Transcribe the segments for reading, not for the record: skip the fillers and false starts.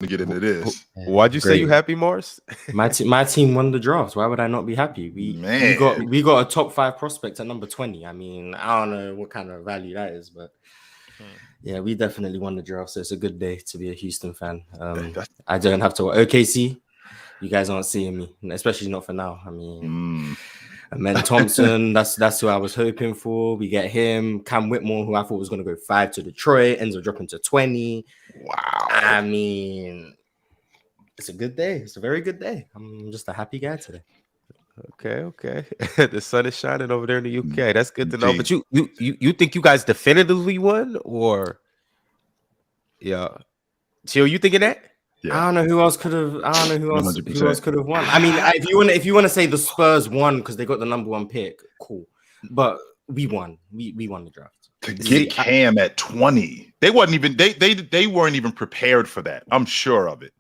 to get into this. Why'd you say you happy, Morris? My team won the draft. Why would I not be happy? We got a top 5 prospect at number 20. I mean, I don't know what kind of value that is, but yeah, we definitely won the draft. So it's a good day to be a Houston fan. I don't have to OKC. You guys aren't seeing me, especially not for now. I mean, Amen Thompson, that's who I was hoping for. We get him. Cam Whitmore, who I thought was going to go 5 to Detroit, ends up dropping to 20. Wow. I mean, it's a good day. It's a very good day. I'm just a happy guy today. Okay. The sun is shining over there in the UK. That's good to know. But you think you guys definitively won, or Chill, you thinking that? Yeah. I don't know who else could have. I don't know who else could have won. I mean, if you want to say the Spurs won because they got the number 1 pick, cool. But we won. We won the draft. To get Cam at 20, they weren't even prepared for that. I'm sure of it.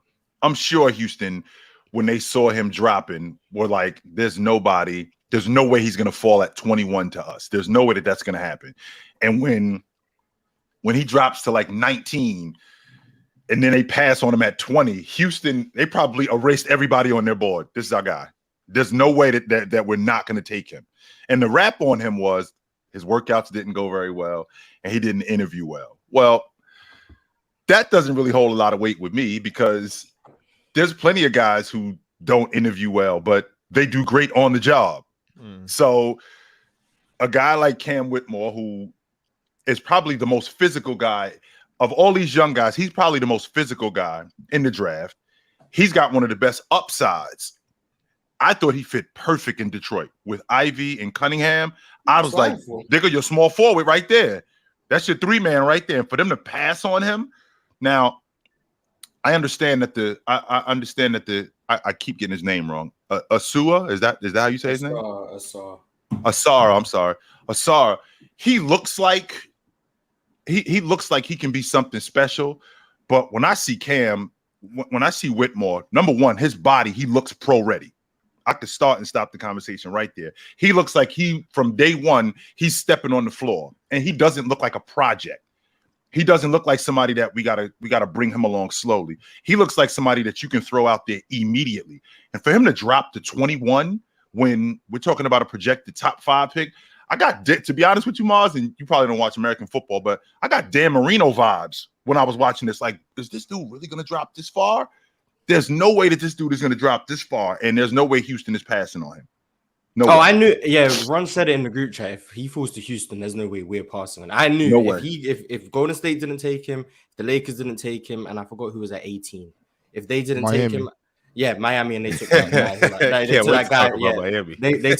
I'm sure Houston, when they saw him dropping, were like, "There's no way he's gonna fall at 21 to us. There's no way that's gonna happen." And when he drops to like 19. And then they pass on him at 20. Houston, they probably erased everybody on their board. This is our guy. There's no way that we're not going to take him. And the rap on him was his workouts didn't go very well, and he didn't interview well. Well, that doesn't really hold a lot of weight with me because there's plenty of guys who don't interview well, but they do great on the job. So a guy like Cam Whitmore, who is probably the most physical guy of all these young guys, he's probably the most physical guy in the draft. He's got one of the best upsides. I thought he fit perfect in Detroit with Ivy and Cunningham. I was like, they got your small forward right there. That's your 3-man right there. And for them to pass on him. Now, I understand that I keep getting his name wrong. Asua, is that how you say his name? Asar, I'm sorry. Asar. He looks like he looks like he can be something special, but when I see Cam, when I see Whitmore, number one, his body, he looks pro ready. I could start and stop the conversation right there. He looks like from day one, he's stepping on the floor, and he doesn't look like a project. He doesn't look like somebody that we gotta bring him along slowly. He looks like somebody that you can throw out there immediately. And for him to drop to 21 when we're talking about a projected top 5 pick, to be honest with you, Mars, and you probably don't watch American football, but I got Dan Marino vibes when I was watching this. Like, is this dude really going to drop this far? There's no way that this dude is going to drop this far, and there's no way Houston is passing on him. No way. I knew. Yeah, Ron said it in the group chat. If he falls to Houston, there's no way we're passing on. I knew if Golden State didn't take him, if the Lakers didn't take him, and I forgot who was at 18. If they didn't take him. Yeah, Miami, and they took that guy. They took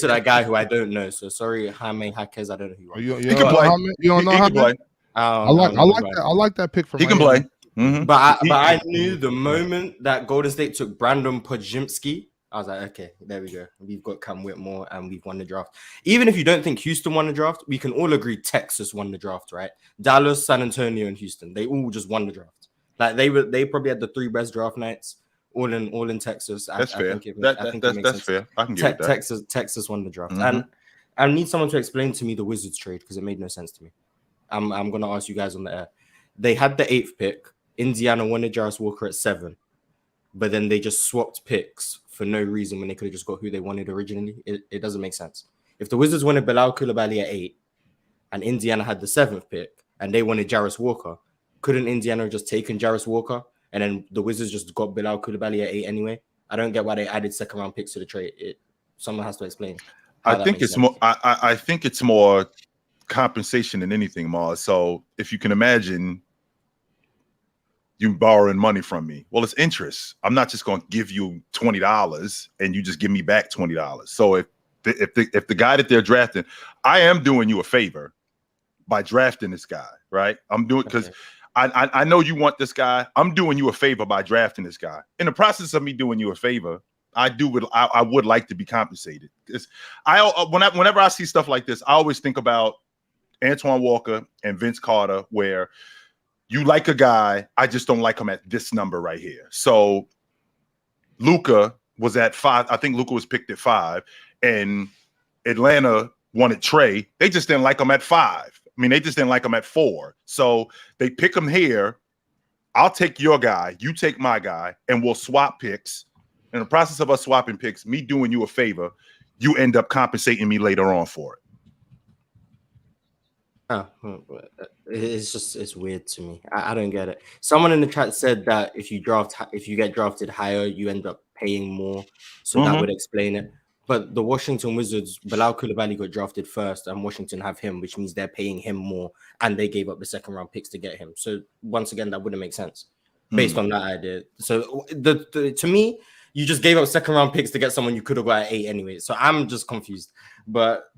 that guy who I don't know. So sorry, Jaime Jaquez, I don't know who you are. He can play. You don't know how play. I like that pick from. He can play. Mm-hmm. But I knew the moment that Golden State took Brandon Podziemski, I was like, okay, there we go. We've got Cam Whitmore and we've won the draft. Even if you don't think Houston won the draft, we can all agree Texas won the draft, right? Dallas, San Antonio, and Houston, they all just won the draft. Like they probably had the 3 best draft nights. All in Texas. That's fair. That's fair. I can give that. Texas won the draft. And I need someone to explain to me the Wizards trade because it made no sense to me. I'm going to ask you guys on the air. They had the 8th pick. Indiana wanted Jarris Walker at 7. But then they just swapped picks for no reason when they could have just got who they wanted originally. It doesn't make sense. If the Wizards wanted Bilal Coulibaly at 8 and Indiana had the 7th pick and they wanted Jarris Walker, couldn't Indiana have just taken Jarris Walker? And then the Wizards just got Bilal Coulibaly at 8 anyway. I don't get why they added 2nd-round picks to the trade. Someone has to explain. I think it's more. I think it's more compensation than anything, Mars. So if you can imagine, you borrowing money from me. Well, it's interest. I'm not just going to give you $20 and you just give me back $20. So if the guy that they're drafting, I am doing you a favor by drafting this guy, right? I'm doing because. I know you want this guy. I'm doing you a favor by drafting this guy. In the process of me doing you a favor, I would like to be compensated. Whenever I see stuff like this, I always think about Antoine Walker and Vince Carter, where you like a guy, I just don't like him at this number right here. So Luka was at 5. I think Luka was picked at 5, and Atlanta wanted Trey. They just didn't like him at 5. I mean, they just didn't like him at 4. So they pick him here, I'll take your guy, you take my guy, and we'll swap picks. In the process of us swapping picks, me doing you a favor, you end up compensating me later on for it. It's weird to me. I don't get it. Someone in the chat said that if you get drafted higher, you end up paying more. So that would explain it. But the Washington Wizards, Bilal Coulibaly got drafted first, and Washington have him, which means they're paying him more, and they gave up the second round picks to get him. So once again, that wouldn't make sense based on that idea. So to me, you just gave up second round picks to get someone you could have got at 8 anyway. So I'm just confused, but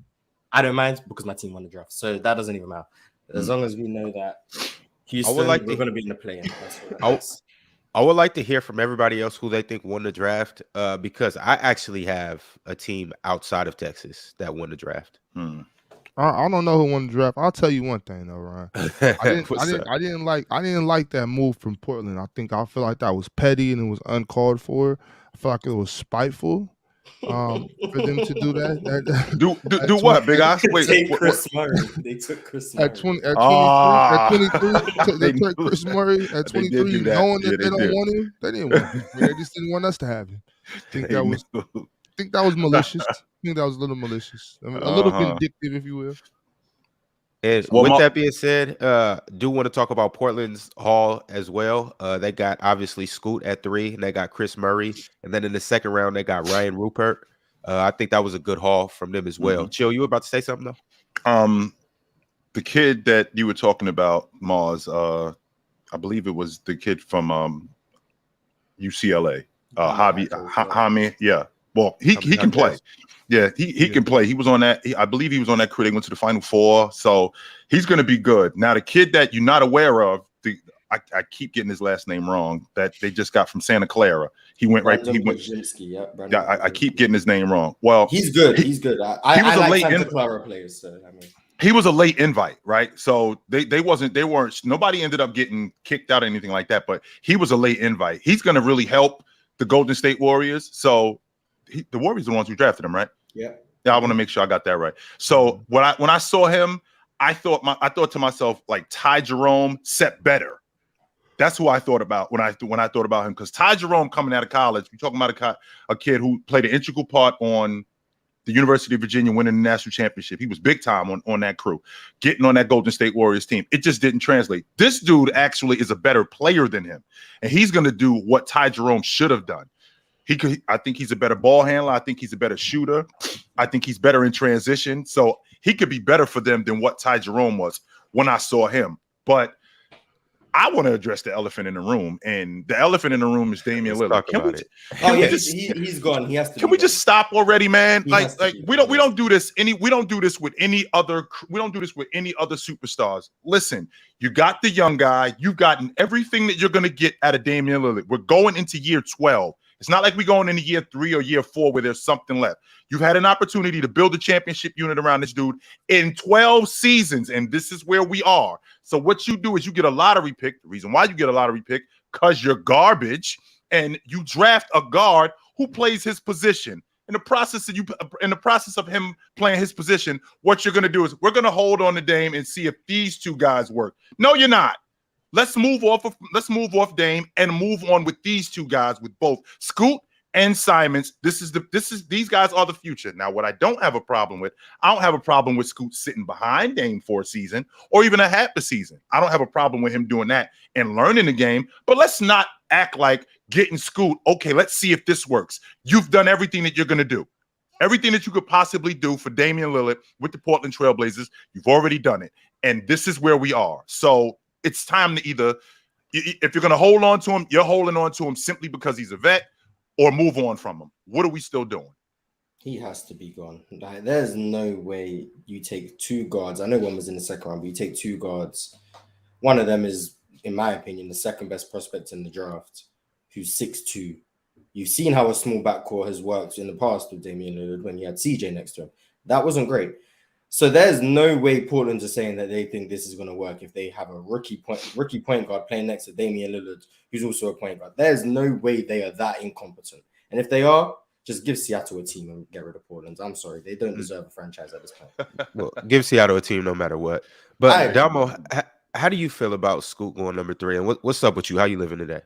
I don't mind because my team won the draft, so that doesn't even matter. As long as we know that Houston, we're going to be in the play-in. I would like to hear from everybody else who they think won the draft, because I actually have a team outside of Texas that won the draft. I don't know who won the draft. I'll tell you one thing though, Ryan. I didn't like that move from Portland. I feel like that was petty and it was uncalled for. I feel like it was spiteful. For them to do that. Do what, Big Ass? Wait, Chris Murray. They took Chris Murray. At 23, they took Chris Murray at 23, knowing that they don't want him. They didn't want him. They just didn't want us to have him. I think that was malicious. I think that was a little malicious. I mean, a little vindictive, if you will. And with that being said, do want to talk about Portland's haul as well. They got obviously Scoot at 3, and they got Chris Murray. And then in the second round, they got Ryan Rupert. I think that was a good haul from them as well. Chill, you were about to say something though? The kid that you were talking about, Mars, I believe it was the kid from UCLA. Jaime, yeah. Well, he can play. Yeah, he can play. He was on that. I believe he was on that crew. They went to the Final Four, so he's going to be good. Now, the kid that you're not aware of, I keep getting his last name wrong. That they just got from Santa Clara. He went Brandon right. He went. Yep, Yeah, I keep getting his name wrong. Well, he's good. He's good. I like Santa Clara players. So I mean, he was a late invite, right? So they weren't. Nobody ended up getting kicked out or anything like that. But he was a late invite. He's going to really help the Golden State Warriors. So the Warriors are the ones who drafted him, right? Yeah. I want to make sure I got that right. So when I saw him, I thought to myself, like, Ty Jerome set better. That's who I thought about when I thought about him, because Ty Jerome coming out of college, you're talking about a kid who played an integral part on the University of Virginia winning the national championship. He was big time on that crew, getting on that Golden State Warriors team. It just didn't translate. This dude actually is a better player than him, and he's going to do what Ty Jerome should have done. I think he's a better ball handler. I think he's a better shooter. I think he's better in transition. So he could be better for them than what Ty Jerome was when I saw him. But I want to address the elephant in the room, and the elephant in the room is Damian Lillard. He's gone. He has to. Can we just stop already, man? Like we don't do this with any other superstars. Listen, you got the young guy. You've gotten everything that you're going to get out of Damian Lillard. We're going into year 12. It's not like we're going into year 3 or year 4 where there's something left. You've had an opportunity to build a championship unit around this dude in 12 seasons, and this is where we are. So what you do is you get a lottery pick. The reason why you get a lottery pick, because you're garbage, and you draft a guard who plays his position. In the process of him playing his position, what you're going to do is we're going to hold on to Dame and see if these two guys work. No, you're not. Let's move off Dame and move on with these two guys, with both Scoot and Simons. These guys are the future. Now, what I don't have a problem with, I don't have a problem with Scoot sitting behind Dame for a season or even a half a season. I don't have a problem with him doing that and learning the game. But let's not act like getting Scoot. Okay, let's see if this works. You've done everything that you're going to do. Everything that you could possibly do for Damian Lillard with the Portland Trailblazers, you've already done it. And this is where we are. So it's time to either, if you're going to hold on to him, you're holding on to him simply because he's a vet, or move on from him. What are we still doing? He has to be gone. Like, there's no way you take 2 guards. I know one was in the second round, but you take 2 guards. One of them is, in my opinion, the second best prospect in the draft, who's 6'2". You've seen how a small backcourt has worked in the past with Damian Lillard when he had CJ next to him. That wasn't great. So there's no way Portland is saying that they think this is going to work if they have a rookie point guard playing next to Damian Lillard, who's also a point guard. There's no way they are that incompetent. And if they are, just give Seattle a team and get rid of Portland. I'm sorry. They don't deserve a franchise at this point. Well, give Seattle a team no matter what. But Damo, How do you feel about Scoot going number 3? And what's up with you? How you living today?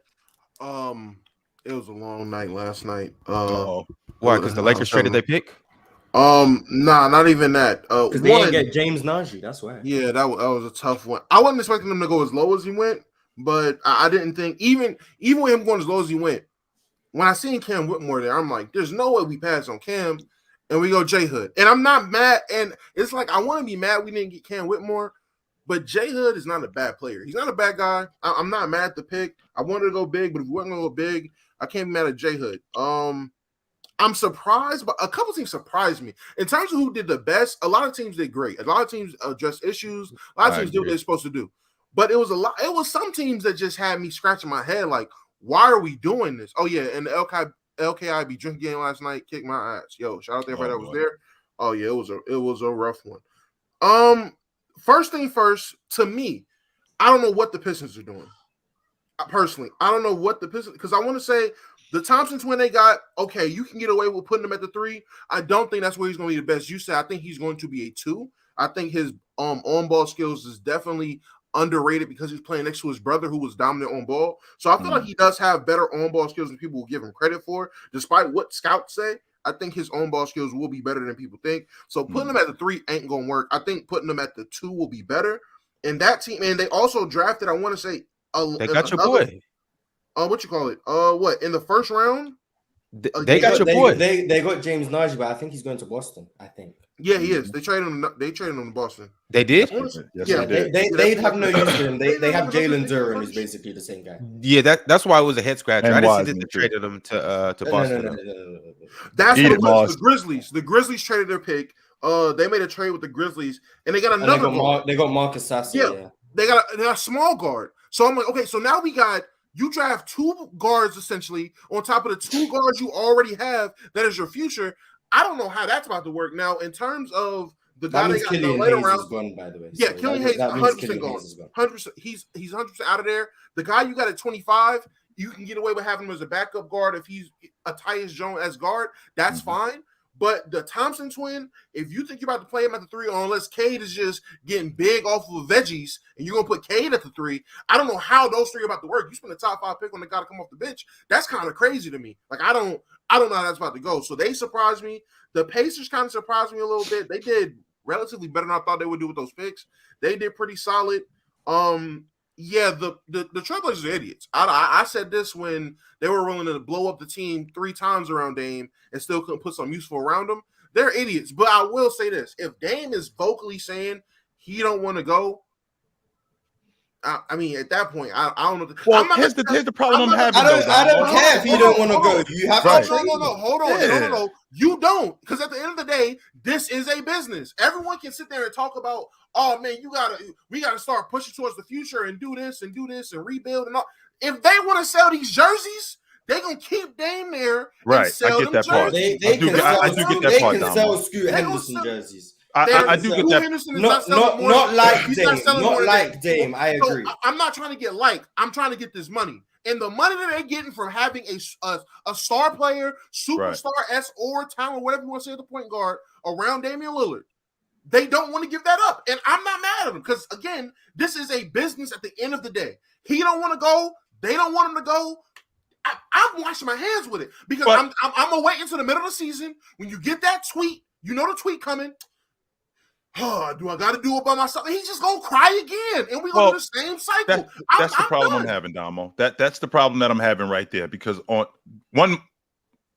It was a long night last night. Why? Because the Lakers traded their pick? Nah, not even that. Because they didn't get James Najee. That's why. Yeah, that was a tough one. I wasn't expecting him to go as low as he went, but I didn't think even with him going as low as he went. When I seen Cam Whitmore there, I'm like, there's no way we pass on Cam and we go J Hood. And I'm not mad. And it's like I want to be mad we didn't get Cam Whitmore, but J Hood is not a bad player. He's not a bad guy. I'm not mad at the pick. I wanted to go big, but if we weren't gonna go big, I can't be mad at J Hood. I'm surprised, but a couple teams surprised me. In terms of who did the best, a lot of teams did great. A lot of teams addressed issues. A lot of teams did what they're supposed to do. But it was some teams that just had me scratching my head like, why are we doing this? Oh, yeah, and the LKIB drinking game last night kicked my ass. Yo, shout out to everybody that was there. Oh, yeah, it was a rough one. First thing first, to me, I don't know what the Pistons are doing. Personally, I don't know what the Pistons, because I want to say the Thompson twin they got, okay, you can get away with putting him at the 3. I don't think that's where he's going to be the best. You said I think he's going to be a 2. I think his on-ball skills is definitely underrated because he's playing next to his brother who was dominant on ball. So I feel like he does have better on-ball skills than people will give him credit for. Despite what scouts say, I think his on-ball skills will be better than people think. So putting him at the 3 ain't going to work. I think putting him at the 2 will be better. And that team, and they also drafted, I want to say, they got your boy. What you call it? What, in the first round? They got your boy. They got James Najee, but I think he's going to Boston. I think. Yeah, he is. They traded him to Boston. They did? Yes, yeah, they have no use for him. They have Jalen Duren, who's first. basically the same guy. Yeah, that's why it was a head scratcher. And I didn't see Wiseman, that they traded him to Boston. No. That's what it was. Mars. The Grizzlies. The Grizzlies traded their pick. They made a trade with the Grizzlies, and they got another guard. They got Marcus Sasser. Yeah. They got a small guard. So I'm like, okay, so now you draft 2 guards essentially on top of the 2 guards you already have. That is your future. I don't know how that's about to work. Now, in terms of the guy they got in the later rounds, gone, by the way. Yeah, so Killian Hayes 100% gone. 100%. He's 100% out of there. The guy you got at 25, you can get away with having him as a backup guard if he's a Tyus Jones as guard. That's fine. But the Thompson twin, if you think you're about to play him at the 3, or unless Cade is just getting big off of veggies and you're gonna put Cade at the 3, I don't know how those 3 are about to work. You spend a top 5 pick on the guy to come off the bench. That's kind of crazy to me. Like I don't know how that's about to go. So they surprised me. The Pacers kind of surprised me a little bit. They did relatively better than I thought they would do with those picks. They did pretty solid. Yeah, the Trailblazers are idiots. I said this when they were willing to blow up the team 3 times around Dame and still couldn't put something useful around them. They're idiots. But I will say this: if Dame is vocally saying he don't want to go, I mean, at that point, I don't know. Well, here's the problem I'm having. I don't care if you don't want to go. You have to. No. Hold on. No. You don't, because at the end of the day, this is a business. Everyone can sit there and talk about, oh man, we gotta start pushing towards the future and do this and rebuild and all. If they want to sell these jerseys, they're gonna keep Dame there. Right, sell I get that part. They can sell Scoot Henderson jerseys. I do get that. Not like Dame. I agree. So I'm not trying to get I'm trying to get this money. And the money that they're getting from having a star player, superstar, or talent, whatever you want to say at the point guard, around Damian Lillard, they don't want to give that up. And I'm not mad at them because, again, this is a business at the end of the day. He don't want to go. They don't want him to go. I'm washing my hands with it because I'm going to wait until the middle of the season. When you get that tweet, you know the tweet coming. Oh, do I got to do it by myself? And he's just going to cry again. And we're going to do the same cycle. That's the problem I'm having, Damo. That's the problem that I'm having right there. Because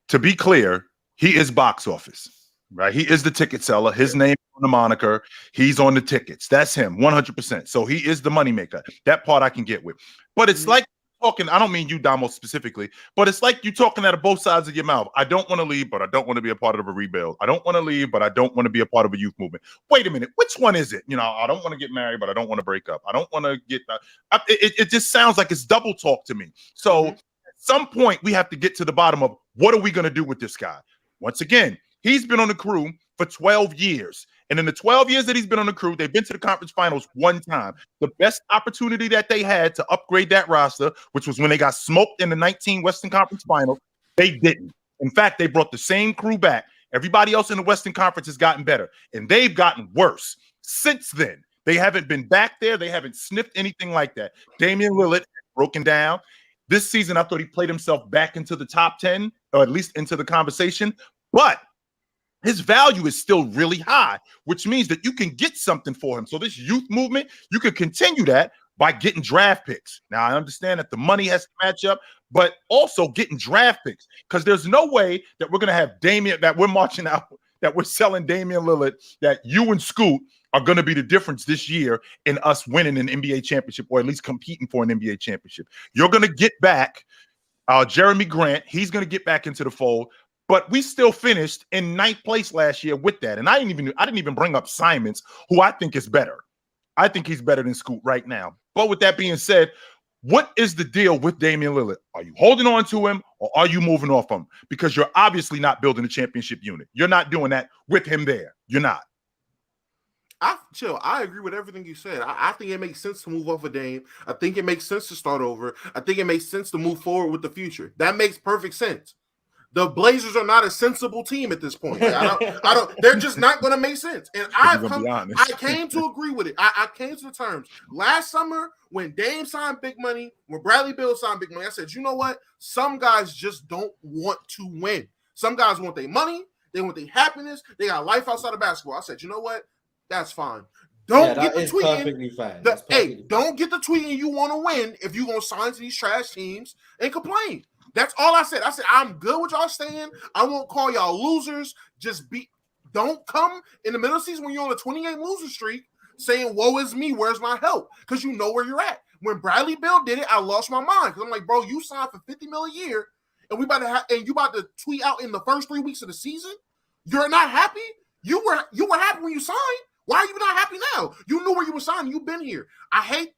to be clear, he is box office, right? He is the ticket seller. His name on the moniker. He's on the tickets. That's him, 100%. So he is the moneymaker. That part I can get with. But it's like talking, I don't mean you, Damo, specifically, but it's like you talking out of both sides of your mouth. I don't want to leave, but I don't want to be a part of a rebuild. I don't want to leave, but I don't want to be a part of a youth movement. Wait a minute. Which one is it? I don't want to get married, but I don't want to break up. I don't want to get it just sounds like it's double talk to me. So at some point we have to get to the bottom of what are we going to do with this guy? Once again, he's been on the crew for 12 years. And in the 12 years that he's been on the crew, they've been to the conference finals 1 time. The best opportunity that they had to upgrade that roster, which was when they got smoked in the 19 Western Conference finals, they didn't. In fact, they brought the same crew back. Everybody else in the Western Conference has gotten better, and they've gotten worse since then. They haven't been back there. They haven't sniffed anything like that. Damian Lillard broken down. This season, I thought he played himself back into the top 10, or at least into the conversation. But his value is still really high, which means that you can get something for him. So this youth movement, you can continue that by getting draft picks. Now, I understand that the money has to match up, but also getting draft picks, because there's no way that we're going to have Damian, that we're marching out, that we're selling Damian Lillard, that you and Scoot are going to be the difference this year in us winning an NBA championship, or at least competing for an NBA championship. You're going to get back Jeremy Grant. He's going to get back into the fold, but we still finished in 9th place last year with that. And I didn't even bring up Simons, who I think is better. I think he's better than Scoot right now. But with that being said, what is the deal with Damian Lillard? Are you holding on to him, or are you moving off him? Because you're obviously not building a championship unit. You're not doing that with him there. You're not. I agree with everything you said. I think it makes sense to move off of Dame. I think it makes sense to start over. I think it makes sense to move forward with the future. That makes perfect sense. The Blazers are not a sensible team at this point. I don't. They're just not going to make sense. And I came to agree with it. I came to the terms last summer when Dame signed big money, when Bradley Beal signed big money. I said, you know what? Some guys just don't want to win. Some guys want their money. They want their happiness. They got life outside of basketball. I said, you know what? That's fine. Don't get the tweeting. Don't get the tweeting you want to win if you're going to sign to these trash teams and complain. That's all I said. I said, I'm good with y'all staying. I won't call y'all losers. Don't come in the middle of the season when you're on a 28 loser streak saying, woe is me, where's my help? Because you know where you're at. When Bradley Beal did it, I lost my mind. Because I'm like, bro, you signed for $50 million a year, and you about to tweet out in the first 3 weeks of the season? You're not happy? You were happy when you signed. Why are you not happy now? You knew where you were signing. You've been here.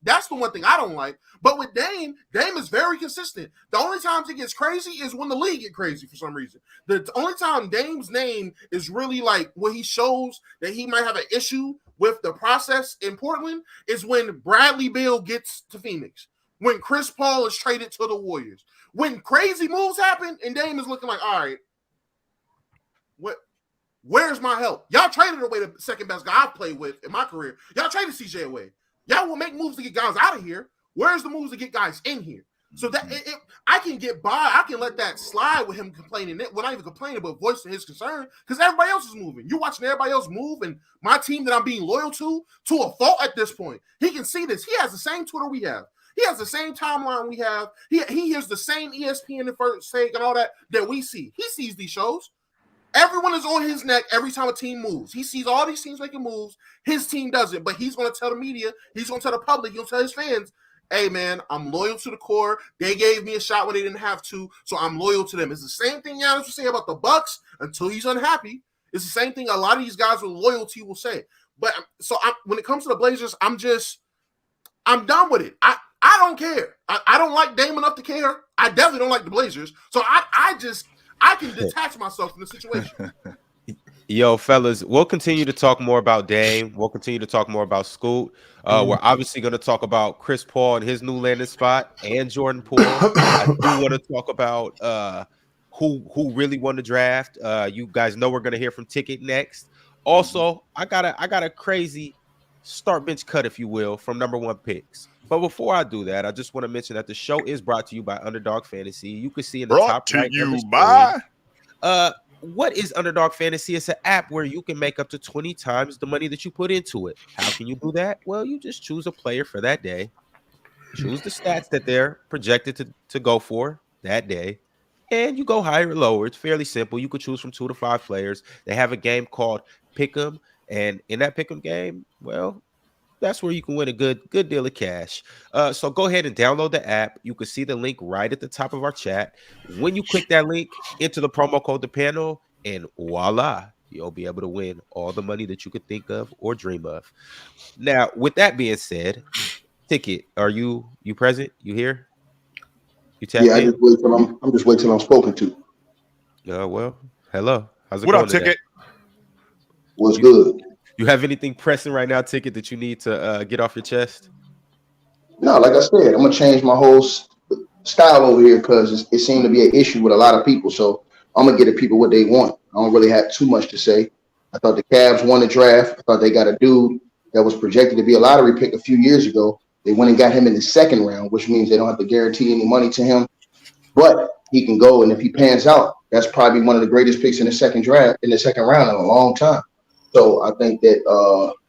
That's the one thing I don't like. But with Dame is very consistent. The only times it gets crazy is when the league get crazy for some reason. The only time Dame's name is really like where he shows that he might have an issue with the process in Portland is when Bradley Beal gets to Phoenix, when Chris Paul is traded to the Warriors, when crazy moves happen and Dame is looking like, all right, where's my help? Y'all traded away the second best guy I've played with in my career. Y'all traded CJ away. Y'all will make moves to get guys out of here. Where's the moves to get guys in here? So that I can get by. I can let that slide with him complaining. Well, not even complaining, but voicing his concern because everybody else is moving. You're watching everybody else move, and my team that I'm being loyal to a fault at this point. He can see this. He has the same Twitter we have. He has the same timeline we have. He hears the same ESPN and First Take and all that we see. He sees these shows. Everyone is on his neck every time a team moves. He sees all these teams making moves. His team doesn't, but he's going to tell the media, he's going to tell the public, he'll tell his fans, hey, man, I'm loyal to the core. They gave me a shot when they didn't have to, so I'm loyal to them. It's the same thing Giannis was saying about the Bucks until he's unhappy. It's the same thing a lot of these guys with loyalty will say. But when it comes to the Blazers, I'm done with it. I don't care. I don't like Dame enough to care. I definitely don't like the Blazers. So I can detach myself from the situation. Yo, fellas, we'll continue to talk more about Dame. We'll continue to talk more about Scoot. We're obviously going to talk about Chris Paul and his new landing spot and Jordan Poole. I do want to talk about who really won the draft. You guys know we're going to hear from Ticket next. Also, I got a crazy start bench cut, if you will, from number one picks. But before I do that, I just want to mention that the show is brought to you by Underdog Fantasy. You can see in the top right of the screen. What is Underdog Fantasy? It's an app where you can make up to 20 times the money that you put into it. How can you do that? Well, you just choose a player for that day, choose the stats that they're projected to go for that day, and you go higher or lower. It's fairly simple. You could choose from 2 to 5 players. They have a game called Pick'em, and in that Pick'em game, well, that's where you can win a good deal of cash. So go ahead and download the app. You can see the link right at the top of our chat. When you click that link, enter the promo code ThePanel, and voila, you'll be able to win all the money that you could think of or dream of. Now, with that being said, Ticket, are you present? You here? You tapped in? I'm just waiting till I'm spoken to. Well, hello. How's it going? What up, Ticket? What's good? You have anything pressing right now, Ticket, that you need to get off your chest? No, like I said, I'm gonna change my whole style over here because it seemed to be an issue with a lot of people. So I'm gonna get the people what they want. I don't really have too much to say. I thought the Cavs won the draft. I thought they got a dude that was projected to be a lottery pick a few years ago. They went and got him in the second round, which means they don't have to guarantee any money to him. But he can go, and if he pans out, that's probably one of the greatest picks in the second round in a long time. So I think that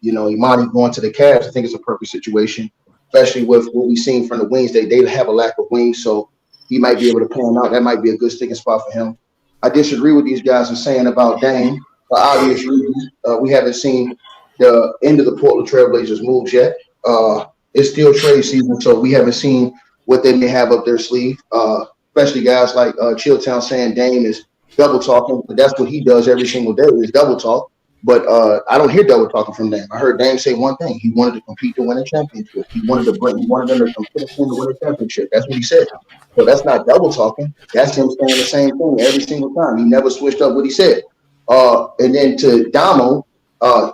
Imani going to the Cavs, I think it's a perfect situation, especially with what we've seen from the wings. They have a lack of wings, so he might be able to pan out. That might be a good sticking spot for him. I disagree with these guys in saying about Dame. For obvious reasons, we haven't seen the end of the Portland Trailblazers moves yet. It's still trade season, so we haven't seen what they may have up their sleeve. Especially guys like Chilltown saying Dame is double talking. But that's what he does every single day is double talk. But I don't hear double talking from Dame. I heard Dame say one thing: he wanted to compete to win a championship. He wanted them to compete to win a championship. That's what he said. So that's not double talking. That's him saying the same thing every single time. He never switched up what he said. And then to Damo,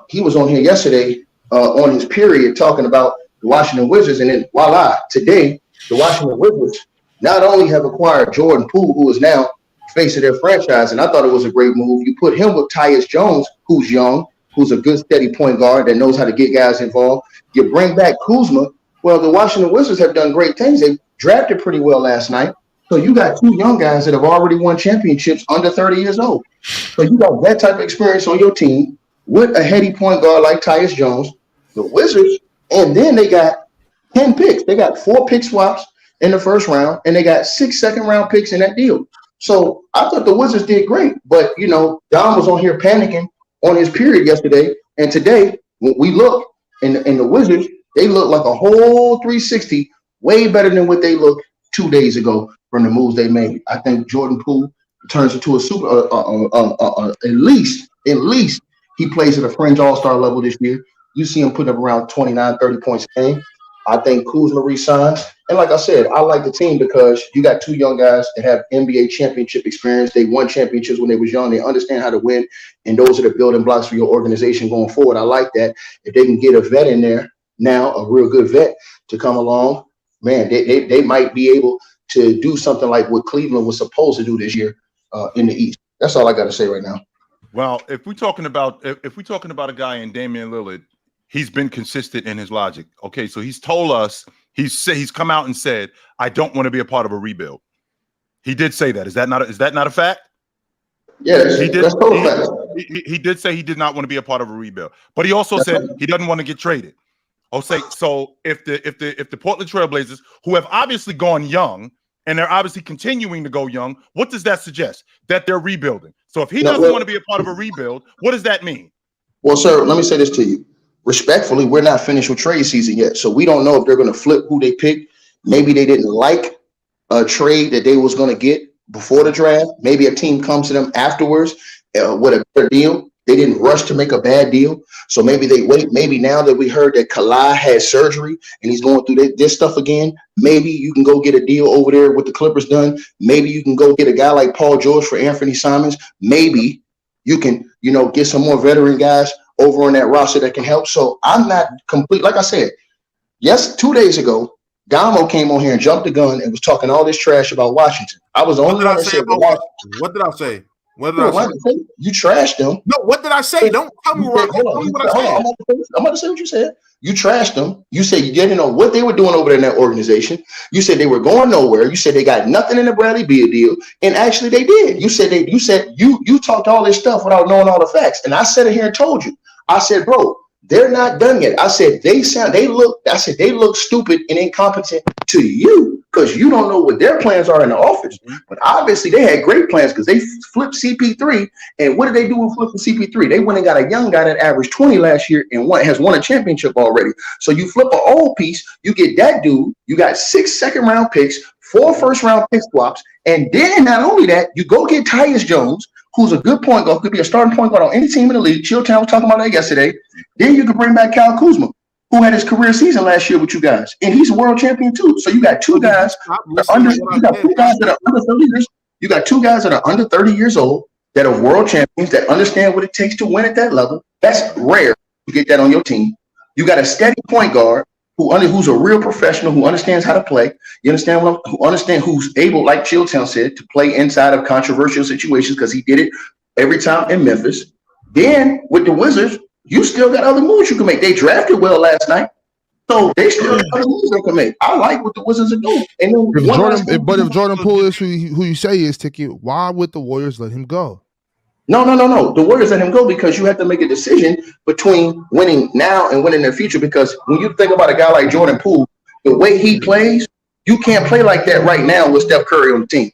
he was on here yesterday on his period talking about the Washington Wizards, and then voila, today the Washington Wizards not only have acquired Jordan Poole, who is now face of their franchise, and I thought it was a great move. You put him with Tyus Jones, who's young, who's a good steady point guard that knows how to get guys involved. You bring back Kuzma. Well, the Washington Wizards have done great things. They drafted pretty well last night. So you got two young guys that have already won championships under 30 years old. So you got that type of experience on your team with a heady point guard like Tyus Jones, the Wizards, and then they got 10 picks. They got 4 pick swaps in the first round, and they got 6 second-round picks in that deal. So I thought the Wizards did great. But, Dom was on here panicking on his period yesterday. And today, when we look, in the Wizards, they look like a whole 360, way better than what they looked 2 days ago from the moves they made. I think Jordan Poole turns into a super, at least he plays at a fringe all-star level this year. You see him putting up around 29, 30 points a game. I think Kuzma resigns. And like I said, I like the team because you got 2 young guys that have NBA championship experience. They won championships when they was young. They understand how to win. And those are the building blocks for your organization going forward. I like that. If they can get a vet in there now, a real good vet to come along, man, they might be able to do something like what Cleveland was supposed to do this year in the East. That's all I got to say right now. Well, if we're talking about a guy in Damian Lillard, he's been consistent in his logic. Okay, so he's told us he's come out and said, "I don't want to be a part of a rebuild." He did say that. Is that not a fact? Yes, he did. That's total fact. He did say he did not want to be a part of a rebuild, but he also said he doesn't want to get traded. So if the Portland Trailblazers, who have obviously gone young and they're obviously continuing to go young, what does that suggest? That they're rebuilding. So if he doesn't want to be a part of a rebuild, what does that mean? Well, sir, let me say this to you. Respectfully, we're not finished with trade season yet. So we don't know if they're going to flip who they pick. Maybe they didn't like a trade that they was going to get before the draft. Maybe a team comes to them afterwards with a better deal. They didn't rush to make a bad deal. So maybe they wait. Maybe now that we heard that Kawhi had surgery and he's going through this stuff again, maybe you can go get a deal over there with the Clippers done. Maybe you can go get a guy like Paul George for Anthony Simons. Maybe you can, get some more veteran guys over on that roster that can help. So I'm not complete. Like I said, yes, 2 days ago, Gamo came on here and jumped the gun and was talking all this trash about Washington. I was the only one that said, what did I say? What did I say? You trashed them. No, what did I say? Don't tell me what I said. I'm about to say what you said. You trashed them. You said you didn't know what they were doing over there in that organization. You said they were going nowhere. You said they got nothing in the Bradley Beal deal, and actually they did. You said you talked all this stuff without knowing all the facts, and I sat in here and told you. I said, bro, they're not done yet. I said they look stupid and incompetent to you because you don't know what their plans are in the office. But obviously they had great plans because they flipped CP3. And what did they do with flipping CP3? They went and got a young guy that averaged 20 last year and has won a championship already. So you flip an old piece, you get that dude, you got 6 second-round picks, 4 first-round pick swaps, and then not only that, you go get Tyus Jones, who's a good point guard, could be a starting point guard on any team in the league. Chilltown was talking about that yesterday. Then you can bring back Kyle Kuzma, who had his career season last year with you guys, and he's a world champion too. So you got 2 guys that are under 30 years. You got 2 guys that are under 30 years old that are world champions that understand what it takes to win at that level. That's rare to get that on your team. You got a steady point guard who's a real professional who understands how to play. You understand who's able, like Chilltown said, to play inside of controversial situations because he did it every time in Memphis. Then with the Wizards, you still got other moves you can make. They drafted well last night, so they still got other moves they can make. I like what the Wizards are doing. And then if Jordan Poole is who you say is, Ticket, why would the Warriors let him go? No. The Warriors let him go because you have to make a decision between winning now and winning in the future. Because when you think about a guy like Jordan Poole, the way he plays, you can't play like that right now with Steph Curry on the team.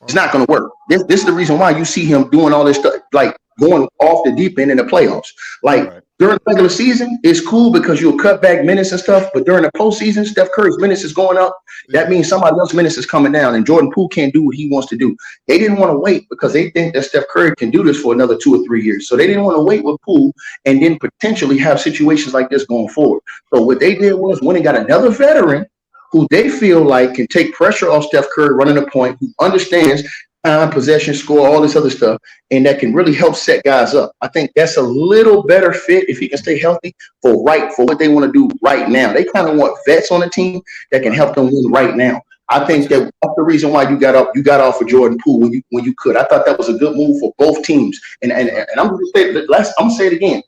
It's not going to work. This is the reason why you see him doing all this stuff, like going off the deep end in the playoffs. Like during the regular season, it's cool because you'll cut back minutes and stuff. But during the postseason, Steph Curry's minutes is going up. That means somebody else's minutes is coming down, and Jordan Poole can't do what he wants to do. They didn't want to wait because they think that Steph Curry can do this for another 2 or 3 years. So they didn't want to wait with Poole and then potentially have situations like this going forward. So what they did was when they got another veteran who they feel like can take pressure off Steph Curry running the point, who understands time, possession, score, all this other stuff, and that can really help set guys up. I think that's a little better fit if he can stay healthy for what they want to do right now. They kind of want vets on the team that can help them win right now. I think that's the reason why you got off of Jordan Poole when you could. I thought that was a good move for both teams. And I'm going to say it again.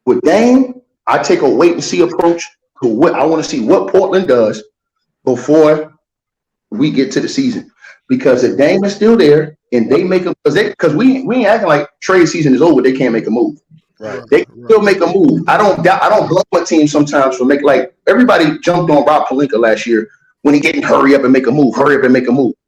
With Dame, I take a wait and see approach to what I want to see what Portland does before we get to the season. Because if Dame is still there and they make a because we ain't acting like trade season is over, they can't make a move. Right. They still make a move. I don't blame my team sometimes for making, like, everybody jumped on Rob Pelinka last year when he didn't hurry up and make a move.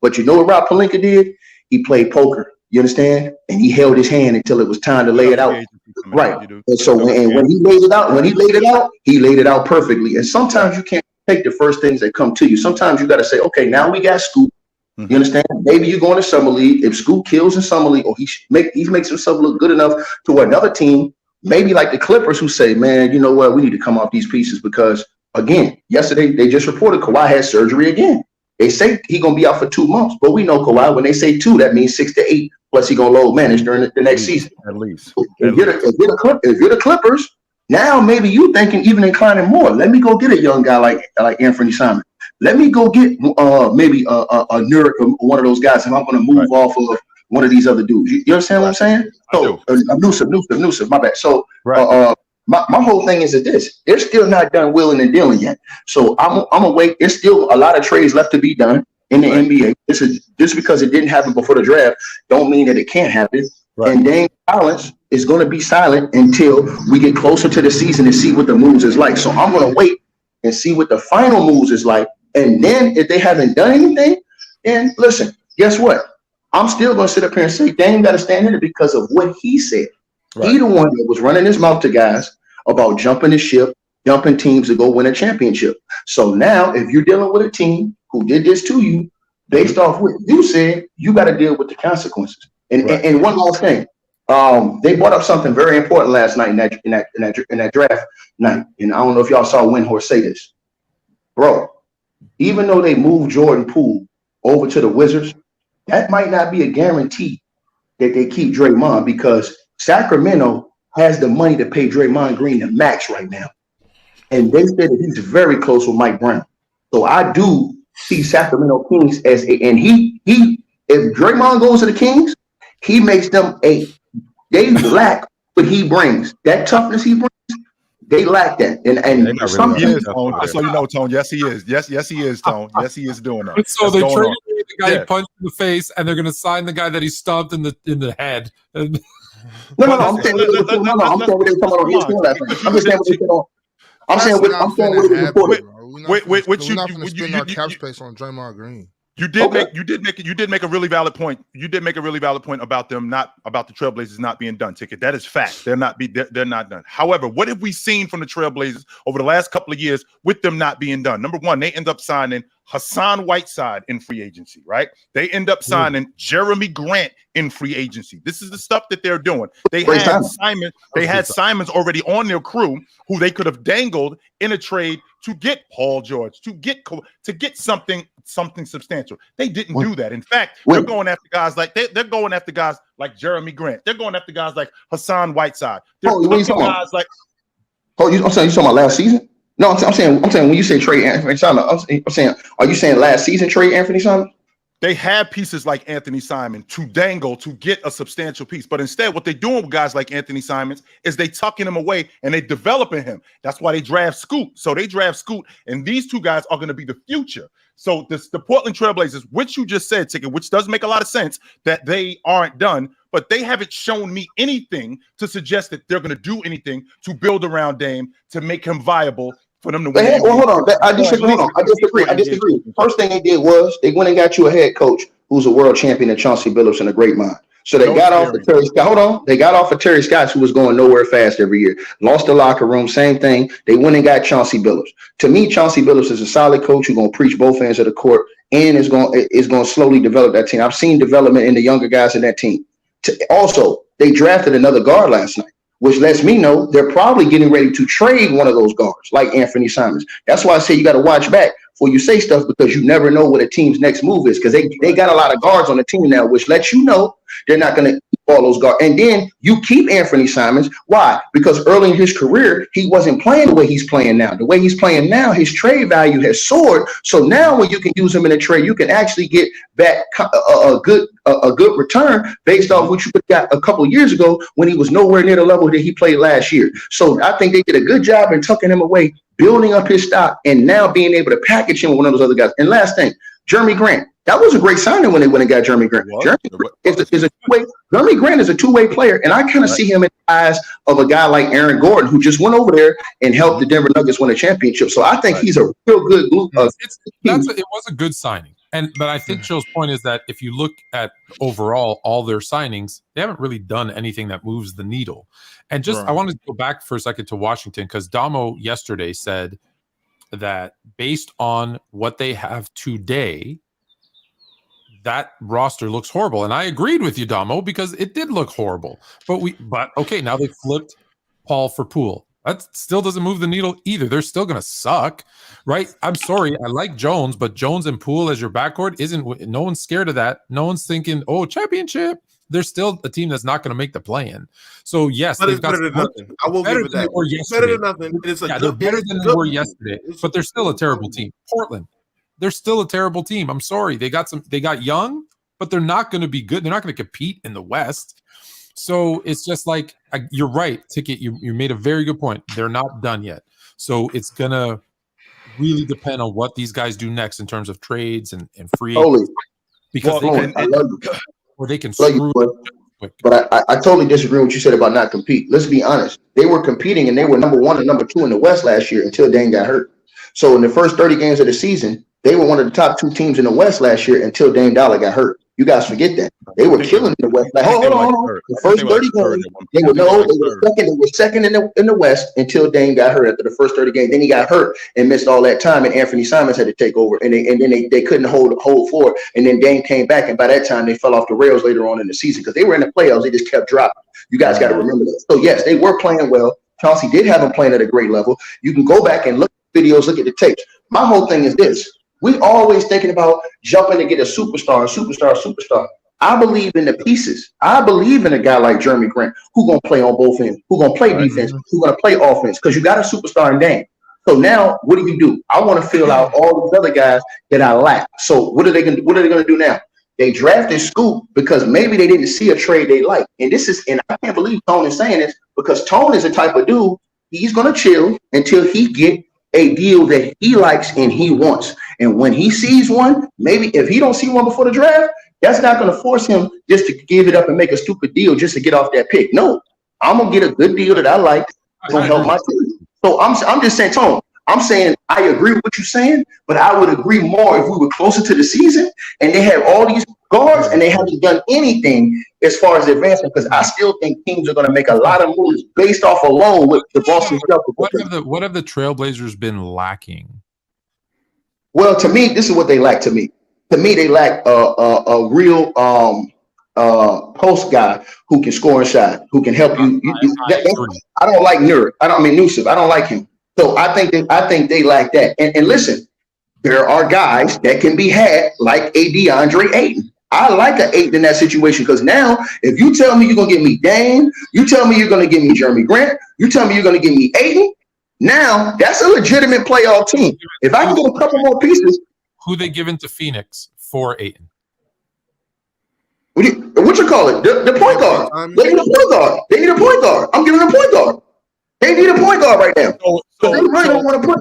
But you know what Rob Pelinka did? He played poker. You understand? And he held his hand until it was time to lay it out. Right. And so when he laid it out, he laid it out perfectly. And sometimes you can't take the first things that come to you. Sometimes you got to say, okay, now we got Scoop. You understand? Maybe you're going to summer league. If Scoop kills in summer league, or he makes himself look good enough to another team, maybe like the Clippers, who say, man, you know what? We need to come off these pieces because, again, yesterday they just reported Kawhi had surgery again. They say he's going to be out for 2 months, but we know Kawhi, when they say 2, that means 6 to 8, plus he's going to load manage during the next season. At least. If you're the Clippers, now maybe you thinking even inclining more. Let me go get a young guy like Anthony Simon. Let me go get maybe a Nurk or one of those guys if I'm going to move off of one of these other dudes. You understand what I'm saying? So Newsom, my bad. So my whole thing is this: they're still not done willing and dealing yet. So I'm gonna wait. There's still a lot of trades left to be done in the NBA. This is just because it didn't happen before the draft, don't mean that it can't happen. Right. And Dame Collins is going to be silent until we get closer to the season and see what the moves is like. So I'm going to wait and see what the final moves is like. And then if they haven't done anything, then listen, guess what? I'm still going to sit up here and say Dame got to stand in it because of what he said. Right. He the one that was running his mouth to guys about jumping the ship, jumping teams to go win a championship. So now if you're dealing with a team who did this to you, based off what you said, you got to deal with the consequences. And one more thing, they brought up something very important last night in that draft night. And I don't know if y'all saw Windhorst say this, bro. Even though they moved Jordan Poole over to the Wizards, that might not be a guarantee that they keep Draymond, because Sacramento has the money to pay Draymond Green the max right now, and they said that he's very close with Mike Brown. So I do see Sacramento Kings as if Draymond goes to the Kings, he makes them they lack what he brings. That toughness he brings, they lack that. And some he is, Tone. Just so you know, Tone. Yes, he is. Yes, he is, Tone. Yes, he is doing that. So they traded the guy he punched in the face, and they're going to sign the guy that he stomped in the head. No. I'm saying what they talking about on ESPN last night. I'm just saying what they said on. I'm saying what it was reported. We're not going to spend our cap space on Draymond Green. You did make a really valid point. You did make a really valid point about the Trailblazers not being done. Ticket. That is fact. They're not done. However, what have we seen from the Trailblazers over the last couple of years with them not being done? Number one, they end up signing Hassan Whiteside in free agency, right? They end up signing Jeremy Grant in free agency. This is the stuff that they're doing. They had Simons already on their crew who they could have dangled in a trade to get Paul George, to get something substantial. They didn't do that. In fact, they're going after guys like they're going after guys like Jeremy Grant. They're going after guys like Hassan Whiteside. They're guys like. I'm saying you talking about last season? No, I'm saying when you say trade Anthony Simon, I'm saying, are you saying last season trade Anthony Simon? They have pieces like Anthony Simon to dangle to get a substantial piece. But instead, what they're doing with guys like Anthony Simons is they tucking him away and they developing him. That's why they draft Scoot. So they draft Scoot, and these two guys are going to be the future. So the Portland Trailblazers, which you just said, Ticket, which does make a lot of sense that they aren't done, but they haven't shown me anything to suggest that they're going to do anything to build around Dame to make him viable for them to win. Well, hold on. I disagree. First thing they did was they went and got you a head coach who's a world champion in Chauncey Billups and a great mind. So they got off of Terry Scott. Hold on. They got off of Terry Scott, who was going nowhere fast every year. Lost the locker room. Same thing. They went and got Chauncey Billups. To me, Chauncey Billups is a solid coach who's going to preach both ends of the court and is going to slowly develop that team. I've seen development in the younger guys in that team. Also, they drafted another guard last night, which lets me know they're probably getting ready to trade one of those guards like Anthony Simons. That's why I say you got to watch back before you say stuff, because you never know what a team's next move is, because they got a lot of guards on the team now, which lets you know they're not going to keep all those guards. And then you keep Anthony Simons. Why? Because early in his career, he wasn't playing the way he's playing now. The way he's playing now, his trade value has soared. So now when you can use him in a trade, you can actually get back a good return based off what you got a couple of years ago when he was nowhere near the level that he played last year. So I think they did a good job in tucking him away, building up his stock, and now being able to package him with one of those other guys. And last thing, Jeremy Grant. That was a great signing when they went and got Jeremy Grant. Jeremy Grant is a two-way player, and I kind of see him in the eyes of a guy like Aaron Gordon, who just went over there and helped the Denver Nuggets win a championship. So I think he's a real good glue. It was a good signing. But I think Joe's point is that if you look at overall all their signings, they haven't really done anything that moves the needle. And just I wanted to go back for a second to Washington, because Damo yesterday said that based on what they have today, that roster looks horrible. And I agreed with you, Damo, because it did look horrible. But okay, now they flipped Paul for Poole. That still doesn't move the needle either. They're still going to suck, right? I'm sorry. I like Jones, but Jones and Poole as your backcourt no one's scared of that. No one's thinking, oh, championship. They're still a team that's not going to make the play-in. So, yes, but they've got better than nothing. I will give it that. Better than nothing. They're better than they were yesterday, but they're still a terrible team. Portland, they're still a terrible team. I'm sorry. They got young, but they're not going to be good. They're not going to compete in the West. So it's just like, you're right, Ticket. You made a very good point. They're not done yet. So it's going to really depend on what these guys do next in terms of trades and free agents. Because they can screw quick. But I totally disagree with what you said about not compete. Let's be honest. They were competing, and they were number 1 and number 2 in the West last year until Dame got hurt. So in the first 30 games of the season, they were one of the top 2 teams in the West last year until Dame Dollar got hurt. You guys forget that. They were killing the West. Like, hold on. The first 30 games, they were second in the West until Dame got hurt after the first 30 games. Then he got hurt and missed all that time, and Anthony Simons had to take over, and then they couldn't hold forward. And then Dame came back, and by that time they fell off the rails later on in the season because they were in the playoffs. They just kept dropping. You guys got to remember that. So yes, they were playing well. Chauncey did have them playing at a great level. You can go back and look at videos, look at the tapes. My whole thing is this. We always thinking about jumping to get a superstar. I believe in the pieces. I believe in a guy like Jeremy Grant who's going to play on both ends, who's going to play defense, who's going to play offense, because you got a superstar in Dame. So now what do? I want to fill out all these other guys that I lack. So what are they going to do now? They drafted Scoop because maybe they didn't see a trade they like. And I can't believe Tone is saying this, because Tone is the type of dude, he's going to chill until he get a deal that he likes and he wants. And when he sees one, maybe if he don't see one before the draft, that's not going to force him just to give it up and make a stupid deal just to get off that pick. No, I'm going to get a good deal that I like to help my team. So I'm just saying, Tone, I'm saying I agree with what you're saying, but I would agree more if we were closer to the season and they had all these guards and they haven't done anything as far as advancement, because I still think teams are going to make a lot of moves based off alone with the Boston Celtics. What have the Trailblazers been lacking? Well, to me, this is what they lack. To me, they lack a real post guy who can score and shot, who can help you. I don't like Nusif. I don't like him. So I think they lack that. And listen, there are guys that can be had like a DeAndre Ayton. I like an Ayton in that situation, because now if you tell me you're going to give me Dame, you tell me you're going to give me Jeremy Grant, you tell me you're going to give me Ayton, now that's a legitimate playoff team. If I can get a couple more pieces. Who they given to Phoenix for Ayton? what you call it? The point guard. They need a point guard. They need a point guard. I'm giving them a point guard. They need a point guard right now. So they really don't want to put.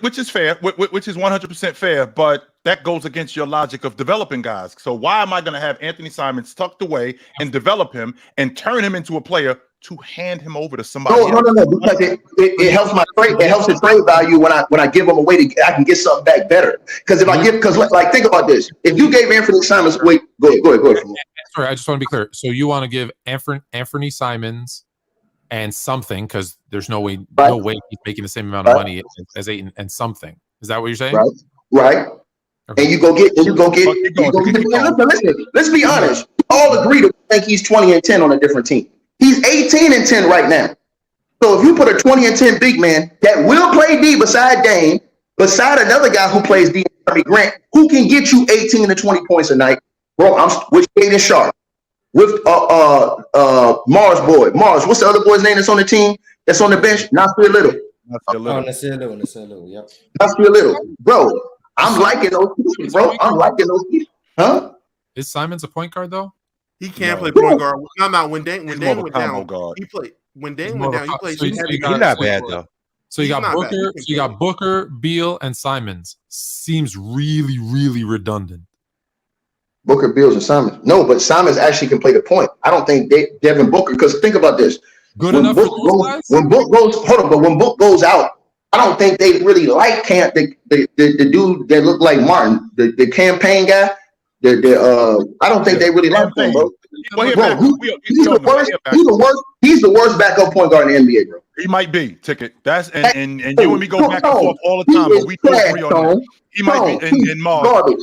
Which is fair, which is 100% fair, but that goes against your logic of developing guys. So why am I going to have Anthony Simons tucked away and develop him and turn him into a player to hand him over to somebody else? No. Because it helps my trade. It helps the trade value when I give them away. I can get something back better. Because if I give, like think about this. If you gave Anthony Simons, wait, go ahead. Sorry, I just want to be clear. So you want to give Anthony Simons and something, because there's no way he's making the same amount of money as Ayton and something. Is that what you're saying? Right. Okay. And you go get. Listen, let's be honest. We all agree to think he's 20-10 on a different team. He's 18-10 right now. So if you put a 20-10 big man that will play D beside Dame, beside another guy who plays D, Grant, who can get you 18 to 20 points a night, bro, I'm with Caden Sharp. With Mars boy. Mars, what's the other boy's name that's on the team? That's on the bench? Nasir Little. Nasir Little, yep. Nasir Little. Bro, I'm liking those pieces, bro. I'm liking those pieces. Huh? Is Simons a point guard, though? He can't play point guard. No. When Dame went down, guard. he played. When Dame went down, he played. He's not bad, though. So you got Booker, Booker, Beal, and Simons. Seems really, really redundant. Booker, Beals, and Simons. No, but Simons actually can play the point. I don't think Devin Booker, because think about this. Good enough for those guys? When Book goes out, I don't think they really like Camp, the dude that looked like Martin, the campaign guy. I don't think they really like him, bro. He's the worst backup point guard in the NBA, bro. He might be, Ticket. That's and you and me go back and forth all the time, but we do agree on that. He might be in Mars.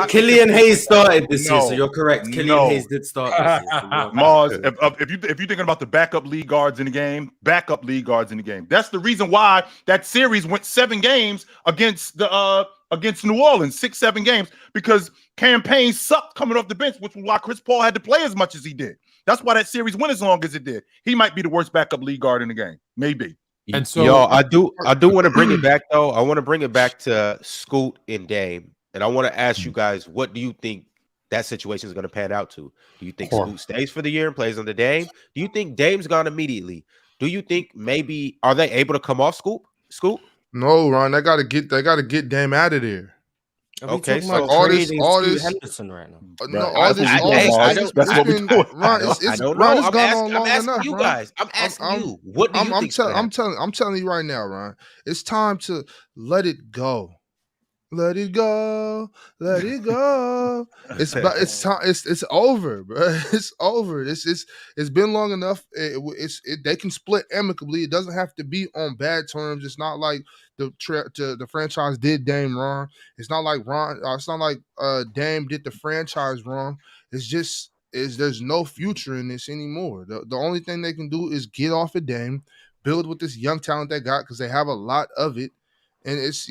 Killian Hayes started this year, so you're correct. Killian Hayes did start this year. Mars, if you're thinking about the backup lead guards in the game, that's the reason why that series went 7 games against New Orleans, 6-7 games, because campaign sucked coming off the bench, which was why Chris Paul had to play as much as he did. That's why that series went as long as it did. He might be the worst backup lead guard in the game, maybe. And so, I do want to bring it back though. I want to bring it back to Scoot and Dame. And I want to ask you guys, what do you think that situation is going to pan out to? Do you think Scoot stays for the year and plays under Dame? Do you think Dame's gone immediately? Do you think maybe are they able to come off Scoot? No, Ron, they gotta get Dame out of there. Okay, so all this Henderson right now. That's what we're doing. Ron, it's gone on long enough. You guys, I'm asking you. What do you think? I'm telling you right now, Ron. It's time to let it go. Let it go. It's time. It's over, bro. It's over. It's been long enough. They can split amicably. It doesn't have to be on bad terms. It's not like the franchise did Dame wrong. It's not like Dame did the franchise wrong. It's just there's no future in this anymore. The only thing they can do is get off of Dame, build with this young talent they got because they have a lot of it, and it's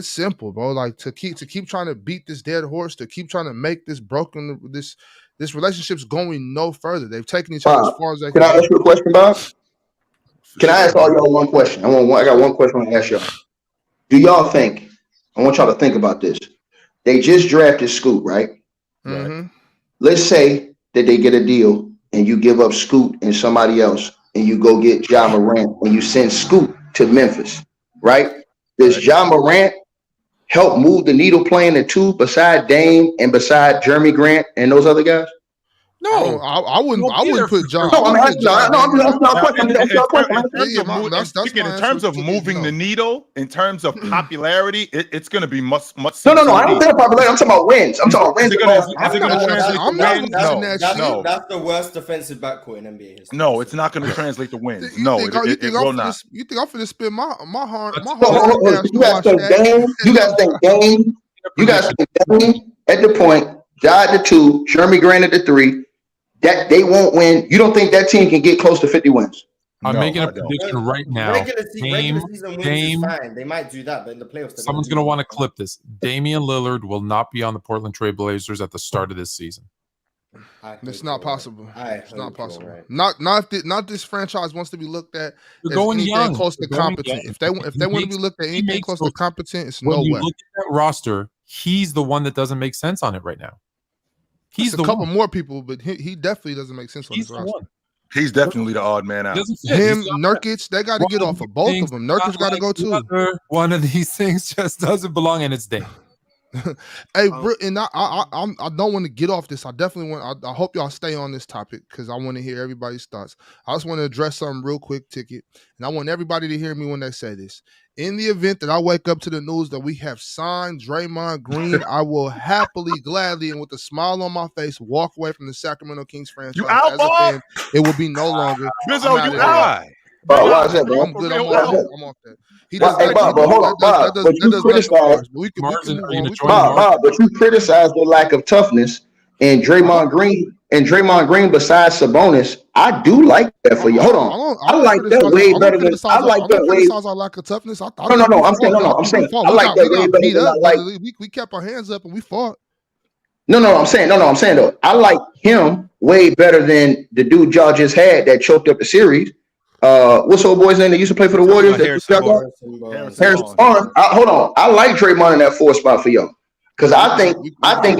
simple, bro. Like to keep trying to beat this dead horse, to keep trying to make this this relationship's going no further. They've taken each other as far as they can. Can I ask you a question, Bob? Can I ask all y'all one question? I got one question I want to ask y'all. Do y'all think? I want y'all to think about this. They just drafted Scoot, right? Mm-hmm. Let's say that they get a deal and you give up Scoot and somebody else, and you go get Ja Morant and you send Scoot to Memphis, right? Does Ja Morant help move the needle playing the 2 beside Dame and beside Jeremy Grant and those other guys? No, I wouldn't put Ja. No, I'm asking in terms of moving the needle, in terms of popularity, it's going to be much. No. I don't think popularity. I'm talking about wins. I'm talking wins. That's the worst defensive backcourt in NBA history. No, it's not going to translate to wins. No, it will not. You think I'm going to spend my heart? You guys think Dame? You guys think Dame at the point, Ja at the 2, Jeremy Grant at the 3. That they won't win. You don't think that team can get close to 50 wins? I'm making a prediction right now. Regular season wins is fine. They might do that, but in the playoffs, someone's going to want to clip this. Damian Lillard will not be on the Portland Trail Blazers at the start of this season. It's not possible. It's not possible. Right. Not this franchise wants to be looked at as anything close to competent. If they want to be looked at anything close to competent, it's no way. When you look at that roster, he's the one that doesn't make sense on it right now. He's a couple more people, but he definitely doesn't make sense on He's this the roster. one. He's definitely the odd man out. Him, Nurkic, they got to get off of both of them. Nurkic got to go too. One of these things just doesn't belong, and it's Dame. Hey, and I don't want to get off this. I definitely want. I hope y'all stay on this topic because I want to hear everybody's thoughts. I just want to address something real quick, Ticket, and I want everybody to hear me when they say this. In the event that I wake up to the news that we have signed Draymond Green, I will happily, gladly, and with a smile on my face, walk away from the Sacramento Kings franchise. You out, boy? It will be no longer. Bizzo, you out? Why is that, bro? I'm good. I'm off that. Hey, Bob, but hold on, Bob. But you criticized, Bob, but you criticized the lack of toughness and Draymond Green. And Draymond Green, besides Sabonis, I do like that for you. Hold on, I like that way better than I like that way. Our lack of toughness. No. I'm saying I like that way better than I like. We kept our hands up and we fought. No. I'm saying though, I like him way better than the dude y'all just had that choked up the series. What's old boy's name that used to play for the Warriors? Harrison Barnes. Hold on. I like Draymond in that 4 spot for y'all because I think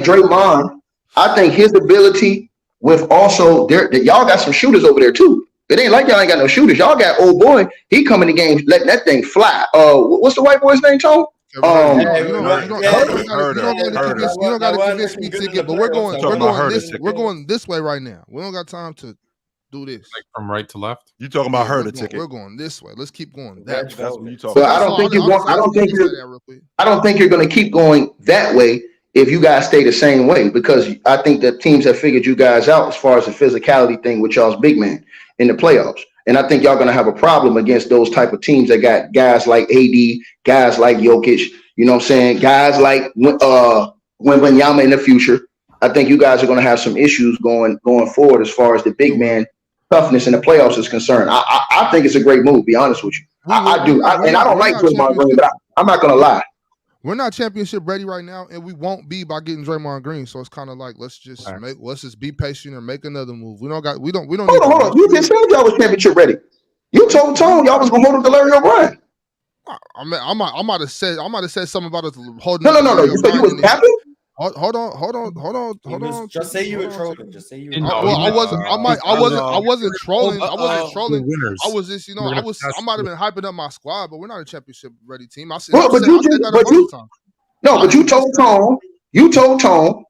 Draymond. I think his ability with also y'all got some shooters over there too. It ain't like y'all ain't got no shooters. Y'all got old boy. He come in the game letting that thing fly. What's the white boy's name, Tone? You don't got to convince me, Ticket, but we're going this way right now. We don't got time to do this. Like from right to left? You talking about her, the Ticket. We're going this way. Let's keep going. That's what you talking about. I don't think you're going to keep going that way if you guys stay the same way, because I think the teams have figured you guys out as far as the physicality thing with y'all's big man in the playoffs. And I think y'all going to have a problem against those type of teams that got guys like AD, guys like Jokic, you know what I'm saying? Guys like Wemby in the future. I think you guys are going to have some issues going forward as far as the big man toughness in the playoffs is concerned. I think it's a great move, be honest with you. I do. And I don't like Draymond Green, but I'm not going to lie. We're not championship ready right now, and we won't be by getting Draymond Green. So it's kind of like let's just be patient or make another move. We don't. Hold on. You just said y'all was championship ready. You told Tone y'all was gonna hold up to Larry O'Brien. I might have said something about us holding. No. You said you was happy. Hold on. Just say you were trolling. Just say you were. I wasn't trolling. I was just, I might have been hyping up my squad, but we're not a championship ready team. But you told Tone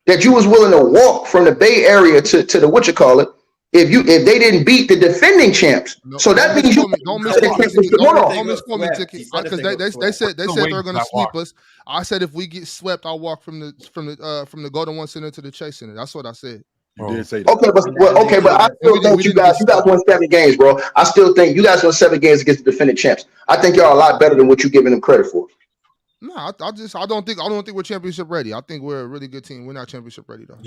that you was willing to walk from the Bay Area to the if they didn't beat the defending champs. So that means you don't misquote me, Ticket, because they said they were going to sweep us. I said if we get swept, I'll walk from the Golden One Center to the Chase Center. That's what I said. You did say that. Okay, but I still think you guys won 7 games, bro. I still think you guys won 7 games against the defending champs. I think y'all are a lot better than what you're giving them credit for. No, I don't think we're championship ready. I think we're a really good team. We're not championship ready though.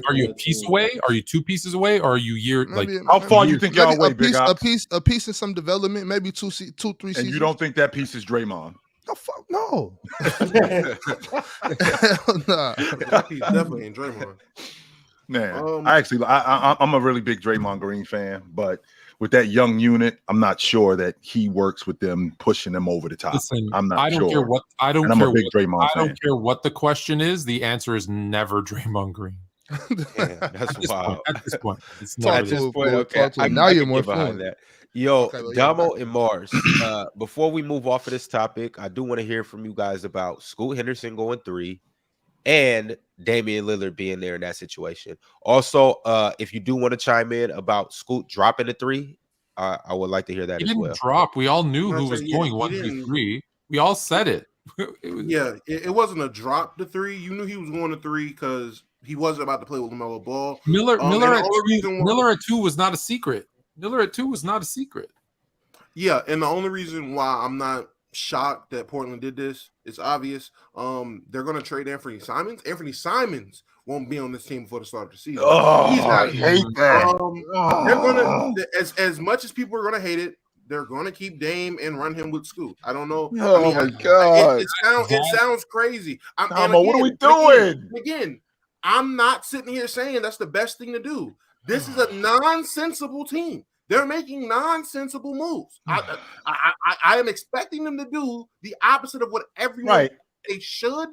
Are you a piece away? Are you 2 pieces away? Or are you how far you think y'all away, Big Ops? A piece of some development, maybe 2, 3 seasons. And you don't think that piece is Draymond? No. Nah. He's definitely in Draymond. Man, I'm a really big Draymond Green fan, but with that young unit, I'm not sure that he works with them, pushing them over the top. Listen, I'm not I don't sure. care what I don't and care I'm a big what, Draymond I don't fan. care what the question is. The answer is never Draymond Green. That's wild. At this point, it's at this point, okay. Now you're more fluent. That. Yo, Damo and Mars. Before we move off of this topic, I do want to hear from you guys about Scoot Henderson going 3 and Damian Lillard being there in that situation. Also, if you do want to chime in about Scoot dropping the 3, I would like to hear that he as well. Didn't drop. We all knew who was going 1 through 3. We all said it. It wasn't a drop to 3. You knew he was going to 3 because he wasn't about to play with LaMelo Ball. Miller at 2 was not a secret. Miller at 2 was not a secret. Yeah, and the only reason why I'm not shocked that Portland did this, it's obvious. They're going to trade Anthony Simons. Anthony Simons won't be on this team before the start of the season. I hate that. They're going to, as much as people are going to hate it, they're going to keep Dame and run him with Scoot. I don't know. My God. It sounds crazy. What are we doing? Again, I'm not sitting here saying that's the best thing to do. This is a nonsensical team. They're making nonsensical moves. I am expecting them to do the opposite of what everyone they should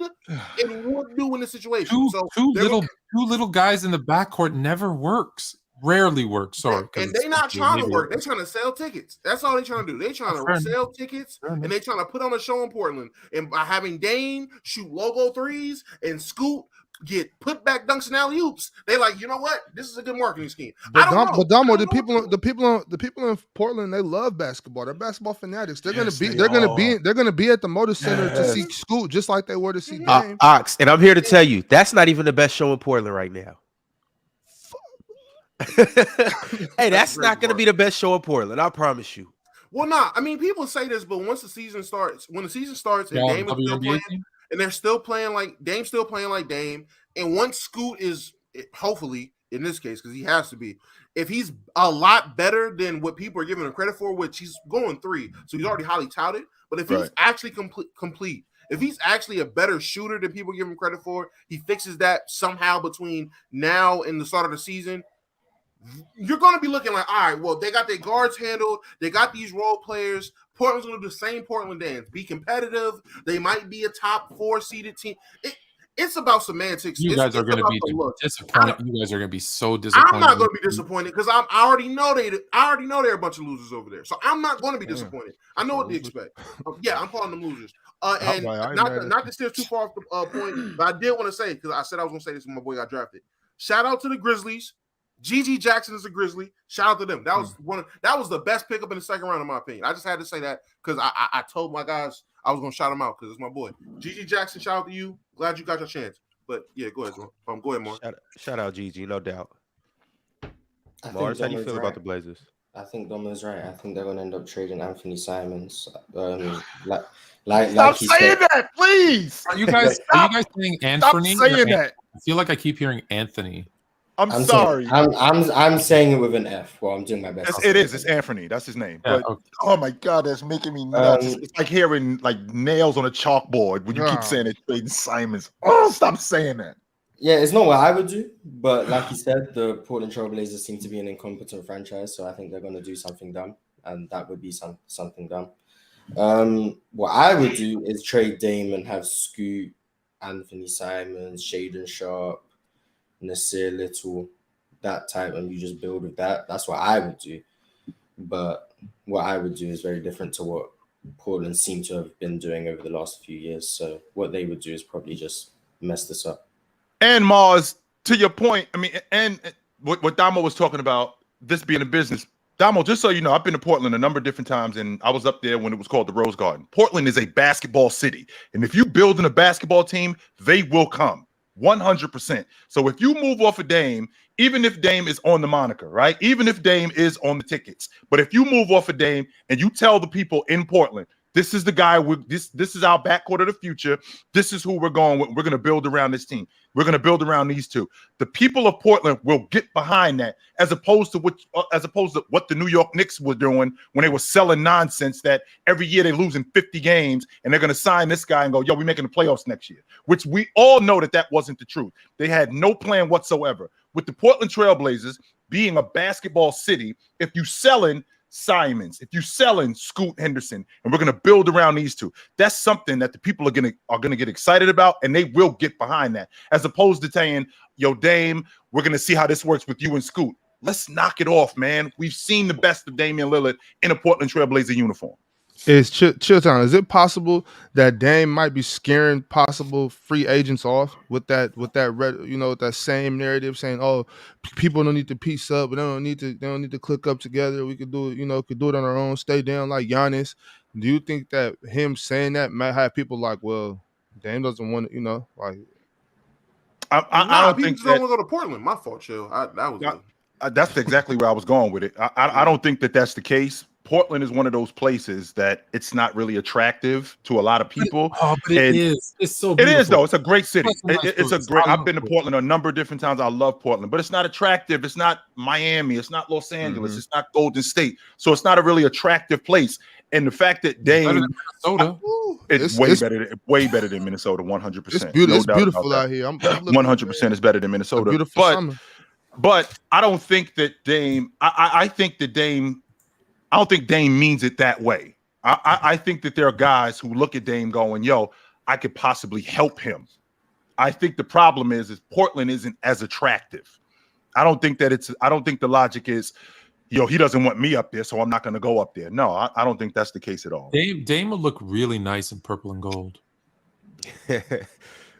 and would do in this situation. Two two little guys in the backcourt never works. Rarely works. Sorry, and they not trying to work. They're trying to sell tickets. That's all they're trying to do. They're trying to sell tickets, and they're trying to put on a show in Portland. And by having Dame shoot logo threes and Scoot get put back dunks and alley oops, they like, you know what? This is a good marketing scheme. But Damo, the people in Portland, they love basketball. They're basketball fanatics. They're gonna be at the Motor Center to see Scoot just like they were to see Dame. Ox, and I'm here to tell you that's not even the best show in Portland right now. Hey, that's not going to be the best show in Portland. I promise you. Well, I mean, people say this, but once the season starts, and Dame is still playing, and they're still playing like Dame's still playing like Dame, and once Scoot is hopefully in this case because he has to be, if he's a lot better than what people are giving him credit for, which he's going 3, so he's already highly touted. But if he's actually complete, if he's actually a better shooter than people give him credit for, he fixes that somehow between now and the start of the season. You're going to be looking like, all right, well, they got their guards handled. They got these role players. Portland's going to do the same Portland dance. Be competitive. They might be a top 4 seeded team. It's about semantics. You guys are going to be disappointed. You guys are going to be so disappointed. I'm not going to be disappointed because I already know they're a bunch of losers over there. So I'm not going to be disappointed. I know what to expect. Yeah, I'm calling them losers. And not to steer too far off the point, but I did want to say, because I said I was going to say this when my boy got drafted. Shout out to the Grizzlies. G.G. Jackson is a Grizzly. Shout out to them. That was the best pickup in the second round, in my opinion. I just had to say that because I told my guys I was going to shout him out because it's my boy. G.G. Jackson, shout out to you. Glad you got your chance. But yeah, go ahead, Mark. Go ahead, Mark. Shout out G.G., no doubt. Mars, how do you feel about the Blazers? I think Domo's right. I think they're going to end up trading Anthony Simons. Stop saying that, please. Are you guys saying Anthony? Stop saying that. I feel like I keep hearing Anthony. I'm sorry. I'm saying it with an F. Well, I'm doing my best. It's Anthony. That's his name. Yeah, but, oh my God, that's making me nuts. It's like hearing like nails on a chalkboard when you keep saying it. Trading Simons. Oh, stop saying that. Yeah, it's not what I would do, but like you said, the Portland Trail Blazers seem to be an incompetent franchise, so I think they're going to do something dumb, and that would be something dumb. What I would do is trade Dame and have Scoot, Anthony Simons, Shaden Sharp, Nasir Little, that type, and you just build with that. That's what I would do. But what I would do is very different to what Portland seem to have been doing over the last few years. So what they would do is probably just mess this up. And Mars, to your point, I mean, and what Damo was talking about, this being a business. Damo, just so you know, I've been to Portland a number of different times, and I was up there when it was called the Rose Garden. Portland is a basketball city, and if you building a basketball team, they will come. 100%. So if you move off of Dame, even if Dame is on the moniker, right? Even if Dame is on the tickets, but if you move off of Dame and you tell the people in Portland, this is the guy with this is our backcourt of the future. This is who we're going with. We're going to build around this team. We're going to build around these two. The people of Portland will get behind that, as opposed to what the New York Knicks were doing when they were selling nonsense that every year they're losing 50 games and they're going to sign this guy and go, yo, we're making the playoffs next year, which we all know that wasn't the truth. They had no plan whatsoever. With the Portland Trailblazers being a basketball city, if you selling Simons, if you're selling Scoot Henderson, and we're going to build around these two, that's something that the people are going to get excited about, and they will get behind that, as opposed to saying, yo, Dame, we're going to see how this works with you and Scoot. Let's knock it off, man. We've seen the best of Damian Lillard in a Portland Trailblazer uniform. Is Chilltown, is it possible that Dame might be scaring possible free agents off with that that same narrative saying, oh, people don't need to piece up, but they don't need to click up together. We could do it, could do it on our own, stay down like Giannis. Do you think that him saying that might have people like, well, Dame doesn't want to, like I don't think don't want to go to Portland. My fault, Chill. That's exactly where I was going with it. I don't think that that's the case. Portland is one of those places that it's not really attractive to a lot of people. But it is. It's so beautiful. It is, though. It's a great city. It's a great. I've been to Portland a number of different times. I love Portland, but it's not attractive. It's not Miami. It's not Los Angeles. It's not Golden State. So it's not a really attractive place. And the fact that Dame, it's way better than Minnesota. 100%. It's beautiful out here. 100% is better than Minnesota. Beautiful summer. But I don't think that Dame. I think that Dame. I don't think Dame means it that way. I think that there are guys who look at Dame going, yo, I could possibly help him. I think the problem is Portland isn't as attractive. I don't think the logic is, he doesn't want me up there, so I'm not going to go up there. No, I don't think that's the case at all. Dame would look really nice in purple and gold.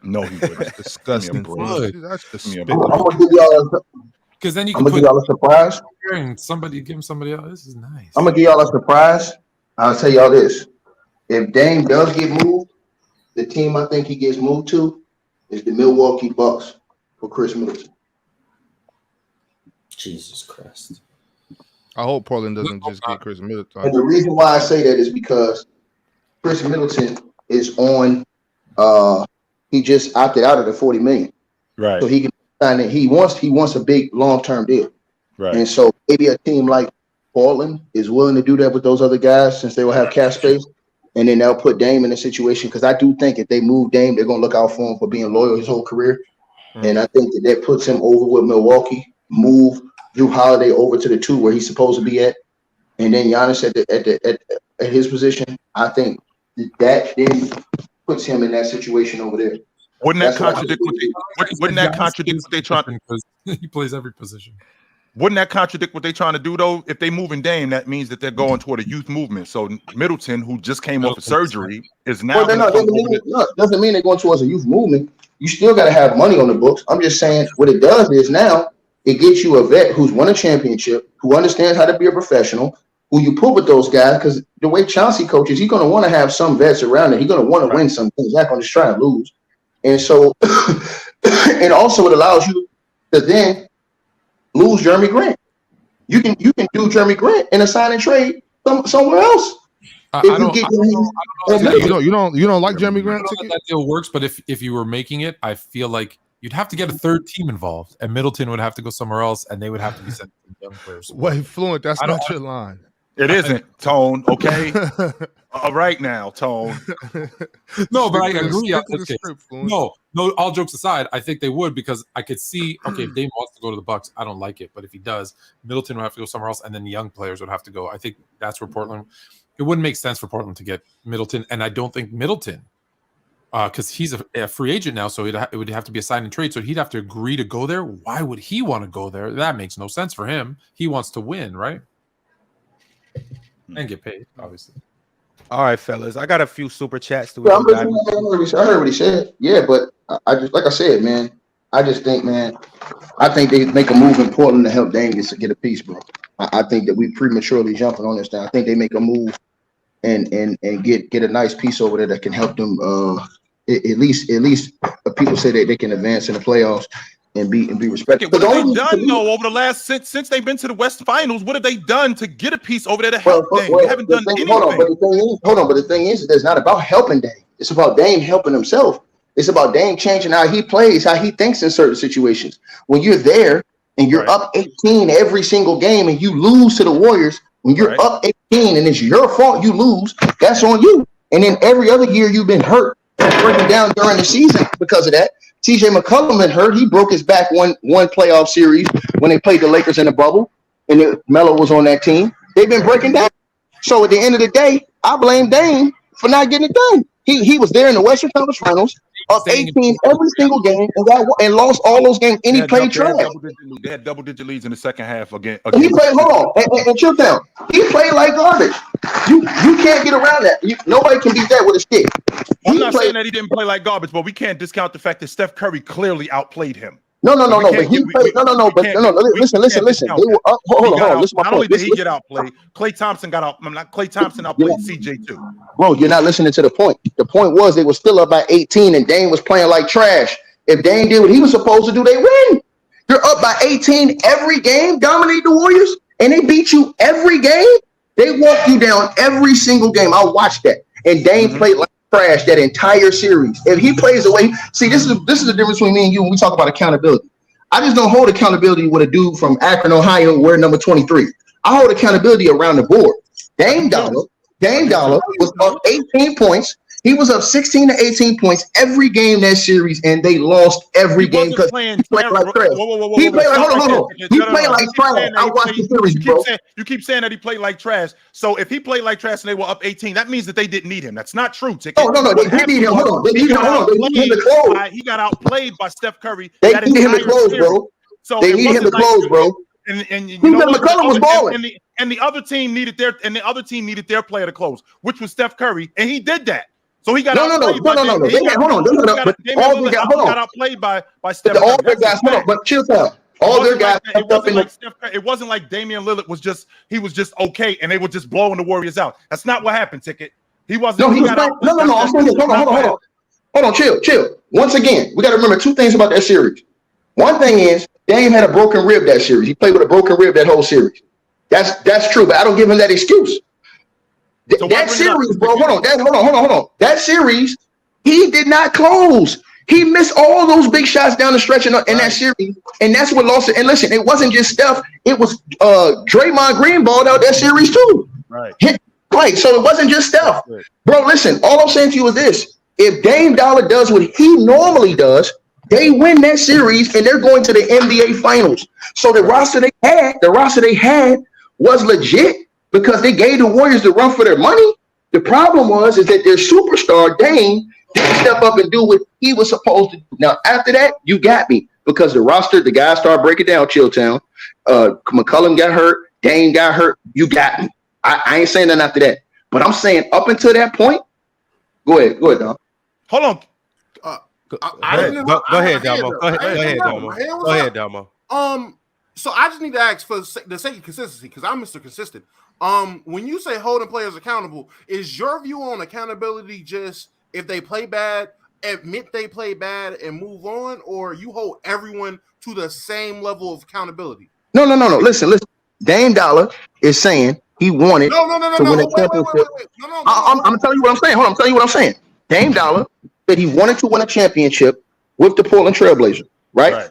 No, he would. That's disgusting. That's disgusting. I'm gonna give y'all. Because then you I'm can gonna give y'all a surprise. and somebody give him somebody else. This is nice. I'm gonna give y'all a surprise. I'll tell y'all this: if Dame does get moved, the team I think he gets moved to is the Milwaukee Bucks for Chris Middleton. Jesus Christ! I hope Portland doesn't just get Chris Middleton. And the reason why I say that is because Chris Middleton is on. He just opted out of the $40 million, Right. so he can sign it. He wants a big long-term deal, Right. and so maybe a team like Portland is willing to do that with those other guys since they will have cap space, and then they'll put Dame in a situation, because I do think if they move Dame, they're gonna look out for him for being loyal his whole career, and I think that puts him over with Milwaukee. Move Drew Holiday over to the 2 where he's supposed to be at, and then Giannis at his position. I think that then puts him in that situation over there. Wouldn't that contradict what they trying? Because he plays every position. Wouldn't that contradict what they're trying to do though? If they move in Dame, that means that they're going toward a youth movement. So Middleton, who just came off of surgery, is now. Doesn't mean they're going towards a youth movement. You still got to have money on the books. I'm just saying what it does is now it gets you a vet who's won a championship, who understands how to be a professional, who you put with those guys, because the way Chauncey coaches, he's going to want to have some vets around it. He's going to want to win some things. He's not going to try and lose. And so, and also it allows you to then lose Jeremy Grant. You can do Jeremy Grant in a sign and trade somewhere else. You don't like Jeremy Grant ticket? That deal works, but if you were making it, I feel like you'd have to get a third team involved, and Middleton would have to go somewhere else, and they would have to be sent to young players. Wait, Fluent, that's not your line. It isn't, Tone, okay? All right now, Tone. No, but I agree. No, all jokes aside, I think they would, because I could see, okay, if Dame wants to go to the Bucks, I don't like it, but if he does, Middleton would have to go somewhere else, and then the young players would have to go. I think that's where Portland, it wouldn't make sense for Portland to get Middleton, and I don't think Middleton, because he's a free agent now, so it would have to be a sign and trade, so he'd have to agree to go there. Why would he want to go there? That makes no sense for him. He wants to win, right? And get paid, obviously. All right, fellas. I got a few super chats. I heard what he said. Yeah, but I just, like I said, man, I just think, I think they make a move in Portland to help Dame get a piece, bro. I think that we prematurely jumping on this thing. I think they make a move and get a nice piece over there that can help them. At least people say that they can advance in the playoffs and be respected. What have they done though over the last since they've been to the West Finals? What have they done to get a piece over there to help Dame? They haven't done anything. Hold on, but the thing is, it's not about helping Dame. It's about Dame helping himself. It's about Dame changing how he plays, how he thinks in certain situations. When you're there and you're up 18 every single game and you lose to the Warriors, when you're up 18 and it's your fault you lose, that's on you. And then every other year you've been hurt, breaking down during the season because of that. TJ McCollum had hurt. He broke his back one playoff series when they played the Lakers in the bubble, and Melo was on that team. They've been breaking down. So at the end of the day, I blame Dame for not getting it done. He was there in the Western Conference Finals, up 18 every single game, and lost all those games, and he played trash. They had double-digit leads in the second half again. And he played, and chill down. He played like garbage. You can't get around that. Nobody can beat that with a stick. I'm not saying that he didn't play like garbage, but we can't discount the fact that Steph Curry clearly outplayed him. No. But he played. Listen. They were up. Hold on. Listen, not only did he get outplayed, Klay Thompson outplayed CJ too. Bro, you're not listening to the point. The point was they were still up by 18, and Dame was playing like trash. If Dame did what he was supposed to do, they win. You're up by 18 every game, dominate the Warriors, and they beat you every game. They walk you down every single game. I watched that, and Dame played like trash that entire series. If he plays the way, see, this is the difference between me and you when we talk about accountability. I just don't hold accountability with a dude from Akron, Ohio, wearing number 23. I hold accountability around the board. Dame Dollar was up 18 points. He was up 16 to 18 points every game that series, and they lost every game because he played like trash. He played like hold on. He played like trash. I watched the series, bro. You keep saying that he played like trash. So if he played like trash and they were up 18, that means that they didn't need him. That's not true. Ticket. Oh no, they did need him. Hold on, they need him. Hold on, they need him to close. He got outplayed by Steph Curry. They need him to close, bro. So they need him to close, bro. And you know what? McCollum was balling. And the other team needed their player to close, which was Steph Curry, and he did that. So he got outplayed. No. They got outplayed by Steph Curry. All their guys, hold on, but chill out. All their guys kept up in the. It wasn't like Damian Lillard was just okay, and they were just blowing the Warriors out. That's not what happened, Ticket. He wasn't. No, I'm saying, hold on, chill. Once again, we got to remember two things about that series. One thing is Dame had a broken rib that series. He played with a broken rib that whole series. That's true, but I don't give him that excuse. That series, bro. Hold on. That series, he did not close. He missed all those big shots down the stretch in that series, and that's what lost it. And listen, it wasn't just Steph. It was Draymond Green balled out that series too. Right. So it wasn't just Steph. Bro, listen, all I'm saying to you is this. If Dame Dollar does what he normally does, they win that series, and they're going to the NBA Finals. So the roster they had was legit because they gave the Warriors the run for their money. The problem is that their superstar, Dame, didn't step up and do what he was supposed to do. Now, after that, you got me because the guys started breaking down Chilltown. McCollum got hurt. Dame got hurt. You got me. I ain't saying nothing after that. But I'm saying up until that point, go ahead, Dom. Hold on. Go ahead, Damo. So I just need to ask for the sake of consistency, because I'm Mr. Consistent. When you say holding players accountable, is your view on accountability just if they play bad, admit they play bad and move on, or you hold everyone to the same level of accountability? No. Listen. Dame Dollar is saying he wanted to win a championship. I'm telling you what I'm saying. Hold on, I'm telling you what I'm saying. Dame Dollar said he wanted to win a championship with the Portland Trailblazers, right?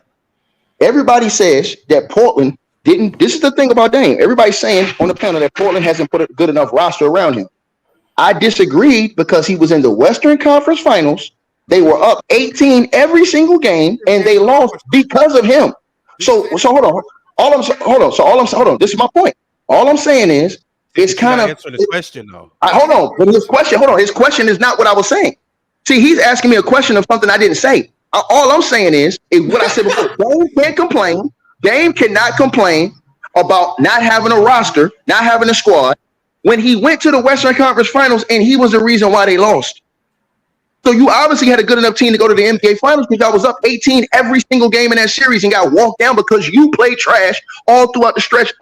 Everybody says that Portland didn't. This is the thing about Dame. Everybody's saying on the panel that Portland hasn't put a good enough roster around him. I disagreed because he was in the Western Conference Finals. They were up 18 every single game, and they lost because of him. So hold on. Hold on. This is my point. All I'm saying is it's kind of answer the question though. Hold on, but his question is not what I was saying. See, he's asking me a question of something I didn't say. All I'm saying is what I said before. Dame can't complain. Dame cannot complain about not having a roster, not having a squad, when he went to the Western Conference Finals and he was the reason why they lost. So you obviously had a good enough team to go to the NBA Finals because I was up 18 every single game in that series and got walked down because you played trash all throughout the stretch.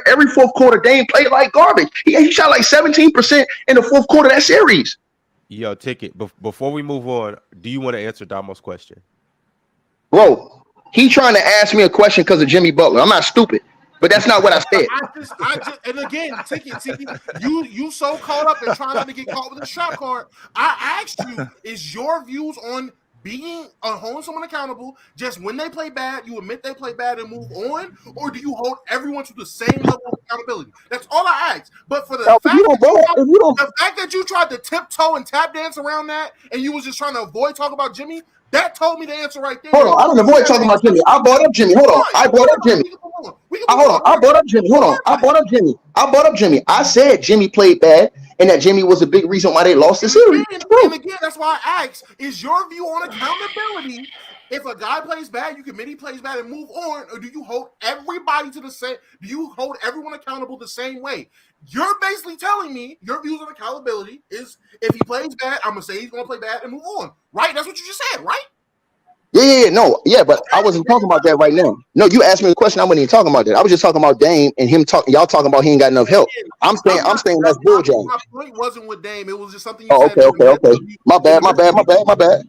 Every fourth quarter, Dame played like garbage. He shot like 17% in the fourth quarter of that series. Yo, Ticket, before we move on, do you want to answer Damo's question? Bro, he trying to ask me a question because of Jimmy Butler. I'm not stupid, but that's not what I said. I just and again, Ticket, you so caught up and trying not to get caught with a shot card. I asked you, is your views on being holding someone accountable just when they play bad, you admit they play bad and move on, or do you hold everyone to the same level of accountability? That's all I asked. But for the fact that you tried to tiptoe and tap dance around that, and you was just trying to avoid talking about Jimmy, that told me the answer right there. Hold on, I don't avoid talking about Jimmy. I brought up Jimmy. Hold on, I brought up Jimmy. I brought up Jimmy. Hold on, I brought up Jimmy. I said Jimmy played bad, and that Jimmy was a big reason why they lost the series. And again, that's why I asked: is your view on accountability? If a guy plays bad, you admit he plays bad and move on, or do you hold everybody to the same? Do you hold everyone accountable the same way? You're basically telling me your views on accountability is if he plays bad, I'm gonna say he's gonna play bad and move on, right? That's what you just said, right? Yeah, but I wasn't talking about that right now. No, you asked me a question. I wasn't even talking about that. I was just talking about Dame and him talking. Y'all talking about he ain't got enough help. I'm saying that's bullshit. My point wasn't with Dame. It was just something you said. Okay. My bad.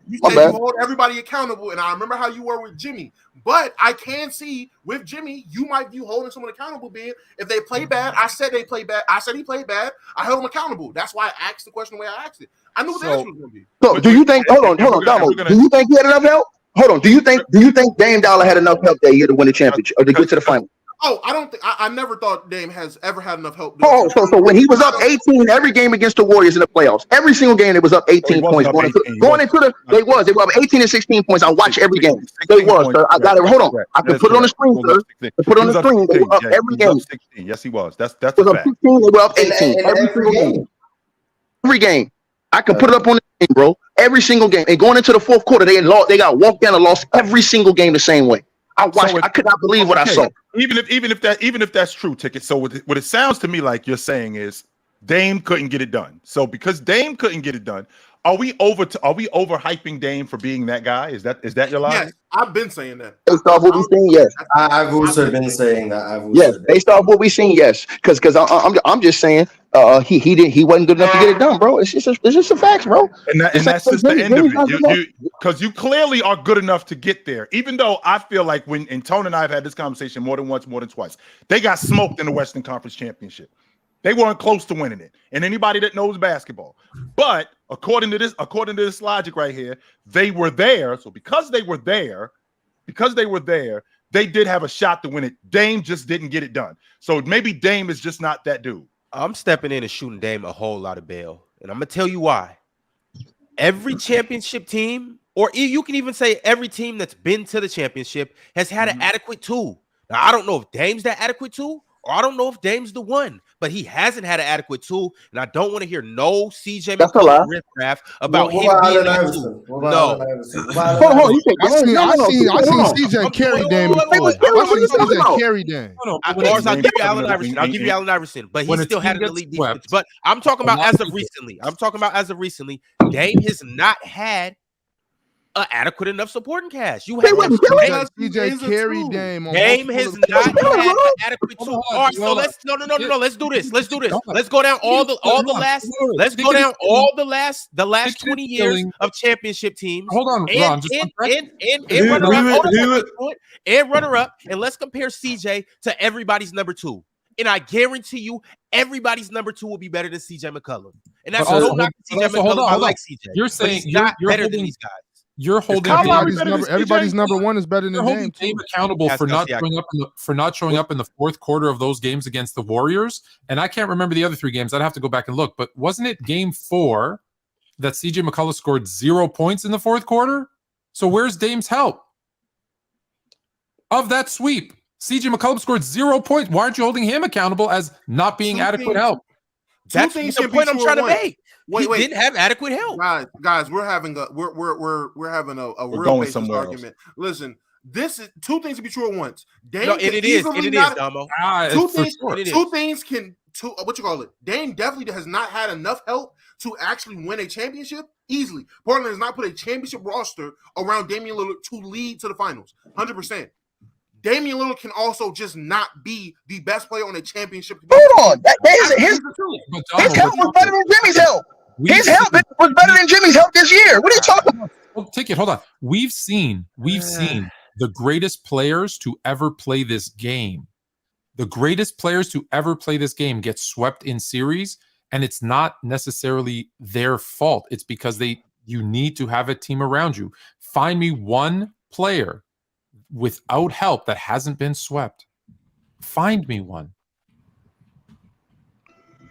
You said you hold everybody accountable, and I remember how you were with Jimmy. But I can see with Jimmy, you might view holding someone accountable being if they play bad. I said they play bad. I said he played bad. I held him accountable. That's why I asked the question the way I asked it. I knew what the answer was going to be. So do you think? Hold on, Damo. Do you think he had enough help? Hold on. Do you think Dame Dollar had enough help that year to win the championship or to get to the final? Oh, I don't think I never thought Dame has ever had enough help. So when he was up 18 every game against the Warriors in the playoffs, every single game it was up 18 points. They were up 18 and 16 points. I watch every game. They was, sir. I got it. Hold on. I can put it on the screen, sir. Put it on the screen. They were up every game. Yes, he was. That's a fact. 16, they were up 18 every single game. Every game. I can put it up on the screen, bro. Every single game. And going into the fourth quarter, they got walked down and lost every single game the same way. I watched. I could not believe what I saw. Even if that's true, Ticket. So what it sounds to me like you're saying is Dame couldn't get it done. So because Dame couldn't get it done, are we overhyping Dame for being that guy? Is that your logic? Yes, I've been saying that. Based off what we've seen, yes. I've also been saying that. Yes, based off what we've seen, yes. Because I'm just saying he wasn't good enough to get it done, bro. It's just a fact, bro. And that's just the end of it. Because you clearly are good enough to get there. Even though I feel like and Tone and I have had this conversation more than once, more than twice, they got smoked in the Western Conference Championship. They weren't close to winning it. And anybody that knows basketball. But according to this logic right here, they were there. So because they were there, they did have a shot to win it. Dame just didn't get it done. So maybe Dame is just not that dude. I'm stepping in and shooting Dame a whole lot of bail. And I'm going to tell you why. Every championship team, or you can even say every team that's been to the championship, has had an adequate tool. Now, I don't know if Dame's that adequate tool, or I don't know if Dame's the one, but he hasn't had an adequate tool, and I don't want to hear no CJ McCollum riffraff about him being a tool. No. Hold on. I seen CJ carry Dame. I'll give you Allen Iverson. But he still had an elite defense. But I'm talking about as of recently. Dame has not had an adequate enough supporting cast. You have CJ carry Dame. Dame has not had an adequate tool. All right, so let's let's do this. Let's go down the last 20 years of championship teams. Hold on, Ron. And runner up, and let's compare CJ to everybody's number 2. And I guarantee you, everybody's number 2 will be better than CJ McCollum. And that's no knock to CJ McCollum. I like CJ. You're saying he's not better than these guys. You're holding everybody's number 1 is better than Dame. Dame accountable for not showing up in the fourth quarter of those games against the Warriors. And I can't remember the other 3 games. I'd have to go back and look. But wasn't it game 4 that CJ McCollum scored 0 points in the fourth quarter? So where's Dame's help of that sweep? CJ McCollum scored 0 points. Why aren't you holding him accountable as not being adequate help? That's the point I'm trying to make. He didn't have adequate help. Guys, we're having a real basis argument. Listen, this is 2 things to be true at once. Dame it is, Damo. Dame definitely has not had enough help to actually win a championship easily. Portland has not put a championship roster around Damian Lillard to lead to the finals. 100%. Damian Lillard can also just not be the best player on a championship. Hold on. His help was better than Jimmy's help. His help was better than Jimmy's help this year. What are you talking about? Well, hold on. We've seen the greatest players to ever play this game. The greatest players to ever play this game get swept in series, and it's not necessarily their fault. It's because you need to have a team around you. Find me one player without help that hasn't been swept. Find me one.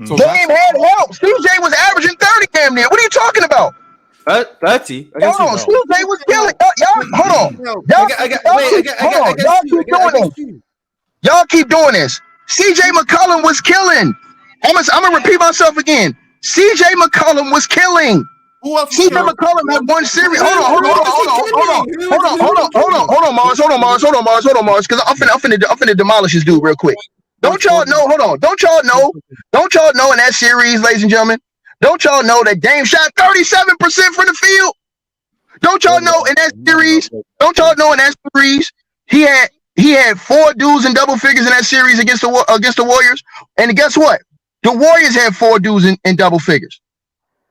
So Dame had help. CJ was averaging 30 damn near. What are you talking about? 30. Hold on, CJ was killing. Hold on. Y'all keep doing this. CJ McCollum was killing. I'm gonna repeat myself again. CJ McCollum was killing. CJ McCollum had one series. Hold on, Mars. Because I'm finna demolish this dude real quick. Don't y'all know in that series, ladies and gentlemen? Don't y'all know that Dame shot 37% from the field? Don't y'all know in that series? He had 4 dudes in double figures in that series against the Warriors. And guess what? The Warriors had 4 dudes in double figures.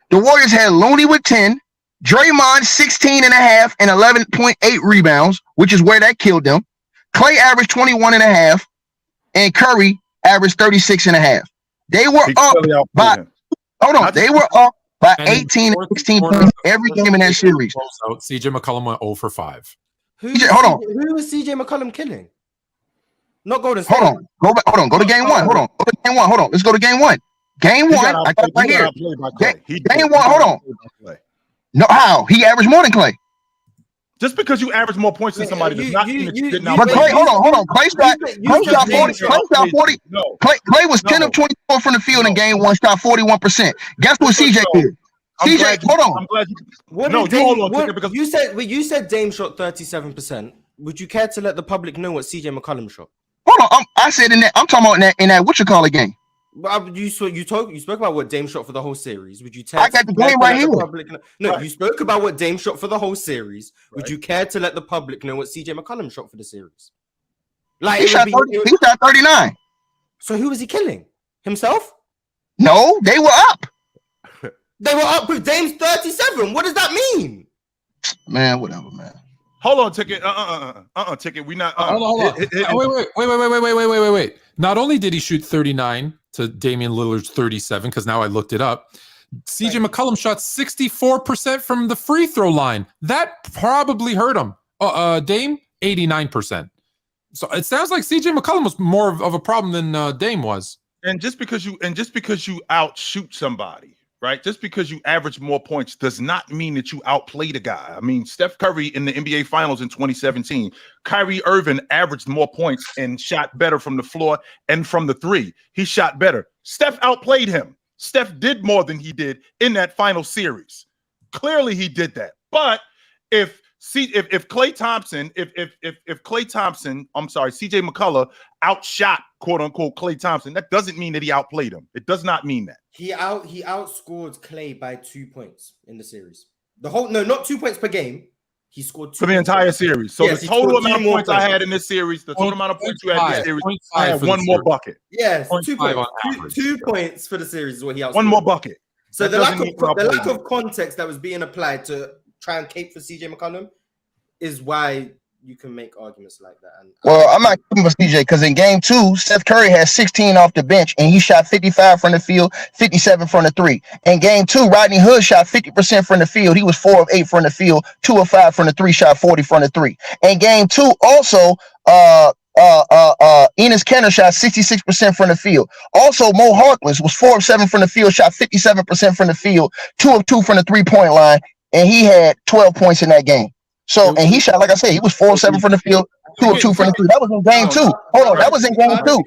The Warriors had Looney with 10, Draymond 16.5 and 11.8 rebounds, which is where that killed them. Clay averaged 21.5, and Curry averaged 36.5. They were up by 18 and 16 points every game in that series. CJ McCollum went 0 for 5. Who was CJ McCollum killing? Not Golden State. Hold on. Hold on. Go to game one. Hold on. Go to game one. Hold on. Let's go to game one. Game one. I got it right here. Game one. Hold on. No, how? He averaged more than Clay. Just because you average more points than somebody does not mean that you didn't. But Clay, hold on. Clay shot 40. Clay was 10 of 24 from the field in game one, shot 41%. Guess what CJ did? CJ, hold on. I'm glad you. Because you said Dame shot 37%. Would you care to let the public know what CJ McCollum shot? Hold on. I said in that. I'm talking about in that what you call it game. You spoke about what Dame shot for the whole series. Would you? I got the game right here. No, you spoke about what Dame shot for the whole series. Would you care to let the public know what CJ McCollum shot for the series? Like he shot 39. So who was he killing? Himself? No, they were up. They were up with Dame's 37. What does that mean? Man, whatever, man. Hold on, Ticket. Ticket. We not. Hold on. Wait. Not only did he shoot 39 to Damian Lillard's 37, because now I looked it up. CJ McCollum shot 64% from the free throw line. That probably hurt him. Dame 89%. So it sounds like CJ McCollum was more of a problem than Dame was. And just because you outshoot somebody, right? Just because you average more points does not mean that you outplayed a guy. I mean, Steph Curry in the NBA Finals in 2017, Kyrie Irving averaged more points and shot better from the floor and from the three. He shot better. Steph outplayed him. Steph did more than he did in that final series. Clearly, he did that. But if Klay Thompson, CJ McCullough outshot quote unquote Klay Thompson, that doesn't mean that he outplayed him. It does not mean that. He outscored Klay by 2 points in the series. Not 2 points per game. He scored 2 for the entire series. So the total amount of points I had in this series, the total amount of points you had in this series, I had one more bucket. Yes, 2 points. 2 points for the series is what he outscored. One more bucket. So the lack of context that was being applied to try and cape for CJ McCollum is why you can make arguments like that. Well, I'm not giving for CJ because in game two, Steph Curry had 16 off the bench and he shot 55 from the field, 57 from the three. In game two, Rodney Hood shot 50% from the field. He was 4 of 8 from the field, 2 of 5 from the three, shot 40 from the three. In game two, also, Enes Kanter shot 66% from the field. Also, Mo Harkless was 4 of 7 from the field, shot 57% from the field, 2 of 2 from the 3-point line, and he had 12 points in that game. So, and he shot, like I said, he was 4 of 7 from the field, 2 of 2 from the three. That was in game two. Hold on, that was in game two.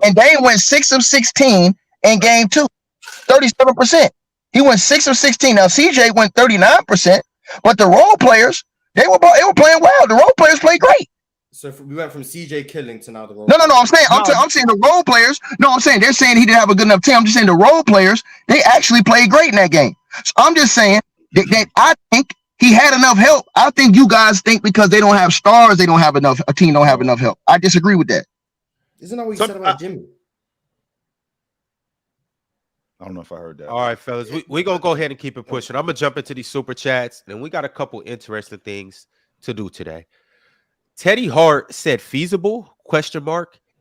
And Dame went 6 of 16 in game two, 37%. He went 6 of 16. Now CJ went 39%, but the role players, they were playing well. The role players played great. So we went from CJ killing to now the role. No. I'm saying the role players. No, I'm saying they're saying he didn't have a good enough team. I'm just saying the role players, they actually played great in that game. So I'm just saying that I think he had enough help. I think you guys think because they don't have stars, they don't have enough. A team don't have enough help. I disagree with that. Isn't that what you said about Jimmy? I don't know if I heard that. All right, fellas, we're going to go ahead and keep it pushing. I'm going to jump into these super chats, and we got a couple interesting things to do today. Teddy Hart said feasible, ?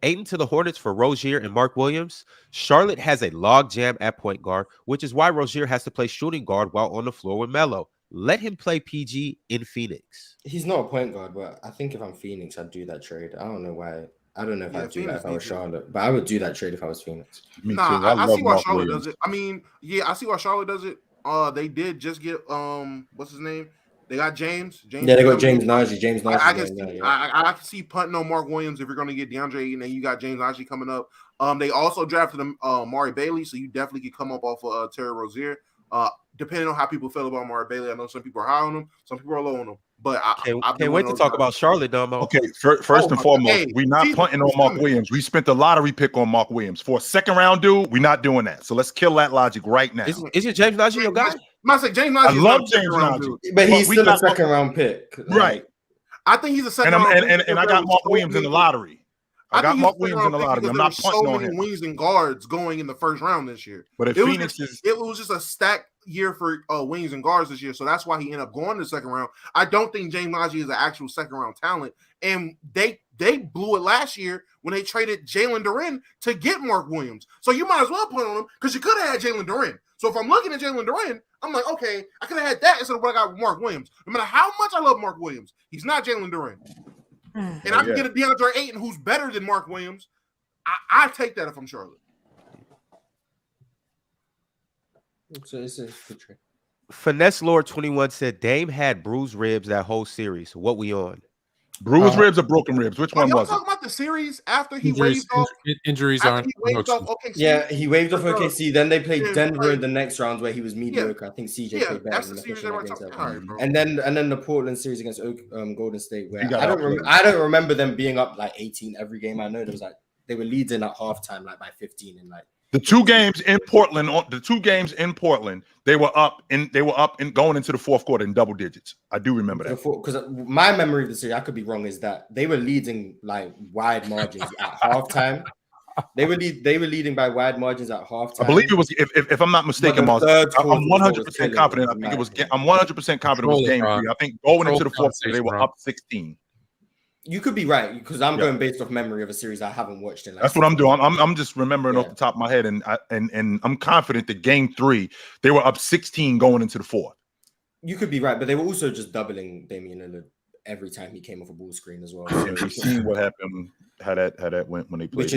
Aiden to the Hornets for Rozier and Mark Williams. Charlotte has a log jam at point guard, which is why Rozier has to play shooting guard while on the floor with Melo. Let him play PG in Phoenix. He's not a point guard, but I think if I'm Phoenix, I'd do that trade. I don't know why. I don't know if I'd do that if I was Charlotte, but I would do that trade if I was Phoenix. I see why Charlotte does it. I mean, I see why Charlotte does it. They did just get what's his name? They got James. Yeah, they got James Najee. I can see punting on Mark Williams if you're going to get DeAndre Ayton, and you got James Najee coming up. They also drafted Mari Bailey, so you definitely could come up off of Terry Rozier. Depending on how people feel about Mari Bailey, I know some people are high on him, some people are low on him. But I can't wait to talk about Charlotte, Dumbo. Okay, first and foremost, we're not punting on Mark Williams. We spent the lottery pick on Mark Williams. For a second round dude, we're not doing that. So let's kill that logic right now. Isn't James Najee your guy? I love James Najee, but he's still a second round pick, right? I think he's a second round pick. And I got Mark Williams in the lottery. I got Mark Williams in the lottery. I'm not punting on him. Wings and guards going in the first round this year. But if Phoenix it was just a stacked year for wings and guards this year, so that's why he ended up going to the second round. I don't think James Najee is an actual second round talent, and they blew it last year when they traded Jalen Duren to get Mark Williams. So you might as well put on him because you could have had Jalen Duren. So if I'm looking at Jalen Duren, I'm like, okay, I could have had that instead of what I got with Mark Williams. No matter how much I love Mark Williams, he's not Jalen Duren. and I can get a DeAndre Ayton who's better than Mark Williams, I take that if I'm Charlotte. It's a good trade. Finesse Lord 21 said Dame had bruised ribs that whole series. What we on? Bruised ribs or broken ribs? Which one y'all was it? talking about the series after he Injuries, waved off? injuries After aren't. he waved off OKC? Yeah, he waved off OKC. Then they played Yeah, Denver like- in the next round where he was mediocre. I think CJ Yeah, played better that's than the the series official everyone's against talking them. about. All right, bro. And then the Portland series against Golden State, where He got I outplayed. don't remember them being up like 18 every game. I know there was like they were leading at halftime like by 15 and like The two games in Portland, they were up and going into the fourth quarter in double digits. I do remember that. Because my memory of the series, I could be wrong, is that they were leading like wide margins at halftime. They were leading by wide margins at halftime. I believe it was, if I'm not mistaken, Miles, I'm 100% confident. I think it was. I'm 100% confident it was game 3. I think going into the fourth quarter, they were up 16. You could be right because I'm going based off memory of a series I haven't watched in. Like That's what I'm doing. I'm just remembering off the top of my head, and I'm confident that game 3 they were up 16 going into the fourth. You could be right, but they were also just doubling Damian Lillard every time he came off a ball screen as well. So We've seen what happened, how that went when they played. Which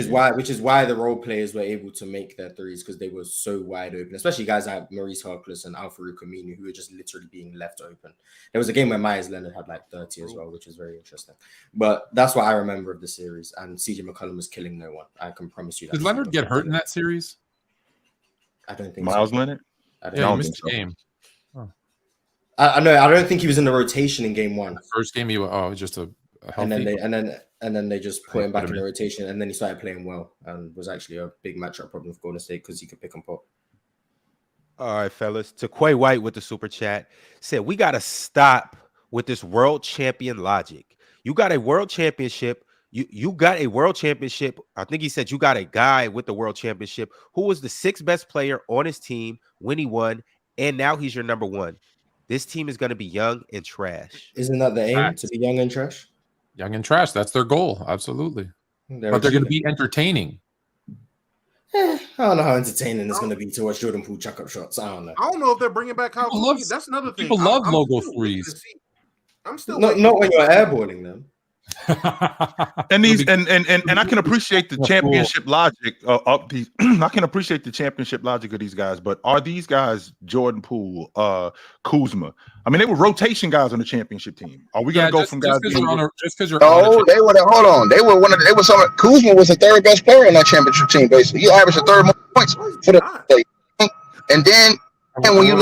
is why the role players were able to make their threes because they were so wide open, especially guys like Maurice Harkless and Al-Farouq Aminu who were just literally being left open. There was a game where Myles Leonard had like 30 as well, which was very interesting. But that's what I remember of the series. And CJ McCollum was killing no one. I can promise you that. Did Leonard get hurt in that series? I don't think Myles so. Leonard? Yeah, he missed the game. I know. I don't think he was in the rotation in game 1. The first game, he was just a healthy. And then they just put him back in the rotation, and then he started playing well, and was actually a big matchup problem for Golden State because he could pick and pop. All right, fellas. To Quay White with the super chat said, we got to stop with this world champion logic. You got a world championship. You got a world championship. I think he said you got a guy with the world championship who was the 6th best player on his team when he won, and now he's your number 1. This team is going to be young and trash. Isn't that the aim, to be young and trash? Young and trash. That's their goal. Absolutely. But they're going to be entertaining. I don't know how entertaining it's going to be to watch Jordan Poole chuck up shots. I don't know. I don't know if they're bringing back Kyle Kuzma. That's another thing. People love logo threes. I'm still not when you're airballing them. And these and I can appreciate the championship logic of these. I can appreciate the championship logic of these guys, but are these guys Jordan Poole, Kuzma? I mean, they were rotation guys on the championship team. Are we gonna go from guys? Just because you're they were. Hold on, they were one of. They were some. Kuzma was the 3rd best player on that championship team. Basically, he averaged a 3rd most points for the. And then. And when you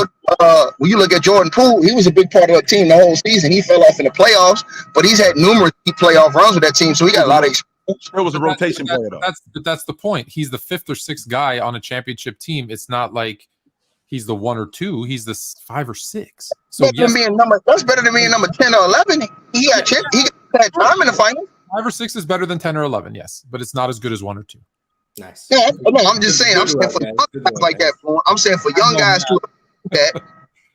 look at Jordan Poole, he was a big part of that team the whole season. He fell off in the playoffs, but he's had numerous playoff runs with that team, so he got a lot of experience. It was a rotation player, though. That's the point. He's the 5th or 6th guy on a championship team. It's not like he's the 1 or 2. He's the 5 or 6. So That's better than being number 10 or 11. He got time in the final. 5 or 6 is better than 10 or 11, yes, but it's not as good as 1 or 2. Nice. Yeah, no, I'm just saying. I'm saying for young guys like that. I'm saying for young guys to that.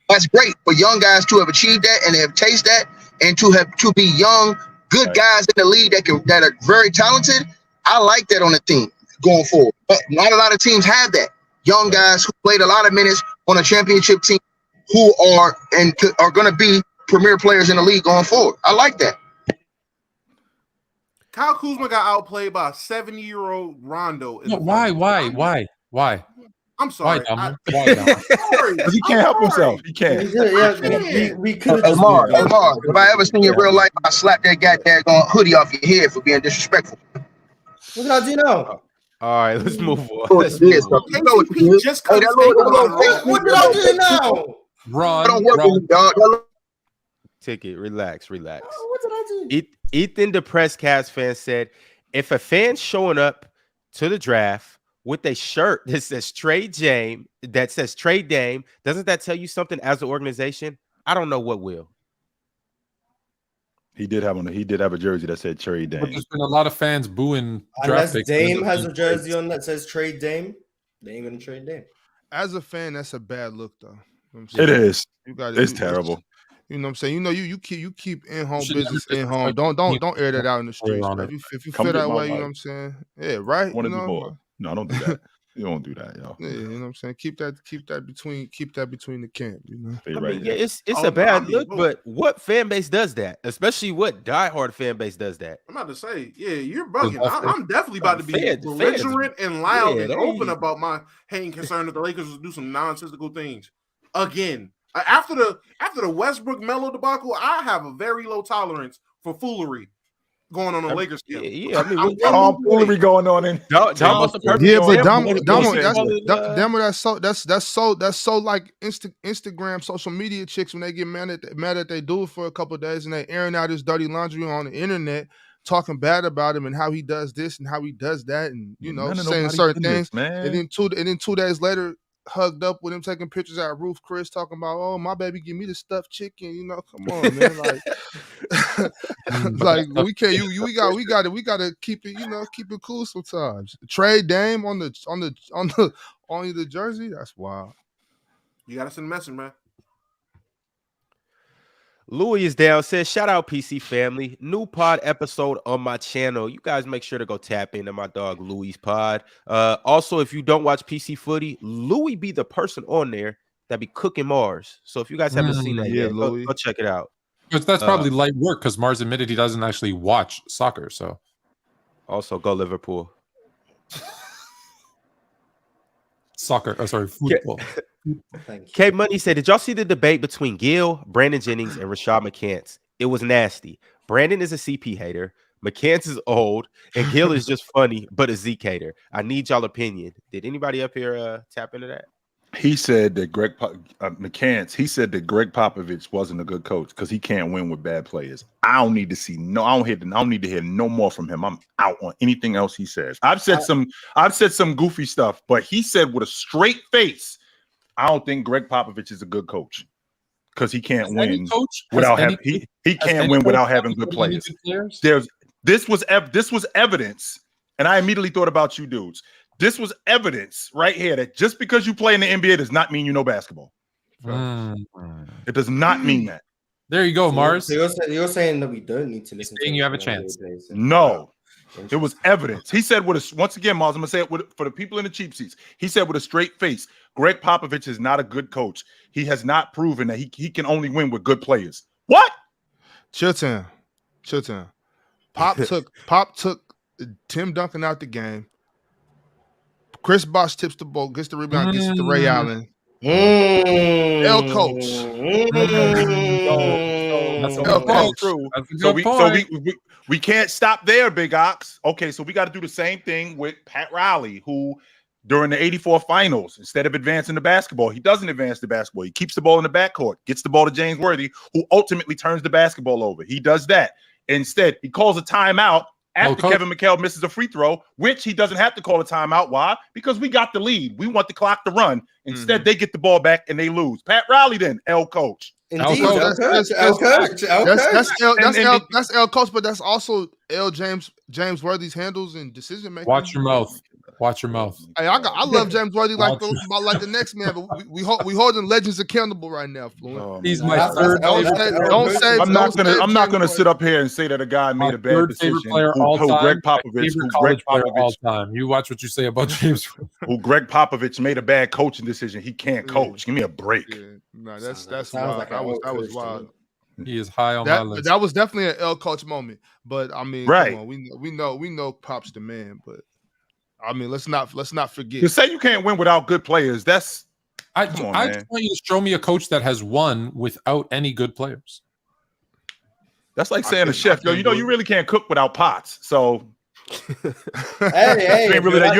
That's great for young guys to have achieved that and have tasted that, and to be young, good guys in the league that are very talented. I like that on the team going forward. But not a lot of teams have that. Young guys who played a lot of minutes on a championship team who are going to be premier players in the league going forward. I like that. Kyle Kuzma got outplayed by a 70-year-old Rondo. Why? I'm sorry. Why? Because he can't help himself. He can't. We could have. Mark, if I ever seen you in real life, I slap that goddamn hoodie off your head for being disrespectful. What did I do now? All right, let's move on. What did I do now? Run. Ticket, relax. What did I do? Ethan, the Press Cast fan, said, if a fan showing up to the draft with a shirt that says Trade Dame, doesn't that tell you something as an organization? I don't know what will. He did have a jersey that said Trade Dame. But there's been a lot of fans booing Unless draft picks. Dame has a jersey on that says Trade Dame, they ain't gonna trade Dame. As a fan, that's a bad look, though. You know it is. It's terrible. You know what I'm saying? You know, you keep in-home business in-home. Don't air that out in the streets. If you feel that way, you know what I'm saying? Yeah, right? No, I don't do that. You don't do that, yo. Yeah, you know what I'm saying? Keep that between the camp, you know. I mean, yeah, it's a bad look, but what fan base does that? Especially what diehard fan base does that? I'm about to say, yeah, you're bugging. I'm definitely about to be belligerent and loud and open about my hate and concern that the Lakers will do some nonsensical things again. After the Westbrook Melo debacle, I have a very low tolerance for foolery going on the Lakers camp. Yeah, I mean, foolery going on in. That's so like Instagram social media chicks when they get mad at they do it for a couple of days and they airing out his dirty laundry on the internet, talking bad about him and how he does this and how he does that, and saying certain things, man. And then 2 days later, hugged up with him taking pictures at Roof Chris talking about, oh, my baby give me the stuffed chicken, come on, man. Like we can't we gotta keep it, keep it cool sometimes. Trade Dame on the jersey, that's wild. You gotta send a message, man. Louis is down, says, shout out PC family. New pod episode on my channel. You guys make sure to go tap into my dog Louis' pod. Also, if you don't watch PC Footy, Louis be the person on there that be cooking Mars. So if you guys haven't seen that yet, go check it out. But that's probably light work because Mars admitted he doesn't actually watch soccer. So also go Liverpool. Football. K Money said, did y'all see the debate between Gil, Brandon Jennings, and Rashad McCants? It was nasty. Brandon is a CP hater. McCants is old, and Gil is just funny, but a Zeke hater. I need y'all opinion. Did anybody up here tap into that? He said that McCants. He said that Greg Popovich wasn't a good coach because he can't win with bad players. I don't need to see I don't need to hear no more from him. I'm out on anything else he says. I've said some goofy stuff, but he said with a straight face, I don't think Greg Popovich is a good coach because he can't win without having he can't win without having good players. This was evidence, and I immediately thought about you dudes. This was evidence right here that just because you play in the NBA does not mean you know basketball. It does not mean that. There you go, Mars. You're saying that we don't need to listen. You have a chance. No, it was evidence. He said once again, Mars, I'm gonna say it for the people in the cheap seats. He said with a straight face, Greg Popovich is not a good coach. He has not proven that he can only win with good players. What? Chill town. Pop took Tim Duncan out the game. Chris Bosh tips the ball, gets the rebound, gets it to Ray Allen. L coach. That's true. So we can't stop there, Big Ox. Okay, so we got to do the same thing with Pat Riley, who during the 84 finals, instead of advancing the basketball, he doesn't advance the basketball. He keeps the ball in the backcourt, gets the ball to James Worthy, who ultimately turns the basketball over. He does that. Instead, he calls a timeout after Kevin McHale misses a free throw, which he doesn't have to call a timeout. Why? Because we got the lead. We want the clock to run. Instead, they get the ball back and they lose. Pat Riley, then L coach. Indeed, that's L coach, but that's also L James Worthy's handles and decision making. Watch your mouth. Hey, I love James Worthy like the next man, but we holding legends accountable right now, Fluent. He's my third. I'm not gonna sit up here and say that a guy made a bad decision. Player all time. Greg Popovich all time. You watch what you say about James. Who Greg Popovich made a bad coaching decision. He can't coach. Give me a break. Yeah. No, that's wild. Like that was wild. He is high on my list. That was definitely an L coach moment. But I mean, right? Come on, we know Pop's the man, but. I mean, let's not forget. To say you can't win without good players, that's I just want you to show me a coach that has won without any good players. That's like saying a chef, you really can't cook without pots. So hey, you ain't really that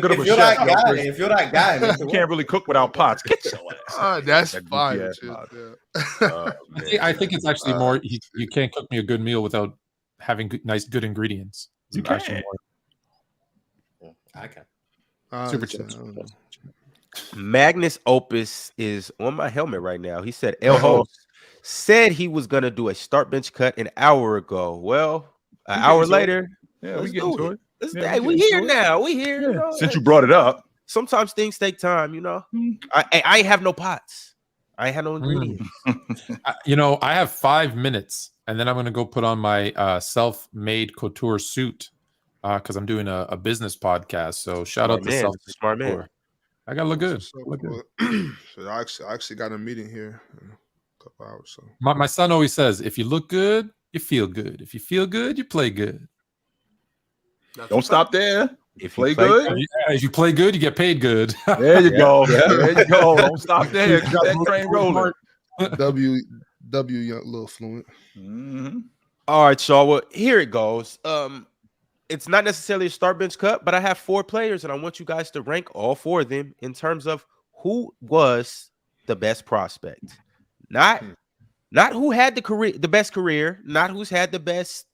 good of a chef. If you're that guy, you can't really cook without pots. Get your ass. That's fine. I think it's actually more. You can't cook me a good meal without having good ingredients. You can't. I can. Superchats. Magnus Opus is on my helmet right now. He said El Host said he was gonna do a start bench cut an hour ago. Well, an hour later, we get into it. We here now. We here. Yeah. Since you brought it up, sometimes things take time. I ain't have no pots. I ain't had no ingredients. I have 5 minutes, and then I'm gonna go put on my self-made couture suit because I'm doing a business podcast. So shout out to Celtics. Smart man. I gotta look good. So I actually got a meeting here in a couple hours. So My son always says, if you look good, you feel good. If you feel good, you play good. Don't stop there. If Play you play good. If you play good, you get paid good. There you go. There you go. Don't stop there. Got that train rolling. young little fluent. Mm-hmm. All right, y'all. Well, here it goes. It's not necessarily a start bench cut, but I have 4 players, and I want you guys to rank all 4 of them in terms of who was the best prospect. Not who had the best career, not who's had the best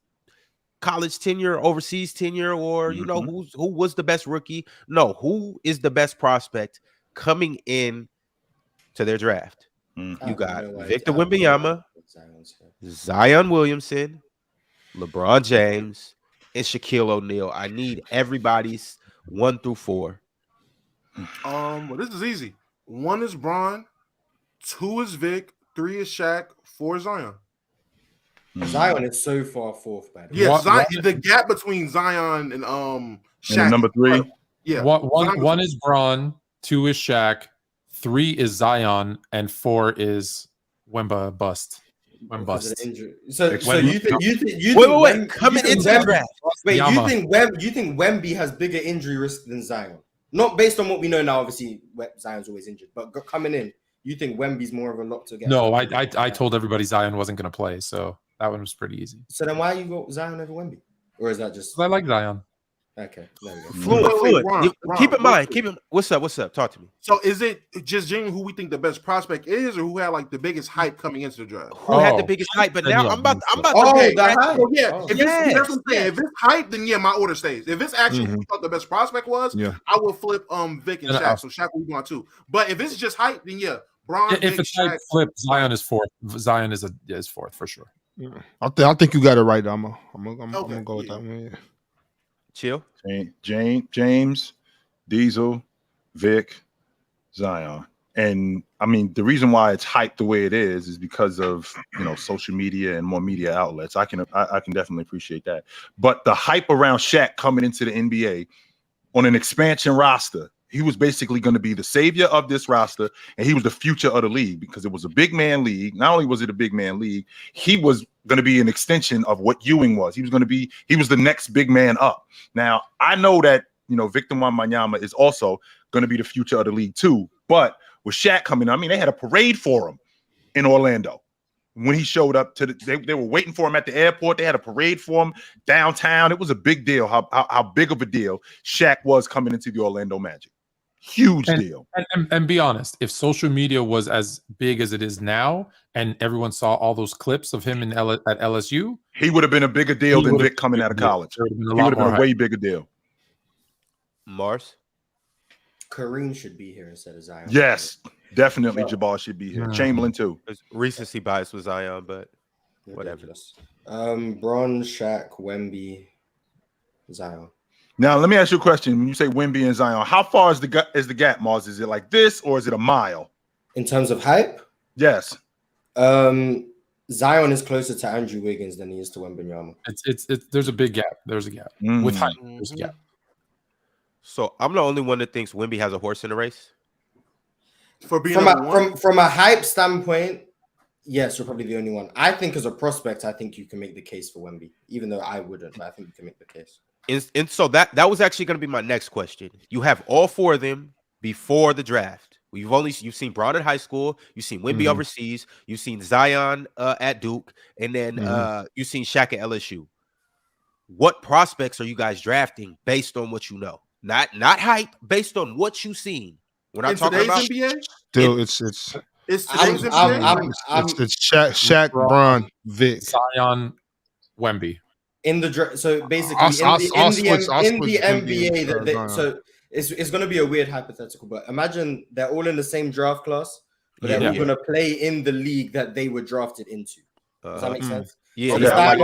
college tenure, overseas tenure, or you know who was the best rookie. No, who is the best prospect coming in to their draft? You got Victor Wembanyama, Zion Williamson, LeBron James, and Shaquille O'Neal. I need everybody's 1 through 4. Well, this is easy. 1 is Bron, 2 is Vic, 3 is Shaq, 4 is Zion. Zion is so far fourth, by the way. Yeah, Zion, the gap between Zion and Shaq. And number 3. Yeah. One is Bron, 2 is Shaq, 3 is Zion, and 4 is Wemba bust. So you think wait, coming into the draft. Wait, you think Wemby has bigger injury risk than Zion? Not based on what we know now. Obviously, Zion's always injured, but coming in, you think Wemby's more of a lock to get? No, I told everybody Zion wasn't going to play, so that one was pretty easy. So then why you go Zion over Wemby? Or is that just? I like Zion. Okay, there we go. Fluid. Keep in mind. What's up? Talk to me. So is it just genuine who we think the best prospect is, or who had like the biggest hype coming into the draft? Who had the biggest hype? But now I'm about to. Okay, hype. So yeah. If that's what I'm saying. If it's hype, then yeah, my order stays. If it's actually who we thought the best prospect was, I will flip Vic and Shaq. So Shaq will be on 2. But if it's just hype, then yeah, Bron. If Vic, it's hype, flip Zion is 4th. Zion is 4th for sure. I think you got it right. I'm gonna go with that one. Yeah. Chill. James, Diesel, Vic, Zion. And I mean, the reason why it's hyped the way it is because of social media and more media outlets. I can definitely appreciate that. But the hype around Shaq coming into the NBA on an expansion roster, he was basically going to be the savior of this roster, and he was the future of the league because it was a big man league. Not only was it a big man league, he was going to be an extension of what Ewing was. He was the next big man up. Now, I know that, Victor Wembanyama is also going to be the future of the league too. But with Shaq coming, they had a parade for him in Orlando. When he showed up they were waiting for him at the airport. They had a parade for him downtown. It was a big deal how big of a deal Shaq was coming into the Orlando Magic. Huge deal. And be honest, if social media was as big as it is now and everyone saw all those clips of him at LSU, he would have been a bigger deal than Vic coming out of college. He would have been a way bigger deal. Mars? Kareem should be here instead of Zion. Yes, definitely Jabbar should be here. Chamberlain too. There's recency bias with Zion, but whatever. Bron, Shaq, Wemby, Zion. Now, let me ask you a question. When you say Wemby and Zion, how far is the gap, Mars? Is it like this or is it a mile? In terms of hype? Yes. Zion is closer to Andrew Wiggins than he is to Wembanyama. It's there's a big gap. There's a gap. With hype, there's a gap. So I'm the only one that thinks Wemby has a horse in the race. For being from a hype standpoint, yes, you're probably the only one. I think as a prospect, I think you can make the case for Wemby, even though I wouldn't. But I think you can make the case. And so that was actually going to be my next question. You have all 4 of them before the draft. You've seen Bron in high school, you've seen Wemby overseas, you've seen Zion at Duke, and then you've seen Shaq at LSU. What prospects are you guys drafting based on what you know? Not hype, based on what you've seen. We're not talking about NBA. Still, it's today's NBA. It's Shaq, Bron, Vic, Zion, Wemby. In the so basically in the NBA, so it's going to be a weird hypothetical, but imagine they're all in the same draft class, but they're all going to play in the league that they were drafted into. Does that make sense? Yeah, so I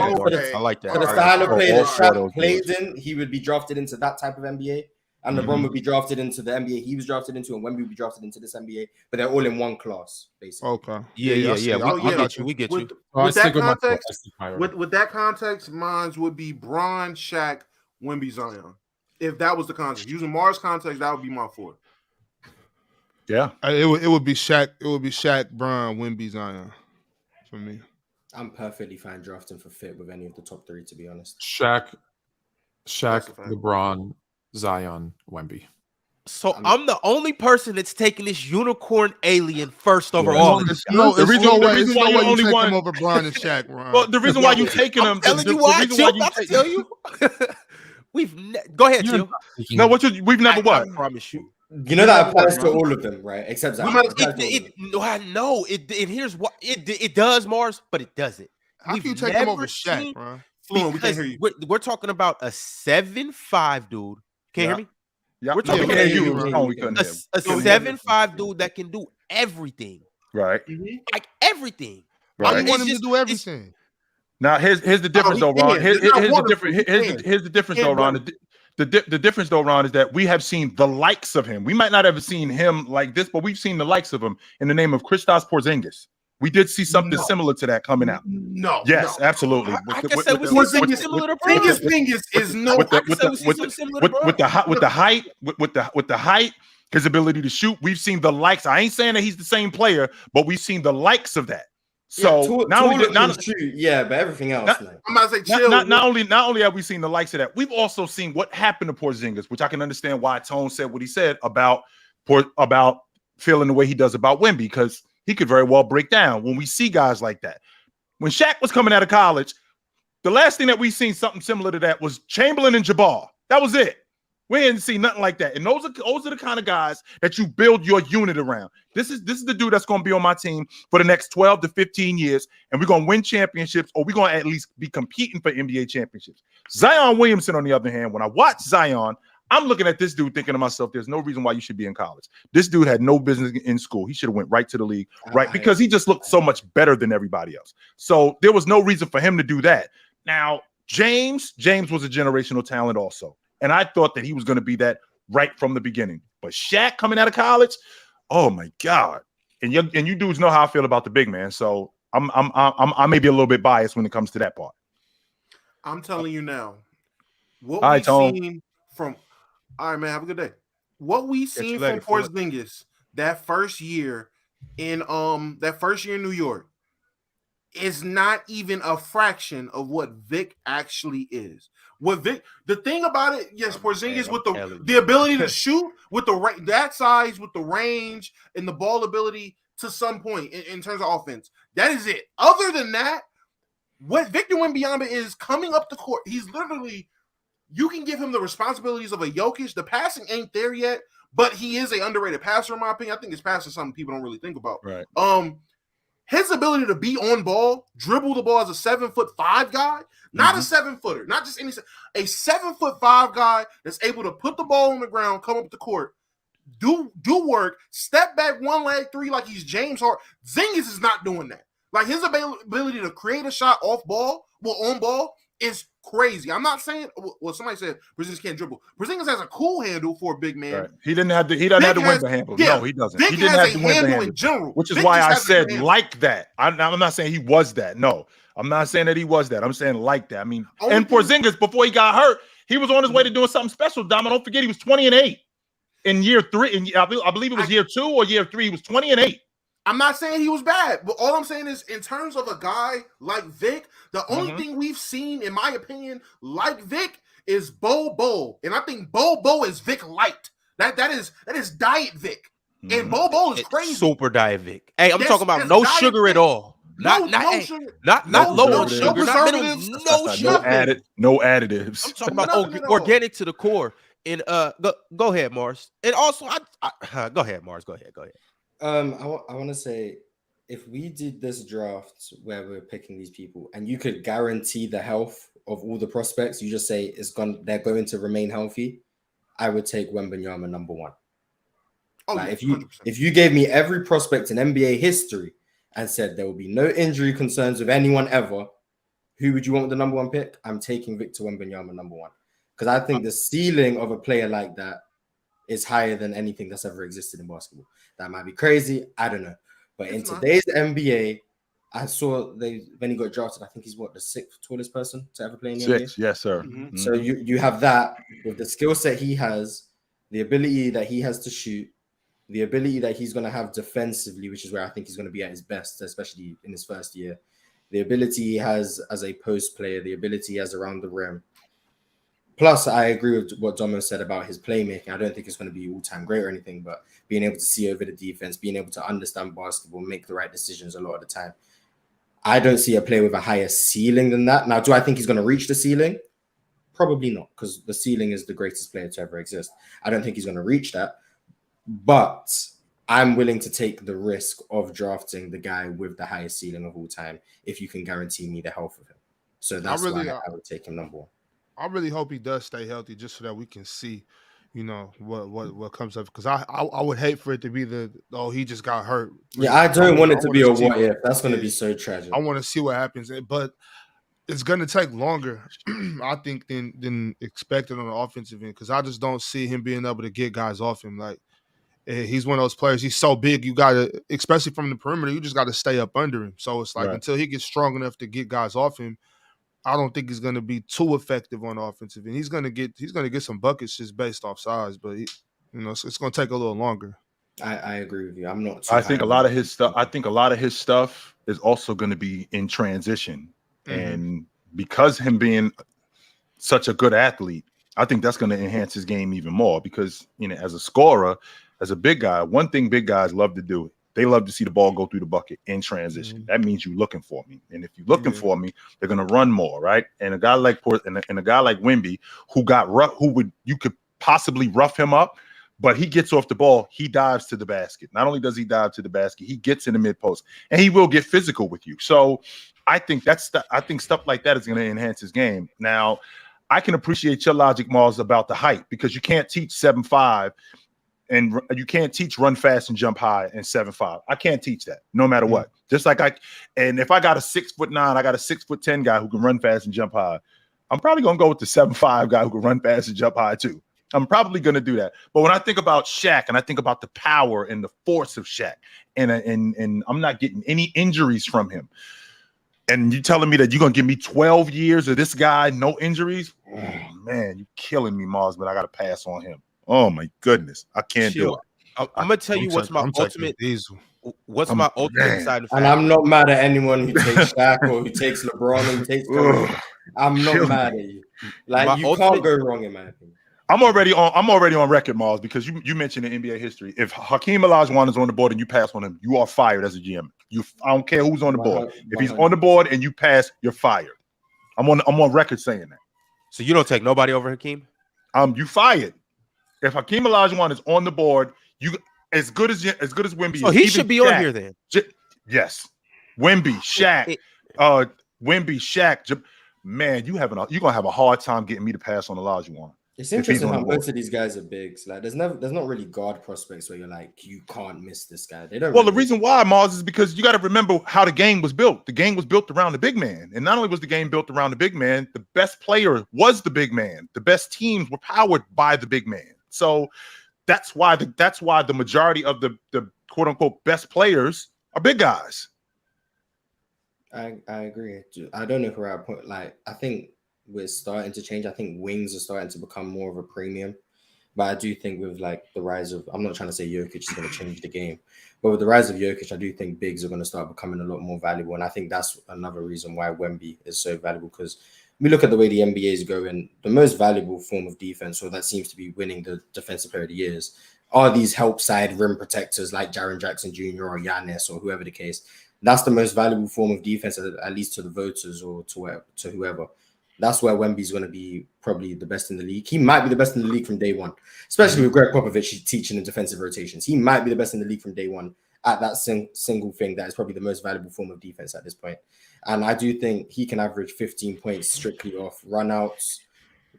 like that. So the style of play that Shaq plays in, he would be drafted into that type of NBA, and LeBron would be drafted into the NBA he was drafted into, and Wemby would be drafted into this NBA, but they're all in one class, basically. Okay. Yeah. We get you. We get you. With that context, mine would be Bron, Shaq, Wemby, Zion. If that was the context, using Mars context, that would be my 4. Yeah, it would be Shaq. It would be Shaq, Bron, Wemby, Zion for me. I'm perfectly fine drafting for fit with any of the top 3, to be honest. Shaq, LeBron, Zion, Wemby. So I'm the only person that's taking this unicorn alien first overall. The reason why you only take him over Bron and Shaq, Ron. Well, the reason why you taking him. Telling you why. Tell you. Go ahead, Chill. No, we've never what? I promise you. You know that applies to all of them, right? Except Zion. No, here's what it does, Mars, but it doesn't. How can you take him over Shaq, bro? Fluent, we can't hear you. We're talking about a 7'5" dude. Can't hear me? Yeah, we're talking about a 7'5" dude that can do everything. Right. Like everything. Right. I want him to do everything. Now here's the difference, though, Ron. Here's the difference, though, Ron. The difference, though, Ron, is that we have seen the likes of him. We might not have seen him like this, but we've seen the likes of him in the name of Kristaps Porzingis. We did see something similar to that coming out. No. Yes, absolutely. With the height, his ability to shoot. We've seen the likes. I ain't saying that he's the same player, but we've seen the likes of that. So but everything else. I'm about to say, chill. Not only have we seen the likes of that, we've also seen what happened to Porzingis, which I can understand why Tone said what he said about feeling the way he does about Wemby, because he could very well break down when we see guys like that. When Shaq was coming out of college, the last thing that we seen something similar to that was Chamberlain and Jabbar. That was it. We didn't see nothing like that. And those are the kind of guys that you build your unit around. This is the dude that's going to be on my team for the next 12 to 15 years, and we're going to win championships, or we're going to at least be competing for NBA championships. Zion Williamson, on the other hand, when I watch Zion, I'm looking at this dude thinking to myself, there's no reason why you should be in college. This dude had no business in school. He should have went right to the league, right? Because he just looked so much better than everybody else. So there was no reason for him to do that. Now, James was a generational talent also. And I thought that he was going to be that right from the beginning. But Shaq coming out of college, oh my God. And you dudes know how I feel about the big man. So I may be a little bit biased when it comes to that part. I'm telling you now, what we've seen from all right, man, have a good day. What we seen from Porzingis that first year in New York is not even a fraction of what Vic actually is. The thing about it, yes, Porzingis with the ability to shoot with that size, with the range and the ball ability to some point in terms of offense. That is it. Other than that, what Victor Wembanyama is coming up the court, he's literally. You can give him the responsibilities of a Jokic. The passing ain't there yet, but he is an underrated passer, in my opinion. I think his pass is something people don't really think about. Right. His ability to be on ball, dribble the ball as a 7'5" guy, not a 7-footer, not just a 7'5" guy that's able to put the ball on the ground, come up the court, do work, step back one leg three like he's James Harden. Zingis is not doing that. Like his ability to create a shot off ball, on ball, is crazy. I'm not saying. Well, somebody said Porzingis can't dribble. Porzingis has a cool handle for a big man. Right. He doesn't have to win the handle. Yeah, no, he doesn't. Vic he didn't have to win the handle in general, which is why I said like that. I'm not saying he was that. No, I'm not saying that he was that. I'm saying like that. I mean, and Porzingis before he got hurt, he was on his way to doing something special. Dom, don't forget he was 20-8 in year 3. And I believe it was year 2 or year 3. He was 20-8. I'm not saying he was bad, but all I'm saying is in terms of a guy like Vic, the only thing we've seen, in my opinion, like Vic is Bo. And I think Bo is Vic light. That is diet Vic. And Bo is crazy. Super diet Vic. Hey, I'm talking about no sugar at all. Not sugar. Not low on sugar. No preservatives. No sugar. No additives. I'm talking about organic to the core. And go ahead, Mars. And also, go ahead, Mars. Go ahead. I want to say, if we did this draft where we're picking these people and you could guarantee the health of all the prospects, you just say they're going to remain healthy, I would take Wembanyama number 1. Oh, like if you gave me every prospect in NBA history and said there will be no injury concerns with anyone ever, who would you want with the number 1 pick? I'm taking Victor Wembanyama number 1, because I think the ceiling of a player like that is higher than anything that's ever existed in basketball. That might be crazy. I don't know. But in today's NBA, I saw when he got drafted, I think he's the 6th tallest person to ever play in the Six, NBA. yes, sir. Mm-hmm. So you have that with the skill set he has, the ability that he has to shoot, the ability that he's going to have defensively, which is where I think he's going to be at his best, especially in his first year. The ability he has as a post player, the ability he has around the rim. Plus, I agree with what Domo said about his playmaking. I don't think it's going to be all-time great or anything, but being able to see over the defense, being able to understand basketball, make the right decisions a lot of the time. I don't see a player with a higher ceiling than that. Now, do I think he's going to reach the ceiling? Probably not, because the ceiling is the greatest player to ever exist. I don't think he's going to reach that, but I'm willing to take the risk of drafting the guy with the highest ceiling of all time if you can guarantee me the health of him. So that's why I would take him number 1. I really hope he does stay healthy, just so that we can see, what comes up. Because I would hate for it to be he just got hurt. Yeah, I don't want it to be a what if. That's going to be so tragic. I want to see what happens, but it's going to take longer, I think, than expected on the offensive end. Because I just don't see him being able to get guys off him. Like, he's one of those players. He's so big, you got to, especially from the perimeter, you just got to stay up under him. So it's like until he gets strong enough to get guys off him, I don't think he's going to be too effective on the offensive end. He's going to get some buckets just based off size, but it's going to take a little longer. I agree with you. I'm not. I think a lot of his stuff is also going to be in transition, and because him being such a good athlete, I think that's going to enhance his game even more. Because as a scorer, as a big guy, one thing big guys love to do. They love to see the ball go through the bucket in transition. That means you're looking for me. And if you're looking for me, they're going to run more, right? And a guy like Wemby, you could possibly rough him up, but he gets off the ball, he dives to the basket. Not only does he dive to the basket, he gets in the mid post, and he will get physical with you. So I think stuff like that is going to enhance his game. Now, I can appreciate your logic, Myles, about the height, because you can't teach 7'5". And you can't teach run fast and jump high in 7'5". I can't teach that, no matter what. Just like if I got a 6'9", I got a 6'10" guy who can run fast and jump high. I'm probably gonna go with the 7'5" guy who can run fast and jump high too. I'm probably gonna do that. But when I think about Shaq and I think about the power and the force of Shaq, and I'm not getting any injuries from him, and you telling me that you're gonna give me 12 years of this guy, no injuries? Oh man, you're killing me, Myles. But I gotta pass on him. Oh my goodness, I can't do it. I'm gonna tell you what's my ultimate side effect. And I'm not mad at anyone who takes Shaq or who takes LeBron or who takes Curry. I'm not mad at you. Like, you can't go wrong in my opinion. I'm already on record, Myles, because you mentioned in NBA history. If Hakeem Olajuwon is on the board and you pass on him, you are fired as a GM. I don't care who's on the board. If he's on the board and you pass, you're fired. I'm on record saying that. So you don't take nobody over Hakeem? You fired. If Hakeem Olajuwon is on the board, you as good as Wemby. So he should be Shaq, on here then. Yes, Wemby, Shaq, Man, you're gonna have a hard time getting me to pass on Olajuwon. It's interesting how most of these guys are bigs. Like, there's not really guard prospects where you're like, you can't miss this guy. They don't. Well, the reason why, Myles, is because you got to remember how the game was built. The game was built around the big man, and not only was the game built around the big man, the best player was the big man. The best teams were powered by the big man. So that's why the majority of the quote unquote best players are big guys. I agree. I don't know if we're at a point. Like, I think we're starting to change. I think wings are starting to become more of a premium. But I do think with like the rise of, I'm not trying to say Jokic is going to change the game, but with the rise of Jokic, I do think bigs are going to start becoming a lot more valuable. And I think that's another reason why Wemby is so valuable, because we look at the way the NBA is going, the most valuable form of defense, or that seems to be winning the defensive player of the years, are these help side rim protectors like Jaren Jackson Jr. or Giannis or whoever the case. That's the most valuable form of defense, at least to the voters or to whoever. That's where Wemby's going to be probably the best in the league. He might be the best in the league from day one, especially with Greg Popovich teaching in defensive rotations. He might be the best in the league from day one at that single thing that is probably the most valuable form of defense at this point. And I do think he can average 15 points strictly off runouts,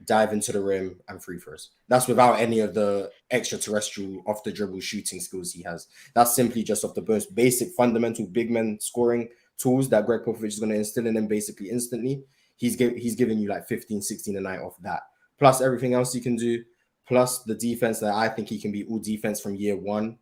dive into the rim, and free throws. That's without any of the extraterrestrial off the dribble shooting skills he has. That's simply just off the most basic fundamental big men scoring tools that Greg Popovich is going to instill in them basically instantly. He's giving you like 15, 16 a night off that. Plus everything else he can do, plus the defense that I think he can be all defense from year one.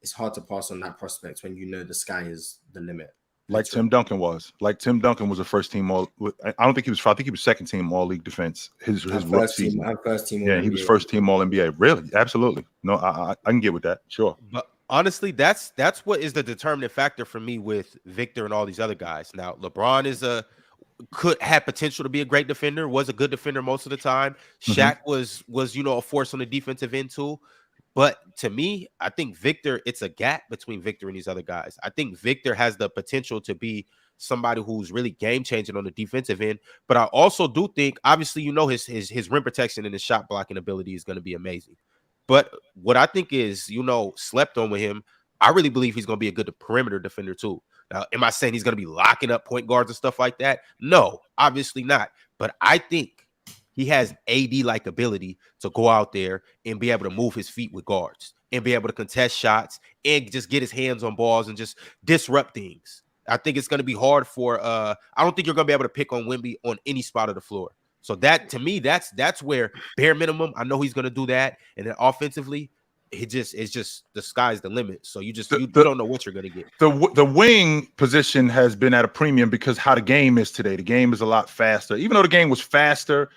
It's hard to pass on that prospect when you know the sky is the limit. Like Tim Duncan was. Like Tim Duncan was a first team all. I don't think he was. I think he was second team all league defense. His rookie season. First team. Yeah, he was first team all NBA. Really, absolutely. No, I can get with that. Sure. But honestly, that's what is the determining factor for me with Victor and all these other guys. Now, LeBron could have potential to be a great defender. Was a good defender most of the time. Shaq was a force on the defensive end too. But to me, I think Victor, it's a gap between Victor and these other guys. I think Victor has the potential to be somebody who's really game-changing on the defensive end. But I also do think, obviously, his rim protection and his shot blocking ability is going to be amazing. But what I think is, slept on with him, I really believe he's going to be a good perimeter defender too. Now, am I saying he's going to be locking up point guards and stuff like that? No, obviously not. But I think he has AD-like ability to go out there and be able to move his feet with guards and be able to contest shots and just get his hands on balls and just disrupt things. I think it's going to be hard for I don't think you're going to be able to pick on Wemby on any spot of the floor. So that, to me, that's where bare minimum, I know he's going to do that. And then offensively, it's just the sky's the limit. So you don't know what you're going to get. The wing position has been at a premium because how the game is today. The game is a lot faster. Even though the game was faster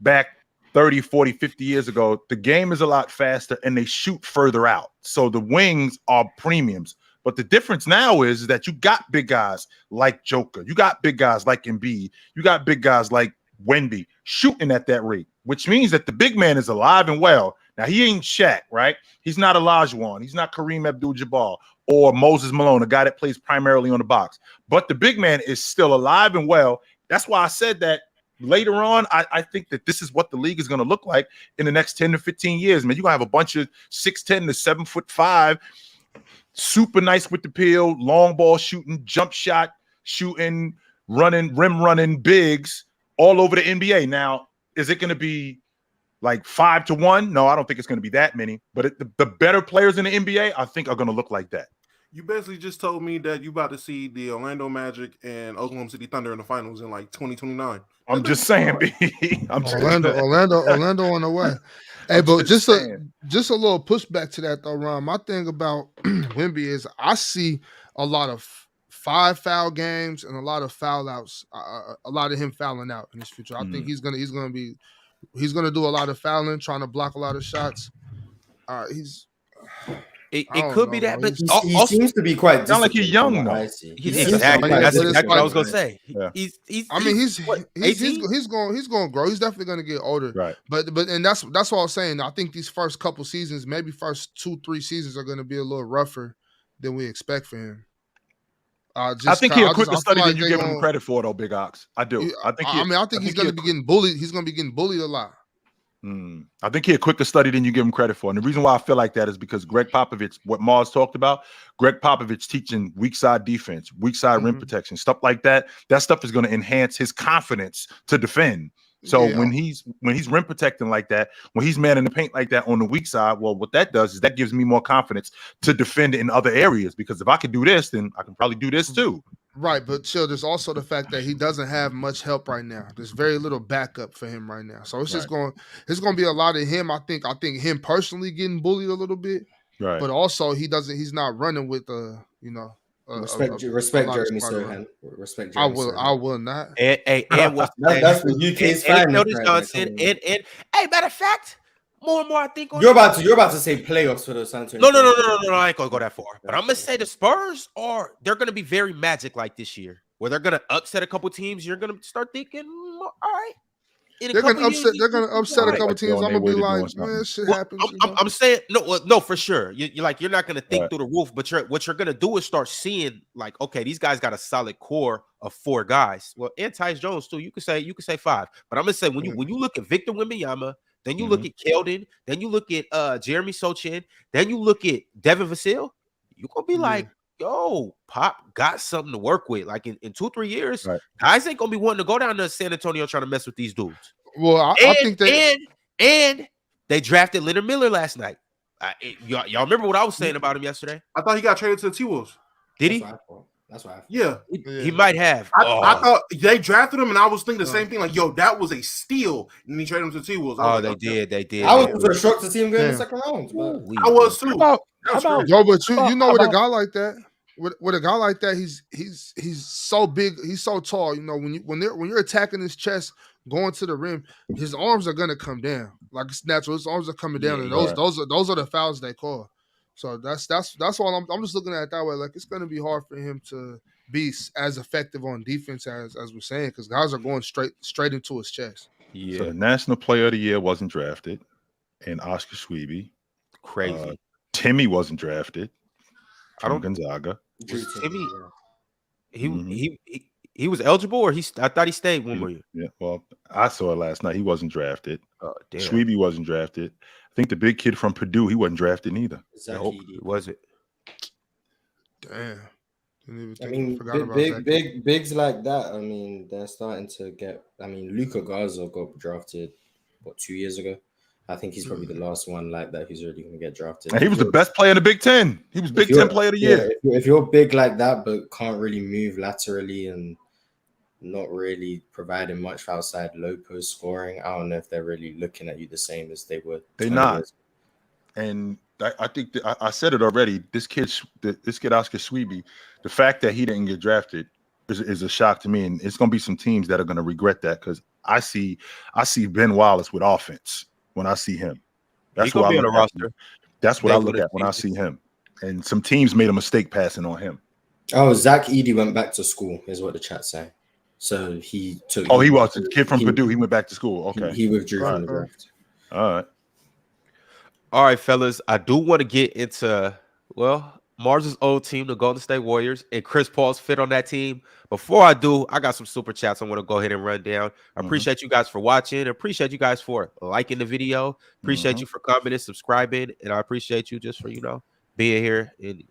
back 30, 40, 50 years ago, the game is a lot faster and they shoot further out. So the wings are premiums. But the difference now is that you got big guys like Joker. You got big guys like Embiid. You got big guys like Wemby shooting at that rate, which means that the big man is alive and well. Now, he ain't Shaq, right? He's not Olajuwon. He's not Kareem Abdul-Jabbar or Moses Malone, a guy that plays primarily on the box. But the big man is still alive and well. That's why I said that later on, I think that this is what the league is going to look like in the next 10 to 15 years. Man, you're going to have a bunch of 6'10" to 7'5", super nice with the peel, long ball shooting, jump shot shooting, rim running bigs all over the NBA. Now, is it going to be like 5-1? No, I don't think it's going to be that many. But the better players in the NBA, I think, are going to look like that. You basically just told me that you about to see the Orlando Magic and Oklahoma City Thunder in the finals in like 2029. I'm just saying, B. Orlando on the way. Hey, but just a little pushback to that though, Ron. My thing about Wemby is I see a lot of 5 foul games and a lot of foul outs. A lot of him fouling out in his future. I think he's gonna do a lot of fouling, trying to block a lot of shots. It could be that, but he seems to be quite. Sound like he's young though. Exactly. That's exactly what I was gonna say. Yeah. He's gonna grow. He's definitely gonna get older. Right. But that's what I was saying. I think these first couple seasons, maybe first 2-3 seasons, are gonna be a little rougher than we expect for him. I think he'll quicker study than you give him credit for, though, Big Ox. I do. I think he's gonna be getting bullied. He's gonna be getting bullied a lot. I think he's a quicker study than you give him credit for. And the reason why I feel like that is because Greg Popovich, what Mars talked about, Greg Popovich teaching weak side defense, weak side rim protection, stuff like that. That stuff is going to enhance his confidence to defend. So when he's rim protecting like that, when he's manning the paint like that on the weak side, well, what that does is that gives me more confidence to defend in other areas. Because if I can do this, then I can probably do this too. Right, but chill. There's also the fact that he doesn't have much help right now. There's very little backup for him right now. So it's just going to be a lot of him. I think him personally getting bullied a little bit. Right. But also he's not running with respect Jeremy Sohan. Respect Jeremy I will not. And what's that's the UK's fan. Notice Johnson and hey, matter of fact, more and more I think you're about to say playoffs for the San Antonio. No, I ain't gonna go that far. But I'm gonna say the Spurs they're gonna be very Magic like this year, where they're gonna upset a couple teams. You're gonna start thinking, all right. They're gonna upset a couple teams. I'm gonna be like, man, shit happens. I'm saying no, for sure. You're not gonna think through the roof, but what you're gonna do is start seeing like, okay, these guys got a solid core of 4 guys. Well, and Tyus Jones too. You could say 5, but I'm gonna say when you look at Victor Wembanyama, then you look at Keldon, then you look at Jeremy Sochan, then you look at Devin Vassell, you're gonna be like, yo, Pop got something to work with. Like in 2-3 years, guys ain't gonna be wanting to go down to San Antonio trying to mess with these dudes. Well, I think that and they drafted Leonard Miller last night. Y'all remember what I was saying about him yesterday? I thought he got traded to the T-Wolves. Did he? That's what I thought. Yeah. He might have. I thought they drafted him, and I was thinking the same thing. Like, yo, that was a steal. And he traded him to the T-Wolves. They did. I was shocked to see him go in the second round. I was too. Yo, but you know with a guy like that, with a guy like that, he's so big, he's so tall. You know, when you're attacking his chest, going to the rim, his arms are gonna come down. Like it's natural. His arms are coming down, and those are the fouls they call. So that's why I'm just looking at it that way. Like it's gonna be hard for him to be as effective on defense as we're saying, because guys are going straight into his chest. Yeah. So the National Player of the Year wasn't drafted, and Oscar Sweeby. Crazy. Timmy wasn't drafted from Gonzaga. Timmy, he was eligible, or I thought he stayed one more year. Yeah, well, I saw it last night. He wasn't drafted. Oh, damn. Sweeby wasn't drafted. I think the big kid from Purdue, he wasn't drafted either. Nope, was it? Damn. I mean, bigs like that. I mean, they're starting to get. I mean, Luka Garza got drafted 2 years ago. I think he's probably the last one like that who's really going to get drafted. And he was the best player in the Big Ten. He was Big Ten Player of the Year. If you're big like that but can't really move laterally and not really providing much outside low post scoring, I don't know if they're really looking at you the same as they would. They're not. And I think I said it already. This kid Oscar Sweeby, the fact that he didn't get drafted is a shock to me, and it's going to be some teams that are going to regret that, because I see Ben Wallace with offense when I see him. That's what I look at. That's what I look at when I see him. And some teams made a mistake passing on him. Oh, Zach Edey went back to school, is what the chat's saying. So he took. Oh, he was a kid from Purdue. He went back to school. Okay, he withdrew from the draft. All right, fellas. I do want to get into Mars's old team, the Golden State Warriors, and Chris Paul's fit on that team. Before I do, I got some super chats I want to go ahead and run down. I appreciate you guys for watching. I appreciate you guys for liking the video. Appreciate you for commenting, subscribing, and I appreciate you just for being here and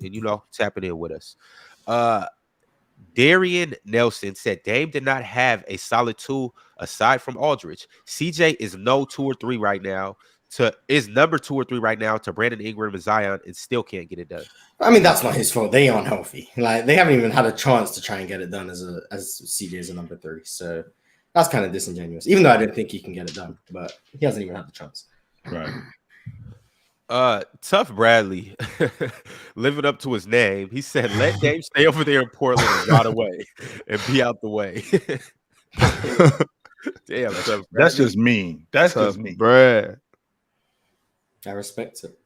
tapping in with us. Darian Nelson said Dame did not have a solid 2 aside from Aldridge. CJ is no 2 or 3 right now. Is number 2 or 3 right now to Brandon Ingram and Zion, and still can't get it done. I mean, that's not his fault. They aren't healthy. Like, they haven't even had a chance to try and get it done as CJ is a number 3. So that's kind of disingenuous. Even though I don't think he can get it done, but he hasn't even had the chance. Right. Tough Bradley, living up to his name. He said, "Let Dame stay over there in Portland and rot away and be out the way." Damn, that's just mean. That's just mean, Brad. I respect it.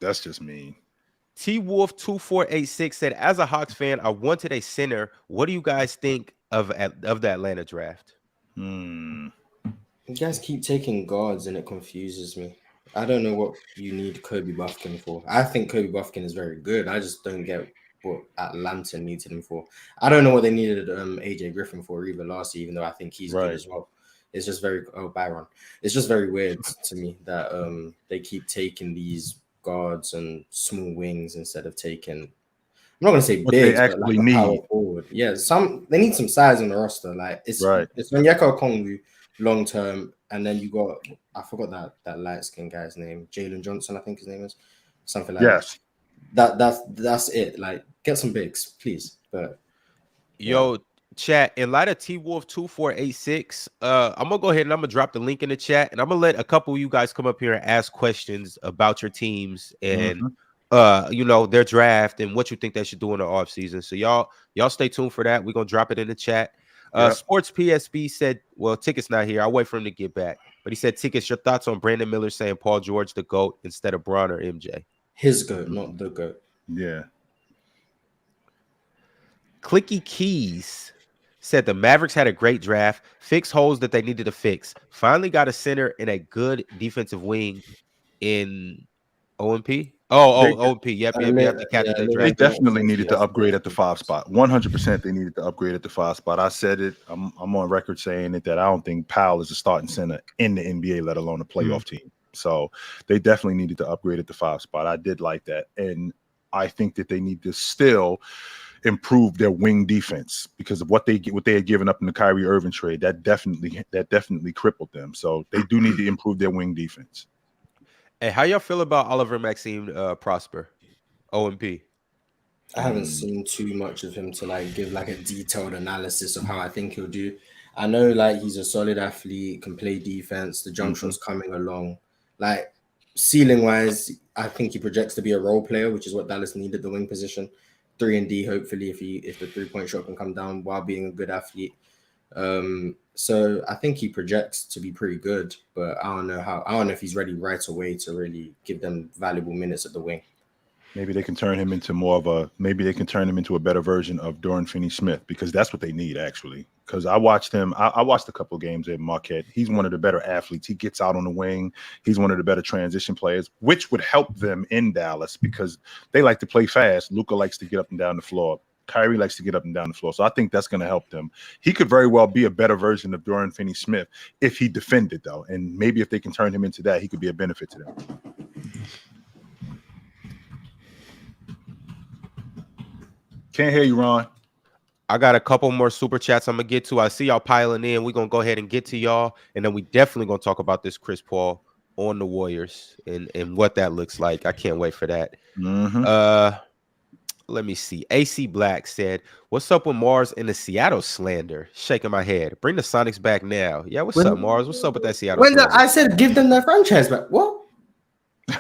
That's just mean. T Wolf 2486 said, "As a Hawks fan, I wanted a center. What do you guys think of the Atlanta draft?" You guys keep taking guards, and it confuses me. I don't know what you need Kobe Buffkin for. I think Kobe Buffkin is very good. I just don't get what Atlanta needed him for. I don't know what they needed AJ Griffin for either last year, even though I think he's good as well. It's just Byron. It's just very weird to me that they keep taking these guards and small wings instead of taking. I'm not going to say what big, they actually but like need. Power forward. Yeah, they need some size on the roster. Like it's Onyeka Okongwu long term, and then you got I forgot that light skinned guy's name, Jalen Johnson, I think his name is something like that. That's it. Like get some bigs, please. But chat, in light of T Wolf 2486, I'm gonna go ahead and I'm gonna drop the link in the chat, and I'm gonna let a couple of you guys come up here and ask questions about your teams and their draft and what you think they should do in the offseason. So y'all stay tuned for that. We're gonna drop it in the chat. Sports PSB said, well, Ticket's not here. I'll wait for him to get back. But he said, Tickets, your thoughts on Brandon Miller saying Paul George the GOAT instead of Bron or MJ? His GOAT, not the GOAT. Yeah. Clicky Keys said the Mavericks had a great draft, fixed holes that they needed to fix. Finally got a center and a good defensive wing in OMP. OMP. Yep. They definitely needed to upgrade at the 5 spot. 100% they needed to upgrade at the 5 spot. I said it. I'm on record saying it that I don't think Powell is a starting center in the NBA, let alone a playoff team. So they definitely needed to upgrade at the 5 spot. I did like that. And I think that they need to still improve their wing defense because of what they had given up in the Kyrie Irving trade. That definitely crippled them. So they do need to improve their wing defense. Hey, how y'all feel about Oliver Maxime Prosper, OMP? I haven't seen too much of him to give a detailed analysis of how I think he'll do. I know he's a solid athlete, can play defense. The jump shot's coming along. ceiling wise, I think he projects to be a role player, which is what Dallas needed, the wing position. 3 and D, hopefully, if the 3-point shot can come down while being a good athlete. So I think he projects to be pretty good, but I don't know if he's ready right away to really give them valuable minutes at the wing. Maybe they can turn him into a better version of Dorian Finney-Smith, because that's what they need, actually. Because I watched him. I watched a couple of games at Marquette. He's one of the better athletes. He gets out on the wing. He's one of the better transition players, which would help them in Dallas because they like to play fast. Luka likes to get up and down the floor. Kyrie likes to get up and down the floor. So I think that's going to help them. He could very well be a better version of Dorian Finney-Smith if he defended, though. And maybe if they can turn him into that, he could be a benefit to them. Can't hear you, Ron. I got a couple more super chats I'm gonna get to. I see y'all piling in. We're gonna go ahead and get to y'all, and then we definitely gonna talk about this Chris Paul on the Warriors and what that looks like. I can't wait for that. Let me see. AC Black said, "What's up with Mars and the Seattle slander?" Shaking my head. Bring the Sonics back now. Yeah, what's up, Mars? What's up with that Seattle slander? I said give them their franchise back. What?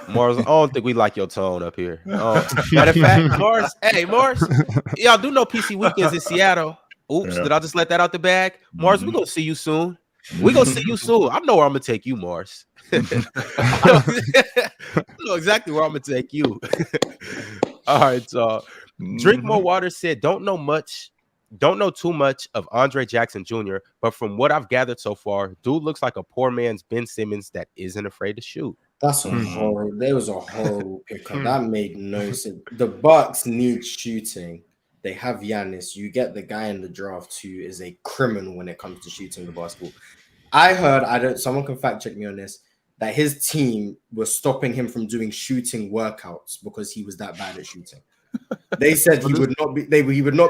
Mars, I don't think we like your tone up here. Matter of fact, Mars, y'all do know PC weekends in Seattle. Oops, Did I just let that out the bag? Mars, we're gonna see you soon. We're gonna see you soon. I know where I'm gonna take you, Mars. I know exactly where I'm gonna take you. All right, so Drink More Water said, don't know too much of Andre Jackson Jr., but from what I've gathered so far, dude looks like a poor man's Ben Simmons that isn't afraid to shoot. That's horrible. There was a horrible pickup. That made no sense. The Bucks need shooting. They have Giannis. You get the guy in the draft who is a criminal when it comes to shooting the basketball. I heard, someone can fact check me on this, that his team was stopping him from doing shooting workouts because he was that bad at shooting. They said he would not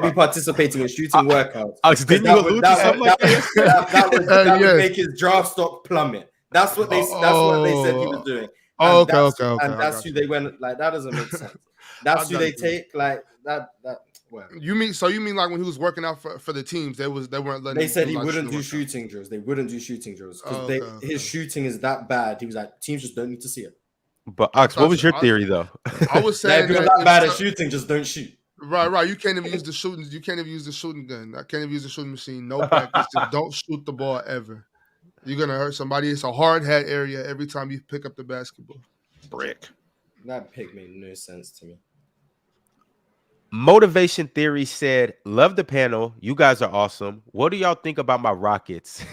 be participating in shooting workouts. That would make his draft stock plummet. That's what they said he was doing. Okay. And that's who they went like. That doesn't make sense. That's who they take like that. Well, you mean like when he was working out for the teams, they weren't letting. They said he wouldn't do shooting drills. They wouldn't do shooting drills because his shooting is that bad. He was like, teams just don't need to see it. But Ox, what was your theory though? I was saying if you're that bad at shooting, just don't shoot. Right. You can't even use the shooting. You can't even use the shooting gun. I can't even use the shooting machine. No practice. Just don't shoot the ball ever. You're gonna hurt somebody. It's a hard hat area every time you pick up the basketball. Brick. That pick made no sense to me. Motivation Theory said, "Love the panel. You guys are awesome. What do y'all think about my Rockets?"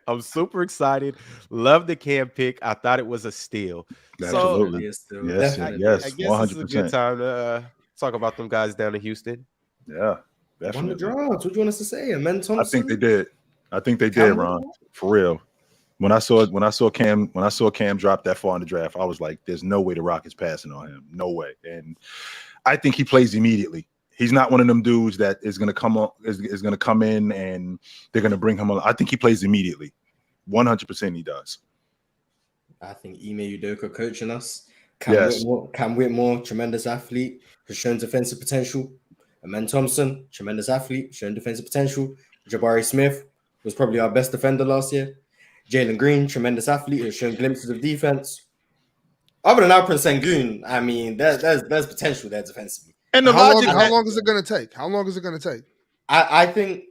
I'm super excited. Love the Cam pick. I thought it was a steal. Absolutely. So, yes. I guess 100%. This is a good time to talk about them guys down in Houston. Yeah, definitely. Won the draft. What do you want us to say? Amen Thompson. I think they did, Ron. For real. When I saw Cam drop that far in the draft, I was like, "There's no way the Rockets passing on him. No way." And I think he plays immediately. He's not one of them dudes that is going to come in and they're going to bring him on. I think he plays immediately. 100% he does. I think Ime Udoka coaching us. Cam Whitmore, tremendous athlete, has shown defensive potential. Amen Thompson, tremendous athlete, shown defensive potential. Jabari Smith was probably our best defender last year. Jalen Green, tremendous athlete, has shown glimpses of defense. Other than Alperen Sengun, I mean, there's potential there defensively. And how long is it going to take? How long is it going to take? I think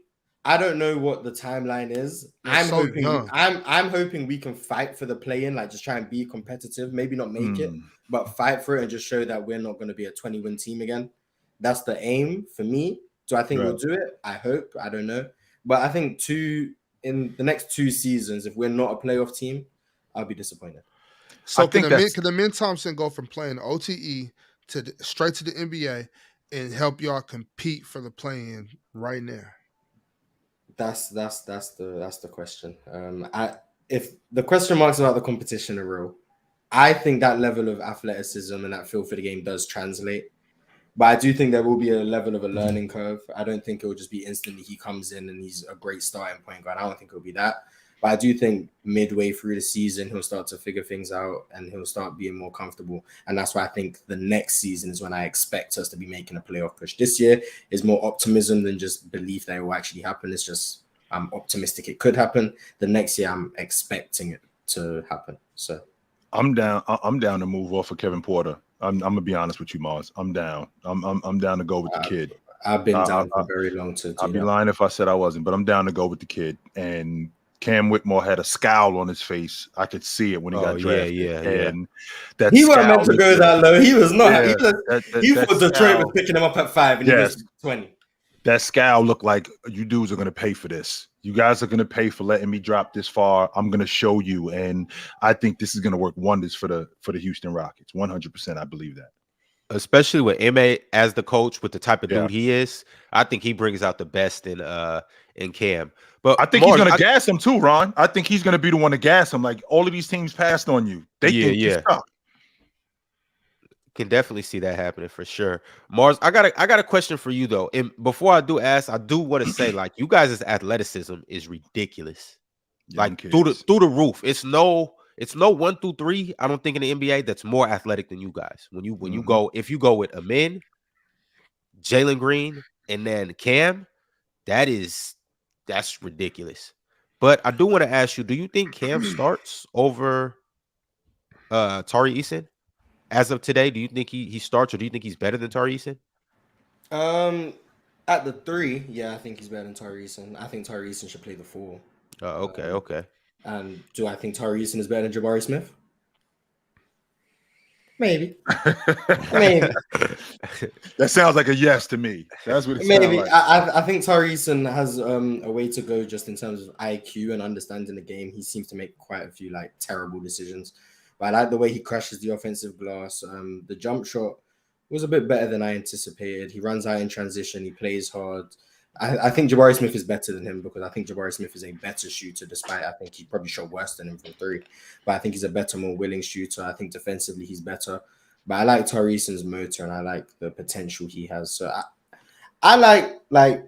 I don't know what the timeline is. I'm hoping we can fight for the play-in, like just try and be competitive. Maybe not make it, but fight for it and just show that we're not going to be a 20-win team again. That's the aim for me. Do I think we'll do it? I hope. I don't know, but I think in the next 2 seasons, if we're not a playoff team, I'll be disappointed. So can Amen Thompson go from playing OTE straight to the NBA and help y'all compete for the play-in right now? That's the question. If the question marks about the competition are real, I think that level of athleticism and that feel for the game does translate. But I do think there will be a level of a learning curve. I don't think it will just be instantly he comes in and he's a great starting point guard. I don't think it'll be that. But I do think midway through the season, he'll start to figure things out and he'll start being more comfortable. And that's why I think the next season is when I expect us to be making a playoff push. This year is more optimism than just belief that it will actually happen. It's just I'm optimistic it could happen. The next year, I'm expecting it to happen. So I'm down. I'm down to move off of Kevin Porter. I'm gonna be honest with you, Mars. I'm down. I'm down to go with the kid. I've been down for very long to do I'd be lying if I said I wasn't, but I'm down to go with the kid. And Cam Whitmore had a scowl on his face. I could see it when he got drafted. And that he wasn't meant to go that low. He was not. Yeah, he thought Detroit was picking him up at 5, and he was 20. That scowl looked like you dudes are going to pay for this. You guys are going to pay for letting me drop this far. I'm going to show you, and I think this is going to work wonders for the Houston Rockets. 100%, I believe that. Especially with Amen as the coach, with the type of dude he is, I think he brings out the best in Cam. But I think he's going to gas him too, Ron. I think he's going to be the one to gas him. Like, all of these teams passed on you. They think you're stuck. Can definitely see that happening for sure. Mars, I got a question for you though. And before I do ask, I do want to say, like, you guys' athleticism is ridiculous. Like through the roof. It's no 1 through 3. I don't think in the NBA that's more athletic than you guys. When you go, if you go with Amen, Jalen Green, and then Cam, that's ridiculous. But I do want to ask you, do you think Cam starts over Tari Eason? As of today, do you think he starts, or do you think he's better than Tari Eason? At the 3, yeah, I think he's better than Tari Eason. I think Tari Eason should play the 4. Okay. And do I think Tari Eason is better than Jabari Smith? Maybe. Maybe. That sounds like a yes to me. That's what it sounds like. I think Tari Eason has a way to go just in terms of IQ and understanding the game. He seems to make quite a few terrible decisions. But I like the way he crashes the offensive glass. The jump shot was a bit better than I anticipated. He runs out in transition. He plays hard. I think Jabari Smith is better than him because I think Jabari Smith is a better shooter, despite I think he probably shot worse than him from 3. But I think he's a better, more willing shooter. I think defensively he's better. But I like Tari Eason's motor and I like the potential he has. So I like I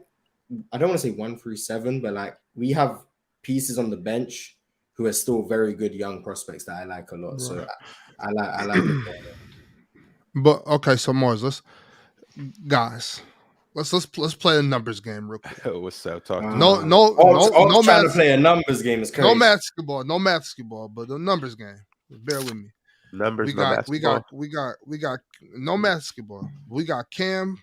don't want to say 1 through 7, but we have pieces on the bench who are still very good young prospects that I like a lot. Right. So I like it. But okay, so Mars, let's play a numbers game real quick. What's up? Talk no trying to play a numbers game is crazy. No basketball, but the numbers game. Bear with me. Numbers. We got no basketball. We got Cam.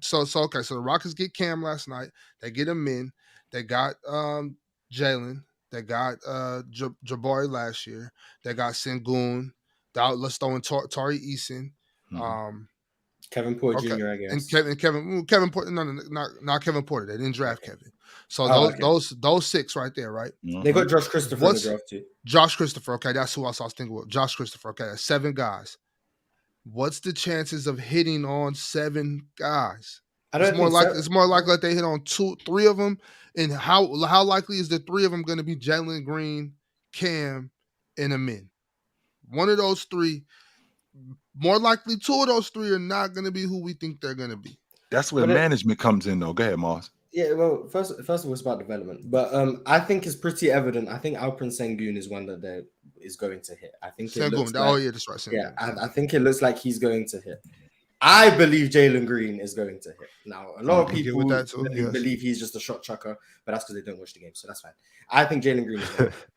So okay. So the Rockets get Cam last night. They get him in. They got Jalen. They got Jabari last year. They got Sengun. Let's throw in Tari Eason. Kevin Porter Jr., I guess. And Kevin Porter. No, not Kevin Porter. They didn't draft Kevin. So those 6 right there, right? They got Josh Christopher in the draft too. Josh Christopher. Okay, that's who else I was thinking about. Josh Christopher. Okay, that's 7 guys. What's the chances of hitting on 7 guys? It's more likely that they hit on 2, 3 of them. And how likely is the 3 of them going to be Jalen Green, Cam, and Amen? One of those 3, more likely 2 of those 3 are not going to be who we think they're going to be. That's where management comes in, though. Go ahead, Mars. Yeah, well, first of all, it's about development. But I think it's pretty evident. I think Alperen Sengun is one that is going to hit. I think Sengun. That's right. Sengun. Yeah, I think it looks like he's going to hit. I believe Jalen Green is going to hit. Now, a lot of people believe he's just a shot chucker, but that's because they don't watch the game, so that's fine. I think Jalen Green is going to hit.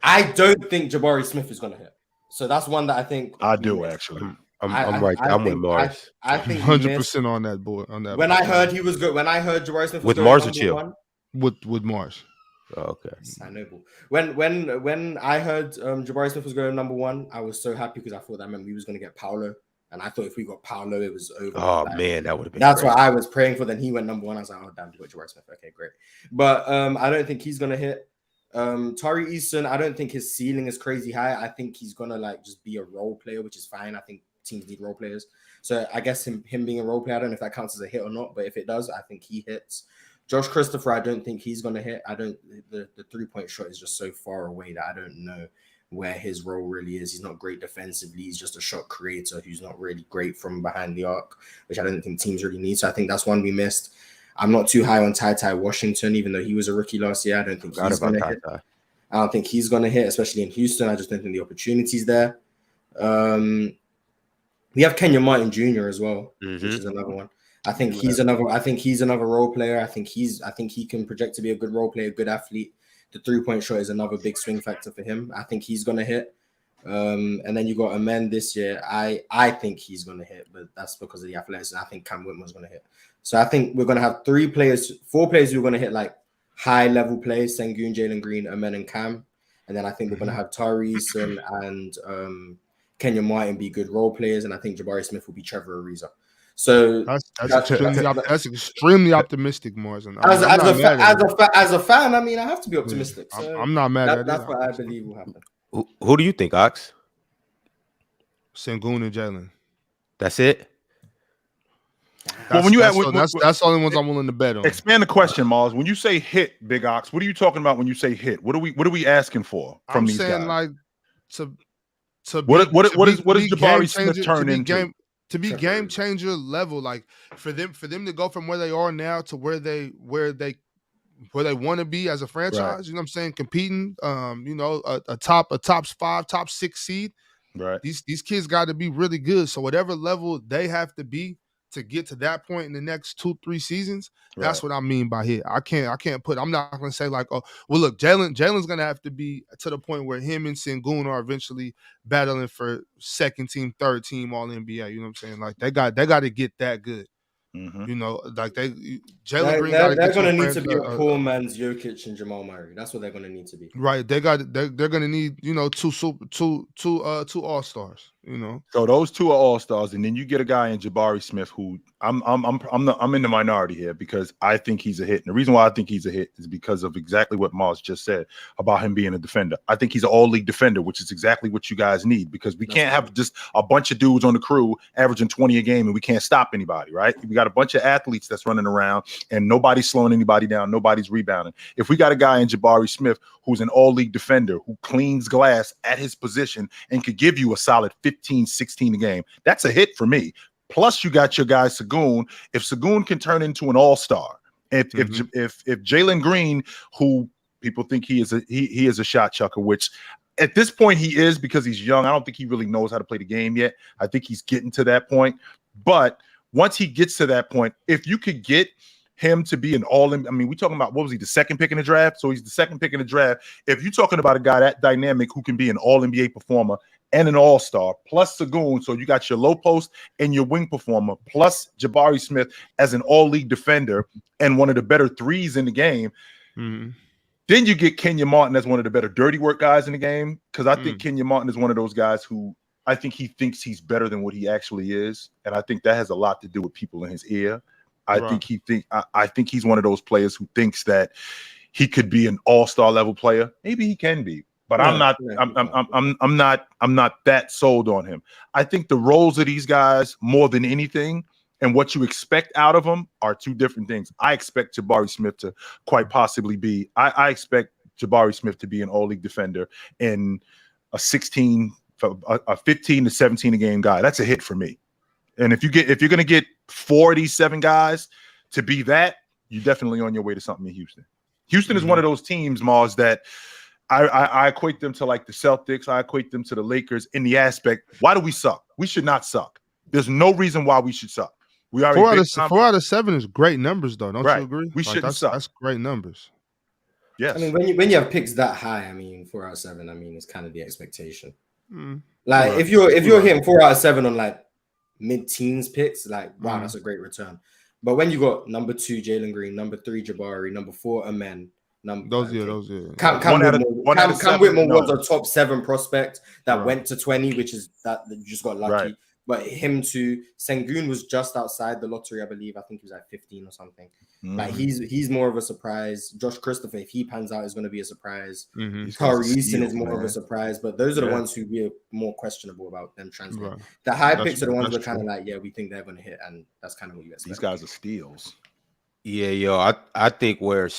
I don't think Jabari Smith is going to hit. So that's one that I think I do actually. I'm right. I'm with Mars. I think 100% on that board. On that. When I heard he was good, when I heard Jabari Smith was with Mars or Chill, with Mars. Oh, okay. I know. When I heard Jabari Smith was going number 1, I was so happy because I thought that meant we was going to get Paolo. And I thought if we got Paolo, it was over. Oh, man, that would have been That's what I was praying for. Then he went number 1. I was like, oh, damn, you got Jabari Smith. Okay, great. But I don't think he's going to hit. Tari Eason, I don't think his ceiling is crazy high. I think he's going to, just be a role player, which is fine. I think teams need role players. So I guess him being a role player, I don't know if that counts as a hit or not. But if it does, I think he hits. Josh Christopher, I don't think he's going to hit. The 3-point shot is just so far away that I don't know where his role really is. He's not great defensively. He's just a shot creator who's not really great from behind the arc, which I don't think teams really need. So I think that's one we missed. I'm not too high on Ty Washington, even though he was a rookie last year. I don't think he's going to hit. I don't think he's going to hit, especially in Houston. I just don't think the opportunity's there. We have Kenyon Martin Jr. as well, which is another one. I think he's another role player. I think he can project to be a good role player, good athlete. The 3-point shot is another big swing factor for him. I think he's going to hit. And then you got Amen this year. I think he's going to hit, but that's because of the athletics. And I think Cam Whitman's going to hit. So I think we're going to have 4 players who are going to hit like high level plays: Sengun, Jalen Green, Amen, and Cam. And then I think we're going to have Tyrese and Kenyon Martin be good role players, and I think Jabari Smith will be Trevor Ariza. So that's extremely optimistic, Morrison. As a fan, I mean, I have to be optimistic. So I'm not mad at it. That's what I believe will happen. Who do you think, Ox? Sengun and Jalen. That's it. That's the only ones I'm willing to bet on. Expand the question, Myles. When you say hit, Big Ox, what are you talking about when you say hit? What are we asking for from these guys? I'm saying like what is Jabari Smith turn into? To be game changer level, like for them to go from where they are now to where they want to be as a franchise. Right. You know what I'm saying? Competing, a top 5, top 6 seed. Right. These kids got to be really good. So whatever level they have to be to get to that point in the next 2-3 seasons, that's what I mean by hit. I'm not going to say like, oh, well, look, Jalen's going to have to be to the point where him and Sengun are eventually battling for second team, third team All NBA. You know what I'm saying? Like they got to get that good. Mm-hmm. You know, like Jalen Green. They're going to need to be a poor man's Jokic and Jamal Murray. That's what they're going to need to be. Right. They're going to need 2 all-stars. You know. So those 2 are all-stars, and then you get a guy in Jabari Smith who I'm in the minority here because I think he's a hit. And the reason why I think he's a hit is because of exactly what Myles just said about him being a defender. I think he's an all-league defender, which is exactly what you guys need because we can't have just a bunch of dudes on the crew averaging 20 a game and we can't stop anybody, right? We got a bunch of athletes that's running around and nobody's slowing anybody down, nobody's rebounding. If we got a guy in Jabari Smith who's an all-league defender who cleans glass at his position and could give you a solid 15, 16 a game, that's a hit for me. Plus, you got your guy Sengun. If Sengun can turn into an all-star, if Jalen Green, who people think he is a shot chucker, which at this point he is because he's young. I don't think he really knows how to play the game yet. I think he's getting to that point. But once he gets to that point, if you could get him to be an all-in, I mean, we talking about, what was he, the second pick in the draft? So he's the second pick in the draft. If you're talking about a guy that dynamic who can be an all-NBA performer and an all-star, plus Sengun, so you got your low post and your wing performer, plus Jabari Smith as an all-league defender and one of the better threes in the game. Mm-hmm. Then you get Kenyon Martin as one of the better dirty work guys in the game because I think Kenyon Martin is one of those guys who I think he thinks he's better than what he actually is, and I think that has a lot to do with people in his ear. I think he's one of those players who thinks that he could be an all-star level player. Maybe he can be. But I'm not that sold on him. I think the roles of these guys more than anything and what you expect out of them are 2 different things. I expect Jabari Smith to quite possibly be. I expect Jabari Smith to be an all-league defender and a 15 to 17 a game guy. That's a hit for me. And if you're going to get 4 of these 7 guys to be that, you're definitely on your way to something in Houston. Houston is one of those teams, Myles, that I equate them to like the Celtics. I equate them to the Lakers in the aspect, why do we suck? We should not suck. There's no reason why we should suck. We are 4 out of 7 is great numbers, though. Don't you agree? We shouldn't suck. That's great numbers. Yes. I mean, when you have picks that high, I mean, 4 out of 7, I mean, it's kind of the expectation. Like if you're hitting 4 out of 7 on like mid-teens picks, like wow, that's a great return. But when you got number 2 Jalen Green, number 3 Jabari, number 4 Amen, those. Cam Whitmore was a top 7 prospect that went to 20, which is that you just got lucky. Right. But him to Sengun was just outside the lottery, I believe. I think he was at 15 or something. Like he's more of a surprise. Josh Christopher, if he pans out, is going to be a surprise. Tari Easton is more of a surprise. But those are the ones who we're more questionable about them translating. Right. The high picks are the ones we're kind of like, yeah, we think they're going to hit, and that's kind of what you expect. These guys are steals. Yeah, yo, I think we're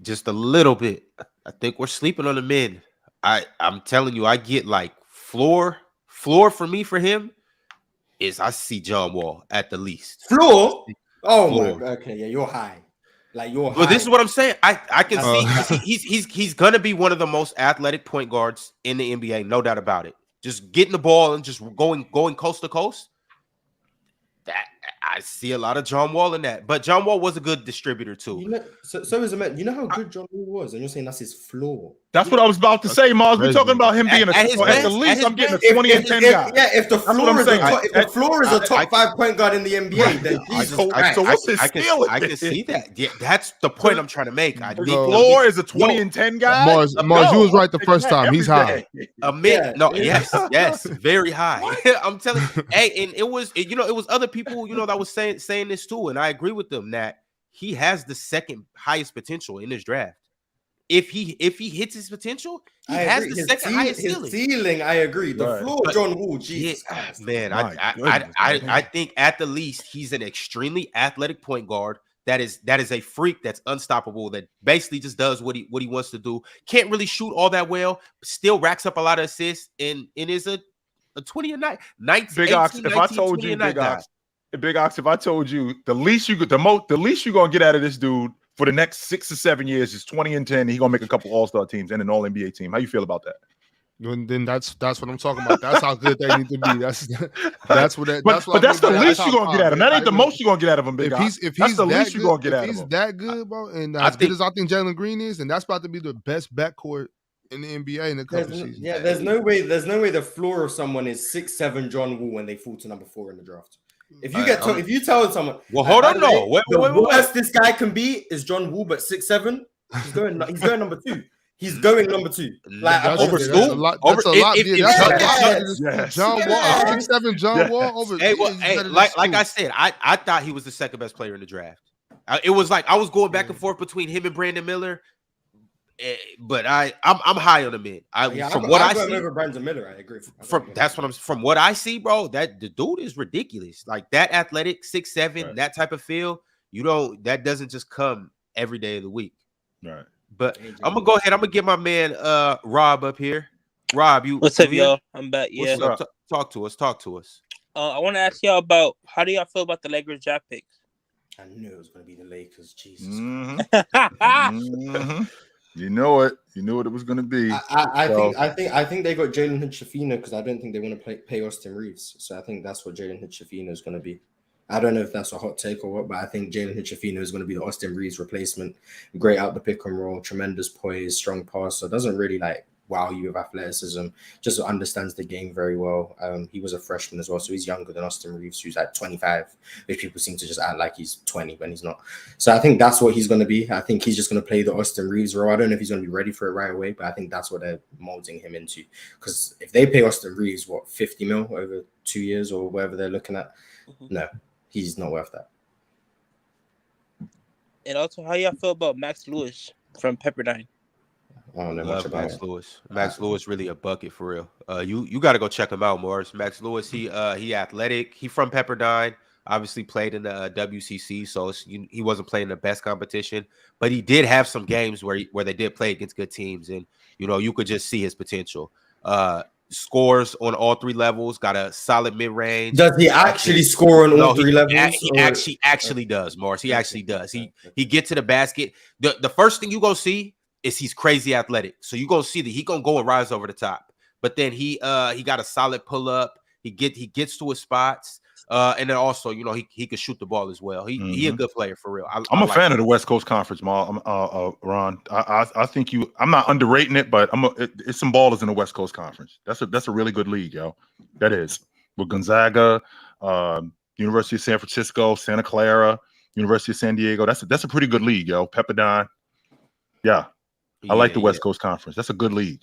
just a little bit. I think we're sleeping on the men. I'm telling you, I get like floor for me for him. Is I see John Wall at the least. Floor? Oh my, okay, yeah, you're high. Like you're high. Well, this is what I'm saying. I can see he's gonna be one of the most athletic point guards in the NBA, no doubt about it. Just getting the ball and just going coast to coast. That I see a lot of John Wall in that. But John Wall was a good distributor too. So is Amen. You know how good John Wall was, and you're saying that's his floor. That's what I was about to say, Mars. We're talking about him being at the least. I'm getting a 20 and 10 guy. Yeah, if the floor is a top 5 point guard in the NBA, then Jesus Christ. So what's his ceiling? I can see that. Yeah, that's the point I'm trying to make. The floor is a 20 and 10 guy. Mars, you was right the first time. He's high. Yes, very high. I'm telling you. Hey, and it was other people, that was saying this too, and I agree with them that he has the second highest potential in this draft. If he hits his potential, he has the second highest ceiling. His ceiling, I agree. The floor, John Wall, Jesus Christ. Man, I think at the least he's an extremely athletic point guard. That is a freak that's unstoppable. That basically just does what he wants to do. Can't really shoot all that well. Still racks up a lot of assists and is a 20 a night. Big Ox, if I told you, Big Ox, if I told you the least you're gonna get out of this dude for the next 6 or 7 years is 20 and 10. He's gonna make a couple All-Star teams and an All-NBA team. How you feel about that? Then that's what I'm talking about. That's how good they need to be. That's the least you're gonna get out of him. That ain't the most you're gonna get out of him, Big Ox. If he's the least you're gonna get out of him. If he's that good, bro, and as good as I think Jalen Green is, and that's about to be the best backcourt in the NBA in a couple seasons. Yeah, there's no way the floor of someone is 6'7" John Wall when they fall to number 4 in the draft. If you tell someone, well, hold on, no, the worst this guy can be is John Wall, but 6'7", he's going number 2. He's going number 2. Like over school. That's a lot. John Wall, 6'7" John Wall over. Like I said, I thought he was the second best player in the draft. It was like I was going back and forth between him and Brandon Miller. But I'm high on the mid. From what I see, over Brandon Miller, I agree. From what I see, bro. That the dude is ridiculous. Like that athletic, 6'7", right. That type of feel. That doesn't just come every day of the week. Right. But I'm gonna go ahead. I'm gonna get my man Rob up here. Rob, what's up, y'all? I'm back. Yeah. What's up? Talk to us. I want to ask y'all about how do y'all feel about the Lakers draft picks? I knew it was gonna be the Lakers. Jesus. Mm-hmm. Mm-hmm. You know it. You knew what it was going to be. I think they got Jalen Hood-Schifino because I don't think they want to pay Austin Reeves. So I think that's what Jalen Hood-Schifino is going to be. I don't know if that's a hot take or what, but I think Jalen Hood-Schifino is going to be the Austin Reeves replacement. Great out the pick and roll, tremendous poise, strong passer. Doesn't really wow you with athleticism. Just understands the game very well. He was a freshman as well, so he's younger than Austin Reeves, who's at 25, which people seem to just act like he's 20 when he's not. So I think that's what he's going to be. I think he's just going to play the Austin Reeves role. I don't know if he's going to be ready for it right away, but I think that's what they're molding him into. Because if they pay Austin Reeves, $50 million over 2 years or whatever they're looking at, no, he's not worth that. And also, how y'all feel about Max Lewis from Pepperdine? I don't know much about Max Lewis. Max Lewis really a bucket for real. You got to go check him out, Morris. Max Lewis, he athletic. He from Pepperdine. Obviously played in the WCC, so he wasn't playing the best competition, but he did have some games where they did play against good teams, and you could just see his potential. Scores on all 3 levels. Got a solid mid range. Does he actually score on all 3 levels? He actually does, Morris. He actually does. He get to the basket. The first thing you gonna see is he's crazy athletic. So you're gonna see that he gonna go and rise over the top. But then he got a solid pull up. He gets to his spots. And then also, he can shoot the ball as well. He a good player for real. I'm a fan of the West Coast Conference, Ron. I think I'm not underrating it, but it's some ballers in the West Coast Conference. That's a really good league, yo. That is with Gonzaga, University of San Francisco, Santa Clara, University of San Diego. That's a pretty good league, yo. Pepperdine. Yeah. I like the West Coast Conference. That's a good league.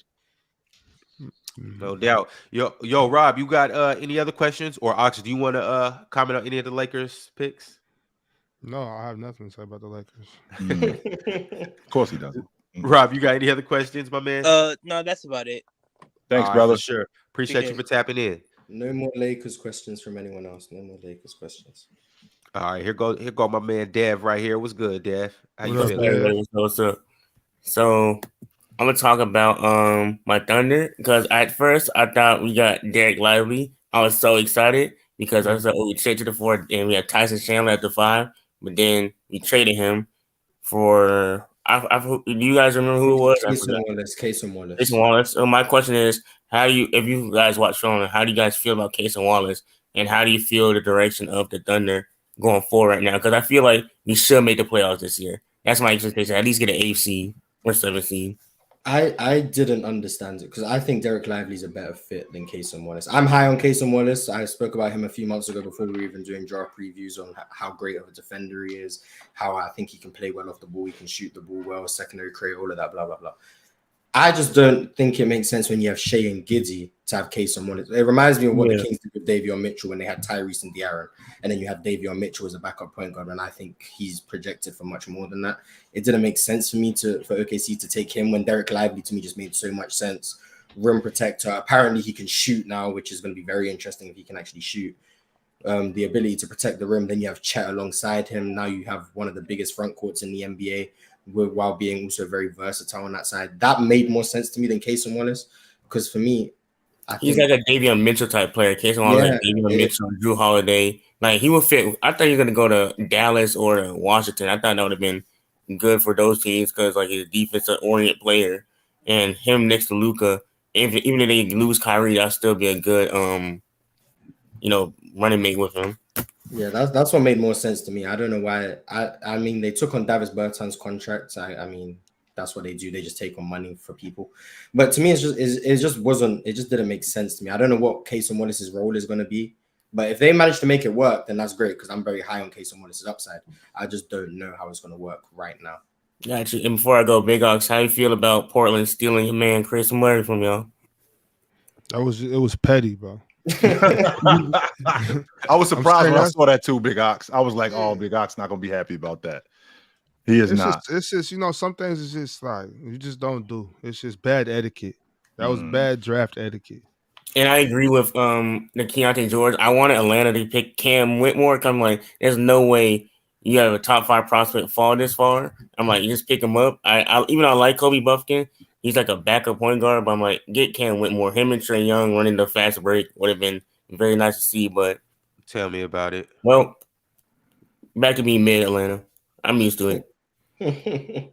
No doubt. Yo, Rob, you got any other questions? Or Ox, do you want to comment on any of the Lakers picks? No, I have nothing to say about the Lakers. Of course he doesn't. Rob, you got any other questions, my man? No, that's about it. Thanks, brother. For sure. Appreciate you for tapping in. No more Lakers questions from anyone else. No more Lakers questions. All right, here go my man Dev right here. What's good, Dev? How you feeling? What's up? So I'm gonna talk about my Thunder because at first I thought we got Derek Lively. I was so excited because I said, we traded to the 4 and we had Tyson Chandler at the 5, but then we traded him for do you guys remember who it was? Cason Wallace. Cason Wallace. So my question is, if you guys watch film, how do you guys feel about Cason Wallace, and how do you feel the direction of the Thunder going forward right now? Because I feel like we should make the playoffs this year. That's my expectation. At least get an 8th seed or 7th seed. I didn't understand it because I think Derek Lively's a better fit than Cason Wallace. I'm high on Cason Wallace. I spoke about him a few months ago before we were even doing draft previews on how great of a defender he is, how I think he can play well off the ball, he can shoot the ball well, secondary create, all of that, blah, blah, blah. I just don't think it makes sense when you have Shea and Giddy to have Cason Wallace. It reminds me of what the Kings did with Davion Mitchell when they had Tyrese and De'Aaron, and then you have Davion Mitchell as a backup point guard, and I think he's projected for much more than that. It didn't make sense for me for OKC to take him when Derek Lively to me just made so much sense. Rim protector. Apparently he can shoot now, which is going to be very interesting if he can actually shoot. The ability to protect the rim. Then you have Chet alongside him. Now you have one of the biggest front courts in the NBA. While being also very versatile on that side. That made more sense to me than Cason Wallace, because for me, he's like a Davion Mitchell type player. Cason Wallace, like Davion Mitchell, Drew Holiday. Like he would fit. I thought he was gonna go to Dallas or to Washington. I thought that would have been good for those teams because like he's a defensive oriented player, and him next to Luka. Even if they lose Kyrie, that'll still be a good running mate with him. Yeah, that's what made more sense to me. I don't know why. I mean, they took on Davis Bertans' contract. I mean, that's what they do. They just take on money for people. But to me, it just didn't make sense to me. I don't know what Cason Wallace's role is going to be. But if they manage to make it work, then that's great because I'm very high on Cason Wallace's upside. I just don't know how it's going to work right now. Gotcha. And before I go, Big Ox, how you feel about Portland stealing your man Chris Murray from y'all? It was petty, bro. I was surprised when I saw that too, Big Ox. I was like, "Oh, Big Ox not gonna be happy about that." He is not. It's just some things it's just like you just don't do. It's just bad etiquette. That was bad draft etiquette. And I agree with the Keontae George. I wanted Atlanta to pick Cam Whitmore. I'm like, there's no way you have a top 5 prospect fall this far. I'm like, you just pick him up. I even though I like Kobe Buffkin. He's like a backup point guard, but I'm like, get Cam Whitmore. Him and Trae Young running the fast break would have been very nice to see, but tell me about it. Well, back to being mid Atlanta. I'm used to it.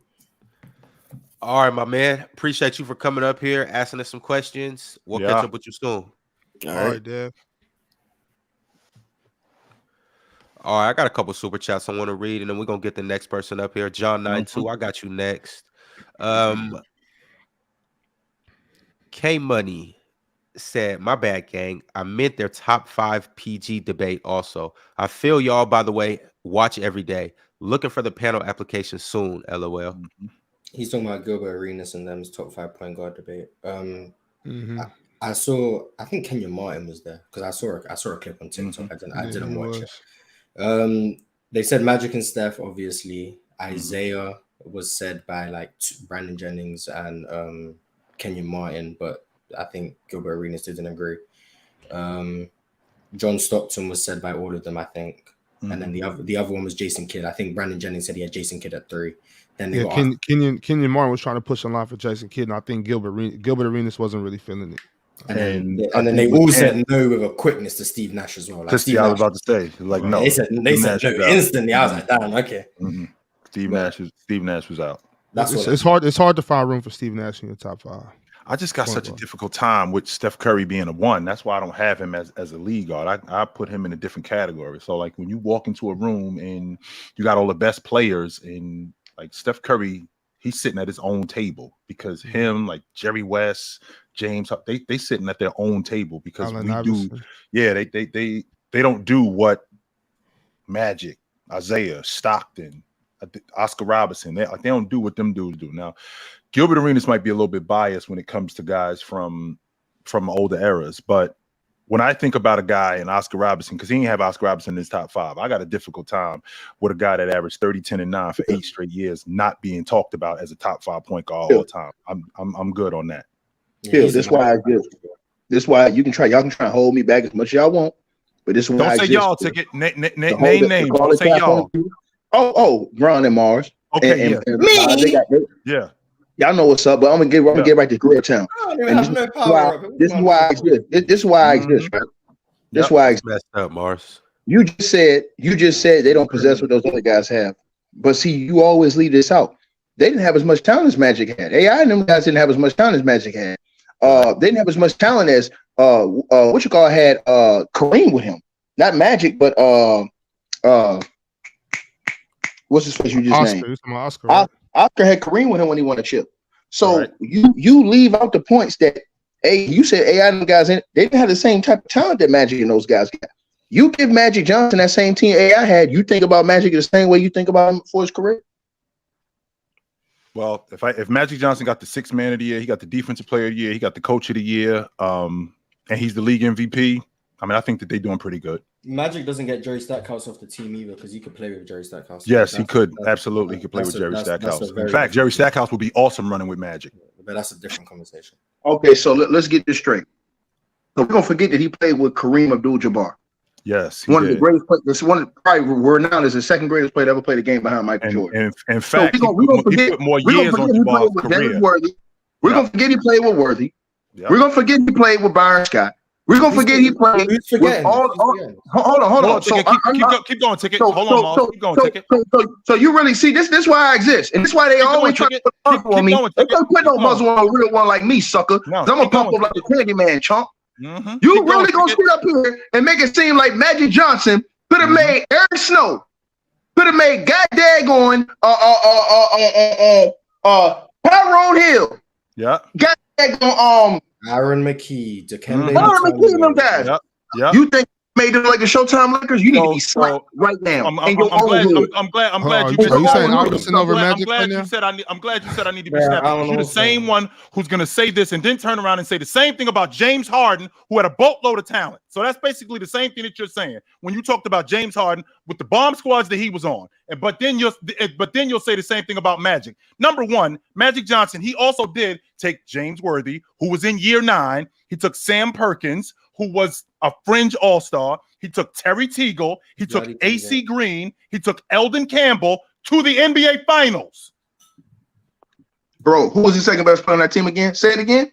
All right, my man. Appreciate you for coming up here, asking us some questions. We'll catch up with you soon. All right, Dev. All right, I got a couple super chats I want to read, and then we're gonna get the next person up here. John 92, I got you next. K Money said, "My bad, gang. I meant their top 5 PG debate also. I feel y'all, by the way. Watch every day. Looking for the panel application soon. LOL." He's talking about Gilbert Arenas and them's top 5 point guard debate. I think Kenyon Martin was there because I saw a clip on TikTok. I didn't watch it. They said Magic and Steph, obviously. Isaiah was said by like Brandon Jennings and Kenyon Martin, but I think Gilbert Arenas didn't agree. John Stockton was said by all of them, I think. And then the other one was Jason Kidd. I think Brandon Jennings said he had Jason Kidd at 3. Then Kenyon Martin was trying to push a line for Jason Kidd, and I think Gilbert Arenas wasn't really feeling it. And then they all said no with a quickness to Steve Nash as well. Like I was about to say, like, no. They said no instantly. I was like, damn, okay. Steve Nash was out. It's hard to find room for Steve Nash in your top 5. I just got such a difficult time with Steph Curry being a 1. That's why I don't have him as a lead guard. I put him in a different category. So like when you walk into a room and you got all the best players, and like Steph Curry, he's sitting at his own table because him, like Jerry West, James, they sitting at their own table because they don't do what Magic, Isaiah, Stockton, Oscar Robertson, they don't do what them dudes do. Now, Gilbert Arenas might be a little bit biased when it comes to guys from older eras, but when I think about a guy in Oscar Robertson, because he didn't have Oscar Robertson in his top 5, I got a difficult time with a guy that averaged 30, 10, and 9 for 8 straight years, not being talked about as a top 5 point guard all the time. I'm good on that. Yeah, that's why I give. This why y'all can try and hold me back as much as y'all want, but this is why don't say y'all ticket. Name names. Don't say y'all. Oh, Ron and Mars. Okay, yeah. Y'all know what's up, but I'm gonna get right to Grill Town. This is why I exist. This is why I exist, right? This is why I exist. Messed up, Mars. You just said they don't possess what those other guys have. But see, you always leave this out. They didn't have as much talent as Magic had. AI and them guys didn't have as much talent as Magic had. They didn't have as much talent as had Kareem with him. Not Magic, but what's his face you just named? Oscar. Right? Oscar had Kareem with him when he won a chip. So you leave out the points that you said AI and guys in they didn't have the same type of talent that Magic and those guys got. You give Magic Johnson that same team AI had, you think about Magic the same way you think about him for his career? Well, if Magic Johnson got the 6th man of the year, he got the defensive player of the year, he got the coach of the year, and he's the league MVP. I mean, I think that they're doing pretty good. Magic doesn't get Jerry Stackhouse off the team either because he could play with Jerry Stackhouse. Yes, he could. Absolutely, he could play with Jerry Stackhouse. In fact, Jerry Stackhouse would be awesome running with Magic. But that's a different conversation. Okay, so let's get this straight. So we're going to forget that he played with Kareem Abdul-Jabbar. Yes, one of the greatest players. This one probably renowned as the 2nd greatest player to ever play the game behind Michael Jordan. And in fact, so he put more years on Jabbar's career. We're going to forget he played with Worthy. Yep. We're going to forget he played with Byron Scott. We're going to forget he played with all. Hold on. So keep going, Ticket. Hold on, keep going, Ticket. So you really see this? This is why I exist, and this is why they always try to put a muzzle on me. They don't put no muzzle on a real one like me, sucker. I'm gonna pump up like a Candyman, chump. Mm-hmm. You really gonna sit up here and make it seem like Magic Johnson could have made Eric Snow, could have made goddamn Tyrone Hill. Yeah. Goddamn Aaron McKee, Aaron McKee, them guys. Yeah. You think made them like the Showtime Lakers? You need to be slapped right now. I'm glad you said I'm glad you said I need to be snapped. You're the same one who's gonna say this and then turn around and say the same thing about James Harden, who had a boatload of talent. So that's basically the same thing that you're saying when you talked about James Harden with the bomb squads that he was on. But then you'll say the same thing about Magic. Number one, Magic Johnson, he also did take James Worthy, who was in year 9. He took Sam Perkins, who was a fringe all-star. He took Terry Teagle. He took AC Green. He took Eldon Campbell to the NBA Finals. Bro, who was the second best player on that team again? Say it again.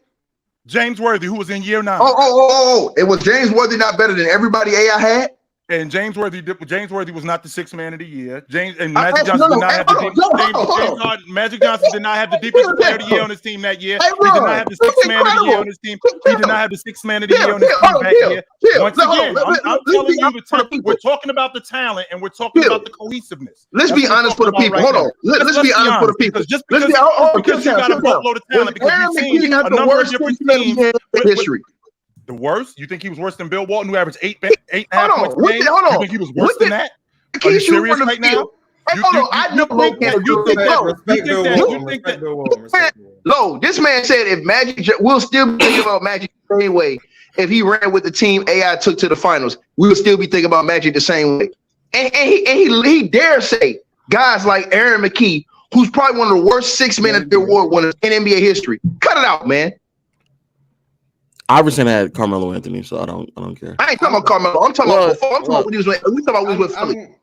James Worthy, who was in year 9. Oh. It was James Worthy not better than everybody AI had? And James Worthy was not the 6th man of the year. Magic Johnson did not have the Magic Johnson did not have the defensive player of the year on his team that year. He did not have the 6th man of the year on his team. He did not have the 6th man of the year on his team that year. Once again, I'm telling you, we're talking about the talent and we're talking about the cohesiveness. Let's be honest for the people. Hold on. Let's be honest for the people. Just because you got a boatload of talent, because you've seen a number of different teams in history. The worst? You think he was worse than Bill Walton, who averaged 8.5 points a game? You think he was worse than that? Are you serious right now? Low, this man said if Magic, we'll still be thinking about Magic the same way. If he ran with the team AI took to the finals, we will still be thinking about Magic the same way. And he dare say guys like Aaron McKee, who's probably one of the worst 6 men of the award winners in NBA history. Cut it out, man. Iverson had Carmelo Anthony, so I don't care. I ain't talking about Carmelo. I'm talking about when he was with Philly.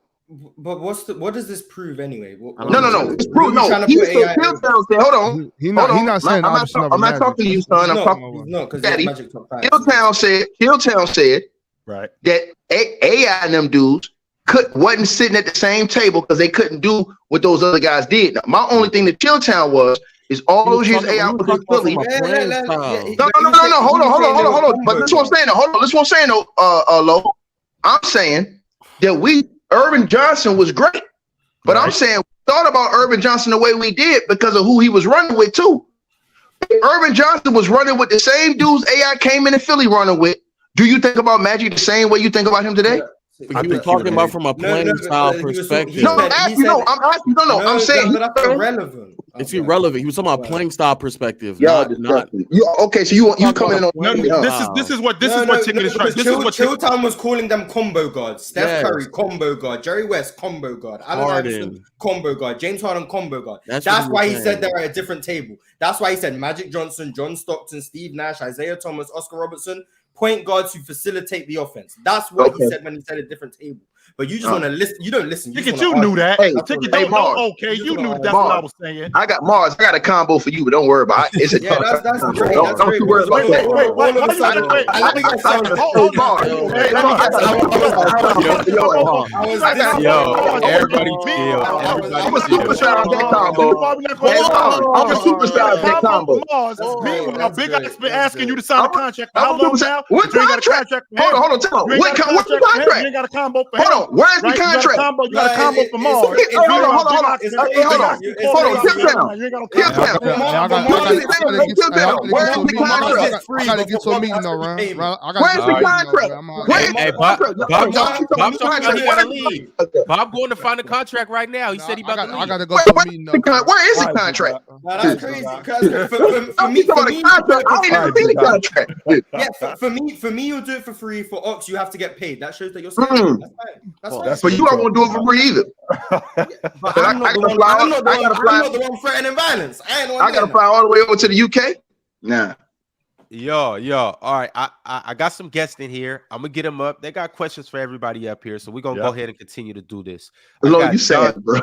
But what does this prove anyway? No. It's proof. No, hold on. He's not saying. I'm not talking to you, son. I'm talking. No, because Magic top 5. Hilltown said right that AI and them dudes wasn't sitting at the same table because they couldn't do what those other guys did. Now, my only thing that Hilltown was is all those years AI was in Philly. No. Hold on. But this is what I'm saying. Hold on. This is what I'm saying, Lo. I'm saying that Urban Johnson was great. But I'm saying we thought about Urban Johnson the way we did because of who he was running with, too. If Urban Johnson was running with the same dudes AI came in Philly running with, do you think about Magic the same way you think about him today? He was talking about from a playing style perspective. I'm saying that's irrelevant. It's irrelevant. He was talking about playing style perspective. Okay, so you coming in on this is what Ticket is trying. This is what Chilltown was calling them combo guards. Steph Curry combo guard, Jerry West combo guard, Allen Iverson combo guard, James Harden combo guard. That's why he said they're at a different table. That's why he said Magic Johnson, John Stockton, Steve Nash, Isaiah Thomas, Oscar Robertson. Point guards who facilitate the offense. That's what he said when he said a different table. But you just want to listen. You don't listen. You knew that. You knew that's what I was saying. I got Mars. I got a combo for you, but don't worry about it. That's great. Don't you worry about that. Everybody chill. I'm a superstar of that combo. I'm a superstar of that combo. Meanwhile, Big I's been asking you to sign a contract. How long now? What contract? Hold on. What contract? You ain't got a combo for him. on. Where's the contract? You got a combo for Mars. Hold on. I gotta get to a meeting though, Ron. Where's the contract? Bob going to find a contract right now. He said he about to leave. I gotta go to a meeting though. Where is the contract? That's crazy. For me, I ain't never seen the contract. Yeah, for me, you'll do it for free. For Ox, you have to get paid. That shows that you're serious. That's fine. But you don't want to do it for free either. But I'm not the one threatening violence. I gotta fly all the way over to the UK. Nah. Yo. All right. I got some guests in here. I'm gonna get them up. They got questions for everybody up here, so we're gonna go ahead and continue to do this. Hello, you sad, bro.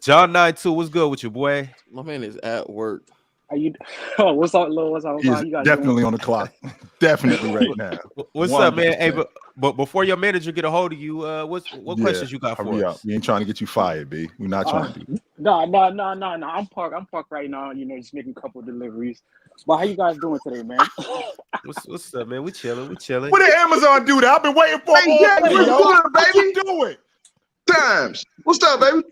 John 92, what's good with you, boy? My man is at work. Are you? Oh, what's up, Lil? What's up? He's definitely on the clock. Definitely right now. What's up, man? Hey, but before your manager get a hold of you, what questions you got for us? We ain't trying to get you fired, B. We're not trying to be. No. I'm parked right now. Just making a couple of deliveries. But how you guys doing today, man? What's up, man? We chilling. What did Amazon do that? I've been waiting for baby. You doing? Times. What's up, baby?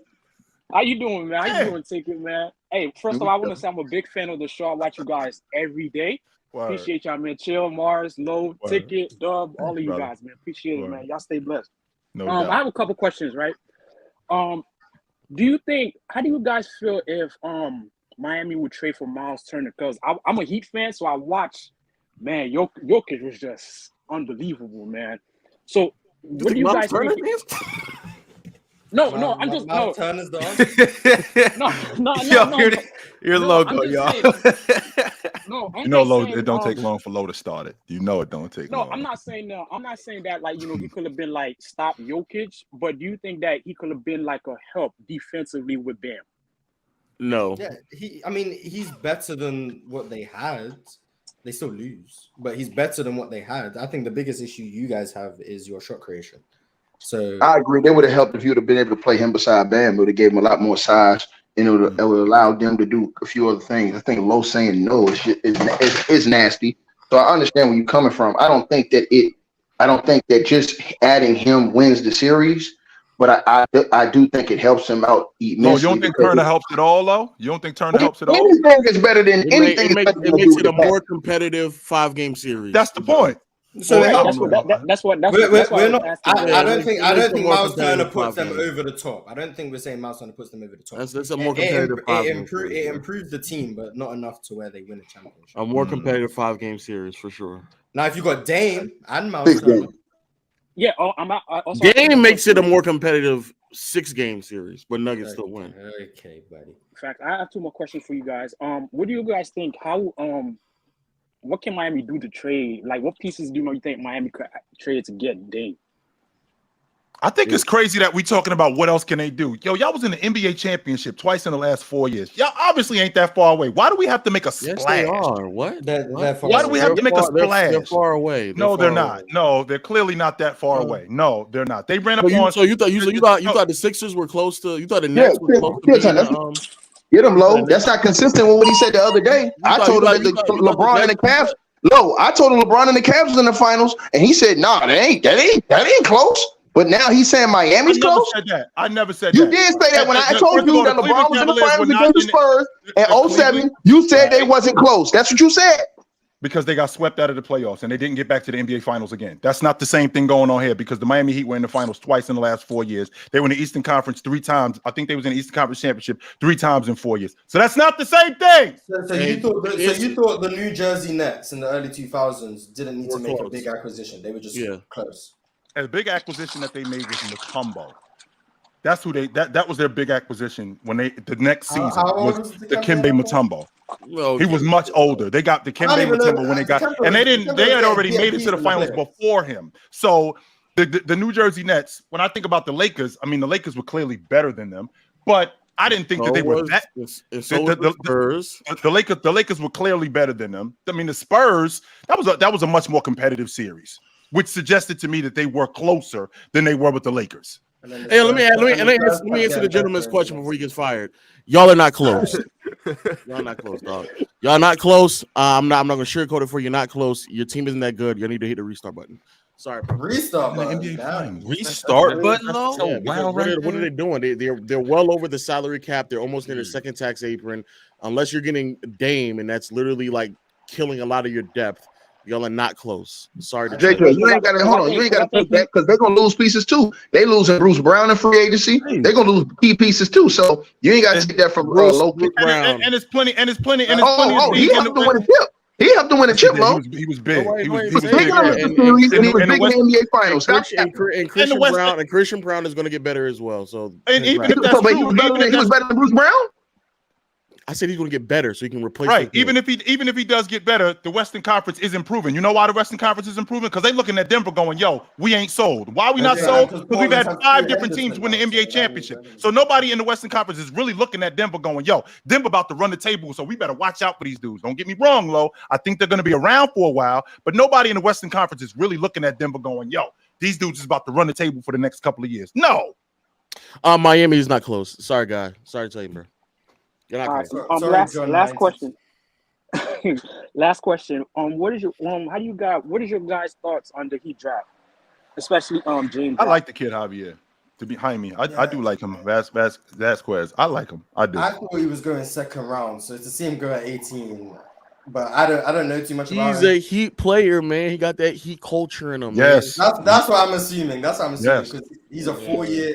How you doing, man? How you doing, Ticket, man? Hey, first of all, I want to say I'm a big fan of the show. I watch you guys every day. Word. Appreciate y'all, man. Chill, Mars, Low, Ticket, Dub, all of you guys, man. Appreciate it, man. Y'all stay blessed. No doubt. I have a couple questions, right? How do you guys feel if Miami would trade for Myles Turner? Because I'm a Heat fan, so I watch, man, Jokic was just unbelievable, man. So what do you guys think? No, I'm just no. Turner's the No. Your logo, y'all. Low. It don't take long for Low to start it. You know it don't take long. No, I'm not saying that. I'm not saying that he could have been like stop Jokic, but do you think that he could have been like a help defensively with Bam? No. Yeah, he's better than what they had. They still lose, but he's better than what they had. I think the biggest issue you guys have is your shot creation. So I agree. They would have helped if you would have been able to play him beside Bam. It would have gave him a lot more size, and it would allow them to do a few other things. I think Low saying no is nasty. So I understand where you're coming from. I don't think that just adding him wins the series, but I do think it helps him out immensely. No, you don't think Turner helps at all, though? You don't think Turner helps at all? Anything is better than anything. It makes it a more competitive 5-game series. That's the point. So that's what. I don't think Myles Turner puts them over the top. I don't think we're saying Myles Turner puts them over the top. That's a more competitive. It improves the team, but not enough to where they win a championship. A more competitive 5-game series for sure. Now, if you got Dame and Myles Turner, Dame makes it a more competitive 6-game series, but Nuggets still win. Okay, buddy. In fact, I have 2 more questions for you guys. What do you guys think? What can Miami do to trade? Like, what pieces do you think Miami could trade to get Dame? I think it's crazy that we talking about what else can they do. Yo, y'all was in the NBA championship twice in the last 4 years. Y'all obviously ain't that far away. Why do we have to make a splash? Yes, they are. What? Why do we have to make a splash? They're far away. No, they're not. No, they're clearly not that far away. No, they're not. They ran up on. So you thought the Sixers were close to? You thought the Nets were close to? Get him low. That's not consistent with what he said the other day. I told him that LeBron and the Cavs. Low. I told him LeBron and the Cavs was in the finals, and he said, "Nah, that ain't close." But now he's saying Miami's close. I never said you that. You did say that when I told you that LeBron was in the finals against the Spurs in 07. You said they wasn't close. That's what you said. Because they got swept out of the playoffs and they didn't get back to the NBA Finals again. That's not the same thing going on here because the Miami Heat were in the finals twice in the last 4 years. They were in the Eastern Conference 3 times. I think they was in the Eastern Conference Championship 3 times in 4 years. So that's not the same thing. So you thought the New Jersey Nets in the early 2000s didn't need to make a big acquisition. They were just close. And the big acquisition that they made was Mutombo. That's who that was their big acquisition when the next season was the Dikembe Mutombo. Well, he was much older. They got the Dikembe Mutombo when they got, and they had already made it to the finals before him. So the New Jersey Nets, when I think about the Lakers, I mean the Lakers were clearly better than them, but I didn't think that they were that. The Lakers were clearly better than them. I mean the Spurs, that was a much more competitive series, which suggested to me that they were closer than they were with the Lakers. Hey, let me answer the gentleman's question before he gets fired. Y'all are not close. Y'all not close, dog. Y'all not close. I'm not gonna sugarcoat it for you. You're not close. Your team isn't that good. You need to hit the restart button. Sorry, bro. Restart, In the button. NBA Damn. Finals. Restart button, low. Yeah, because what are they doing? They're well over the salary cap. They're almost in their second tax apron. Unless you're getting Dame, and that's literally like killing a lot of your depth. Y'all are not close. Sorry to JJ, you ain't got to hold on. You ain't got to take that because they're gonna lose pieces too. They losing Bruce Brown in free agency. They're gonna lose key pieces too. So you ain't got to take that from low pick. And it's plenty. And it's plenty. And he helped to win a chip. He helped to win a chip, Low. He was big. He was big in the series, and he was big in the NBA Finals. And Christian Brown is going to get better as well. So, and even if that's true, he was better than Bruce Brown. I said he's going to get better, so he can replace. Right. Even if he does get better, the Western Conference is improving. You know why the Western Conference is improving? Because they looking at Denver going, "Yo, we ain't sold. Why we not sold? Because we've had 5 different teams win the NBA championship. So nobody in the Western Conference is really looking at Denver going, "Yo, Denver about to run the table. So we better watch out for these dudes." Don't get me wrong, Lo. I think they're going to be around for a while, but nobody in the Western Conference is really looking at Denver going, "Yo, these dudes is about to run the table for the next couple of years." No. Miami is not close. Sorry, guy. Sorry to tell you, bro. All right, last question. Last question. What is your what is your guys' thoughts on the Heat draft, especially James? I like the kid Javier to behind me. I do like him. Vasquez. I like him. I do. I thought he was going second round, so to see him go at 18, but I don't know too much about him. He's a Heat player, man. He got that Heat culture in him. Yes, man. That's what I'm assuming. That's what I'm assuming Yes. because he's a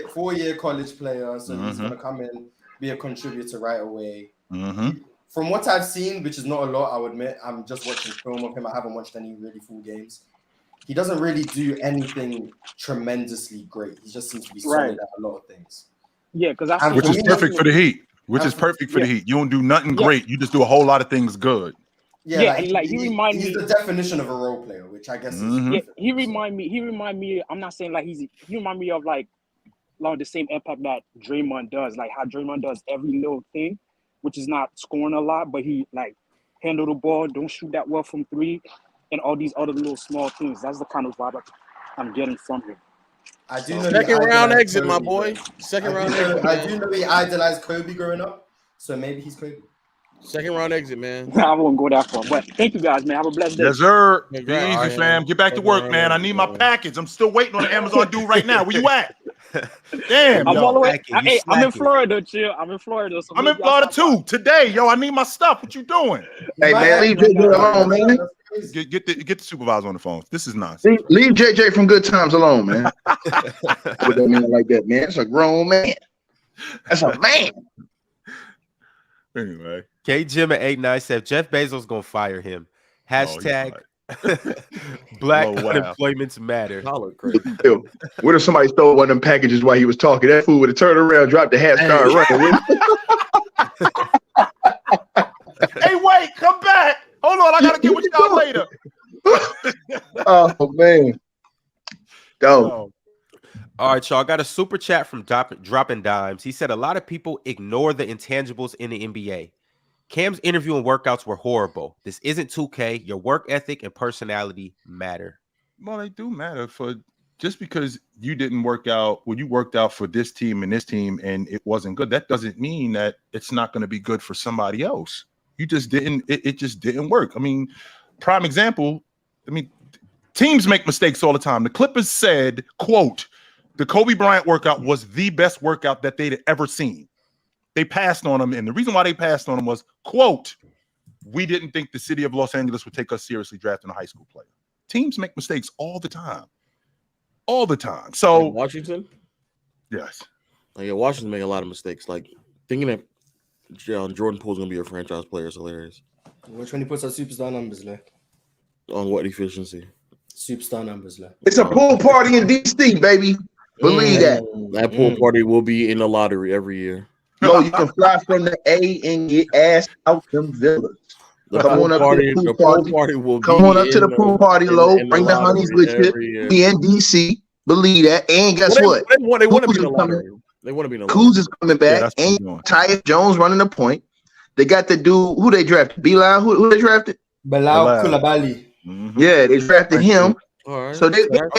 four-year college player, so he's gonna come in, be a contributor right away. From what I've seen, which is not a lot, I would admit, I'm just watching film of him. I haven't watched any really full games. He doesn't really do anything tremendously great. He just seems to be solid at a lot of things. Yeah, because which is perfect for the Heat. Which is perfect for the Heat. You don't do nothing great. You just do a whole lot of things good. Yeah, he reminds me. He's the definition of a role player, which I guess is. He remind me. I'm not saying like he remind me of like the same impact that Draymond does, like how Draymond does every little thing, which is not scoring a lot, but he like handle the ball, don't shoot that well from 3, and all these other little small things. That's the kind of vibe I'm getting from him. I do know second round exit, my boy. Second round exit. I do know he idolized Kobe growing up, so maybe he's Kobe. Second round exit, man. I won't go that far, but thank you guys, man. Have a blessed day. Yes, sir. Be easy, fam. Get back to work, man. I need my package. I'm still waiting on the Amazon dude right now. Where you at? Damn, I'm all the way. Hey, I'm in Florida, chill. I'm in Florida. So I'm in Florida too. Today, yo, I need my stuff. What you doing? Hey, man, leave JJ alone, man. Get the supervisor on the phone. This is nonsense. Leave JJ from Good Times alone, man. What that mean like that, man? That's a grown man. That's a man. Anyway, K Jim at 89 said Jeff Bezos gonna fire him. Hashtag Black unemployment matter. Yo, what if somebody stole one of them packages while he was talking? That fool would have turned around, dropped the hat, started running. Hey, wait, come back. Hold on, I gotta get with y'all later. Oh man. Go. All right, y'all. Got a super chat from Dropping Dimes. He said a lot of people ignore the intangibles in the NBA. Cam's interview and workouts were horrible. This isn't 2K. Your work ethic and personality matter. Well, they do matter. For just because you didn't work out, well, you worked out for this team and it wasn't good. That doesn't mean that it's not going to be good for somebody else. You just didn't. It just didn't work. I mean, prime example. I mean, teams make mistakes all the time. The Clippers said, "quote." The Kobe Bryant workout was the best workout that they'd ever seen. They passed on him, and the reason why they passed on him was, quote, we didn't think the city of Los Angeles would take us seriously drafting a high school player. Teams make mistakes all the time. All the time. So like Washington? Yes. Yeah, Washington make a lot of mistakes. Like thinking that Jordan Poole's going to be a franchise player is hilarious. Which one he puts our superstar numbers, like? On what efficiency? Superstar numbers, like. It's a pool party in DC, baby. Believe that. That pool party will be in the lottery every year. No, you can fly from the A and get ass out them villas. Come on up to the pool party. Come on up to the pool party, Low. Bring the honeys with you. Be in DC. Believe that. And guess what? They want to be in the lottery. They want to be in the lottery. Kuz is coming back. And Tyus Jones running the point. They got the dude who they drafted. Bilal, who they drafted? Bilal Coulibaly. Yeah, they drafted him. All right. So they real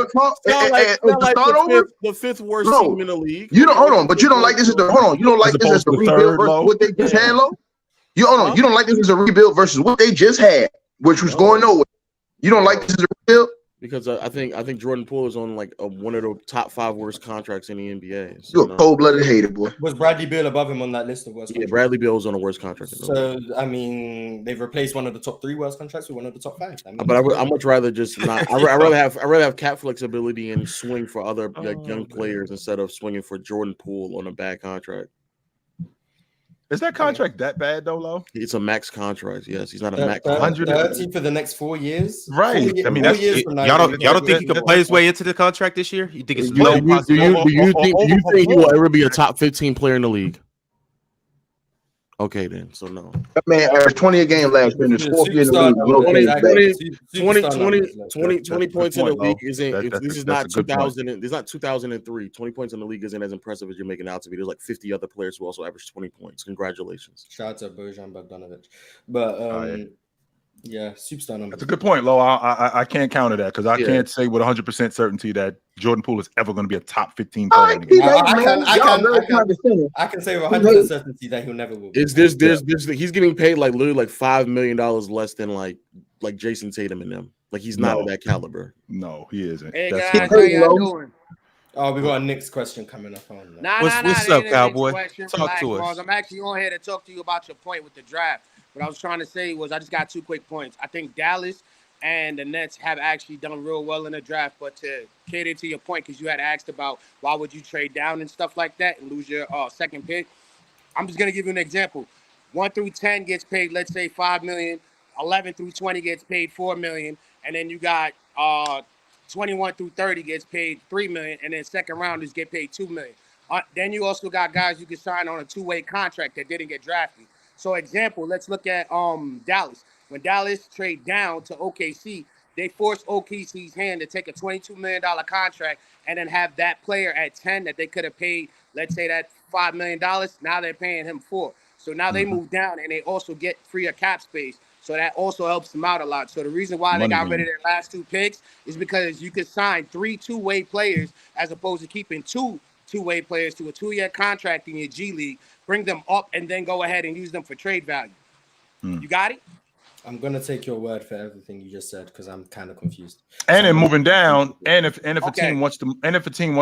talk. The fifth worst team in the league. You don't hold on, but you don't like this as the hold on. You don't like this as a rebuild versus what they just had, Low. You hold on. You don't like this as a rebuild versus what they just had, which was going nowhere. You don't like this as a rebuild. Because I think Jordan Poole is on like one of the top 5 worst contracts in the NBA. So, You're a cold-blooded hater, boy. Was Bradley Beal above him on that list of worst? Yeah, Bradley Beal is on the worst contract. So I mean, they've replaced one of the top 3 worst contracts with one of the top 5. I mean, But I much rather just not. I rather have cap flexibility and swing for other young players instead of swinging for Jordan Poole on a bad contract. Is that contract that bad though, Lo? It's a max contract. Yes, he's not a max. 30 for the next 4 years. Right. I mean, that's y'all don't think he can play his way into the contract this year? You think it's do you think he will ever be a top 15 player in the league? Okay, then. So no. That man averaged 20 a game last year in his 4th year in the league. 20 points in the league isn't. This is not 2000. It's not 2003. 20 points in the league isn't as impressive as you're making out to be. There's like 50 other players who also average 20 points. Congratulations. Shout out to Bojan Bogdanovic. But yeah, superstar numbers. That's a good point, Lo. I can't counter that because I can't say with 100% certainty that Jordan Poole is ever going to be a top 15 player. I can say with 100% certainty that he'll never will. He's getting paid like literally like $5 million less than like Jason Tatum and them. Like he's not of that caliber. No, he isn't. Hey guys, how y'all doing? Oh, we got a next question coming up on that. What's up, Cowboy? Talk to us. I'm actually on here to talk to you about your point with the draft. What I was trying to say was I just got 2 quick points. I think Dallas and the Nets have actually done real well in the draft, but to cater to your point, because you had asked about why would you trade down and stuff like that and lose your second pick, I'm just going to give you an example. 1 through 10 gets paid, let's say, $5 million. 11 through 20 gets paid $4 million. And then you got 21 through 30 gets paid $3 million. And then second rounders get paid $2 million. Then you also got guys you can sign on a 2-way contract that didn't get drafted. So example, let's look at Dallas. When Dallas trade down to OKC, they forced OKC's hand to take a $22 million contract and then have that player at 10 that they could have paid, let's say that $5 million. Now they're paying him 4. So now they move down and they also get freer cap space. So that also helps them out a lot. So the reason why they got rid of their last 2 picks is because you could sign 3 2-way players as opposed to keeping 2 2-way players to a 2-year contract in your G League, bring them up, and then go ahead and use them for trade value. You got it? I'm gonna take your word for everything you just said because I'm kind of confused. And then moving down, and if a team wants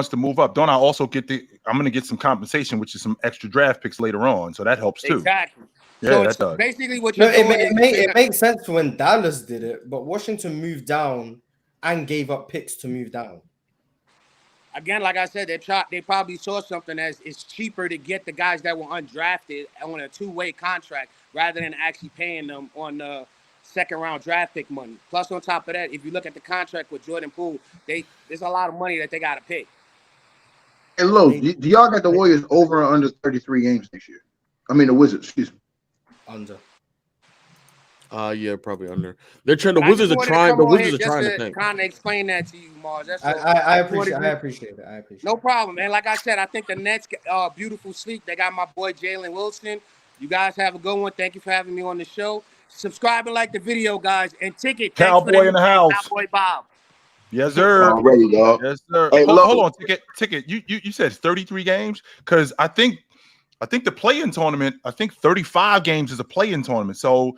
to move up, don't I also get I'm gonna get some compensation, which is some extra draft picks later on, so that helps too. Exactly. Yeah, so that does. Basically, what you're doing it makes sense when Dallas did it, but Washington moved down and gave up picks to move down. Again, like I said, they probably saw something as it's cheaper to get the guys that were undrafted on a 2-way contract rather than actually paying them on the second-round draft pick money. Plus, on top of that, if you look at the contract with Jordan Poole, there's a lot of money that they got to pay. Hey, Lo, do y'all got the Warriors over or under 33 games next year? I mean, the Wizards, excuse me. Under. Yeah, probably under. They're trying. The Wizards are trying. The Wizards are trying to think. Kind of explain that to you, Mars. That's I appreciate it. No problem. And like I said, I think the Nets beautiful sleep. They got my boy Jalen Wilson. You guys have a good one. Thank you for having me on the show. Subscribe and like the video, guys. And Ticket. Cowboy in the house. Cowboy Bob. Yes, sir. Already, dog. Yes, sir. Hey, hold on, Ticket. You said 33 games because I think the play-in tournament. I think 35 games is a play-in tournament. So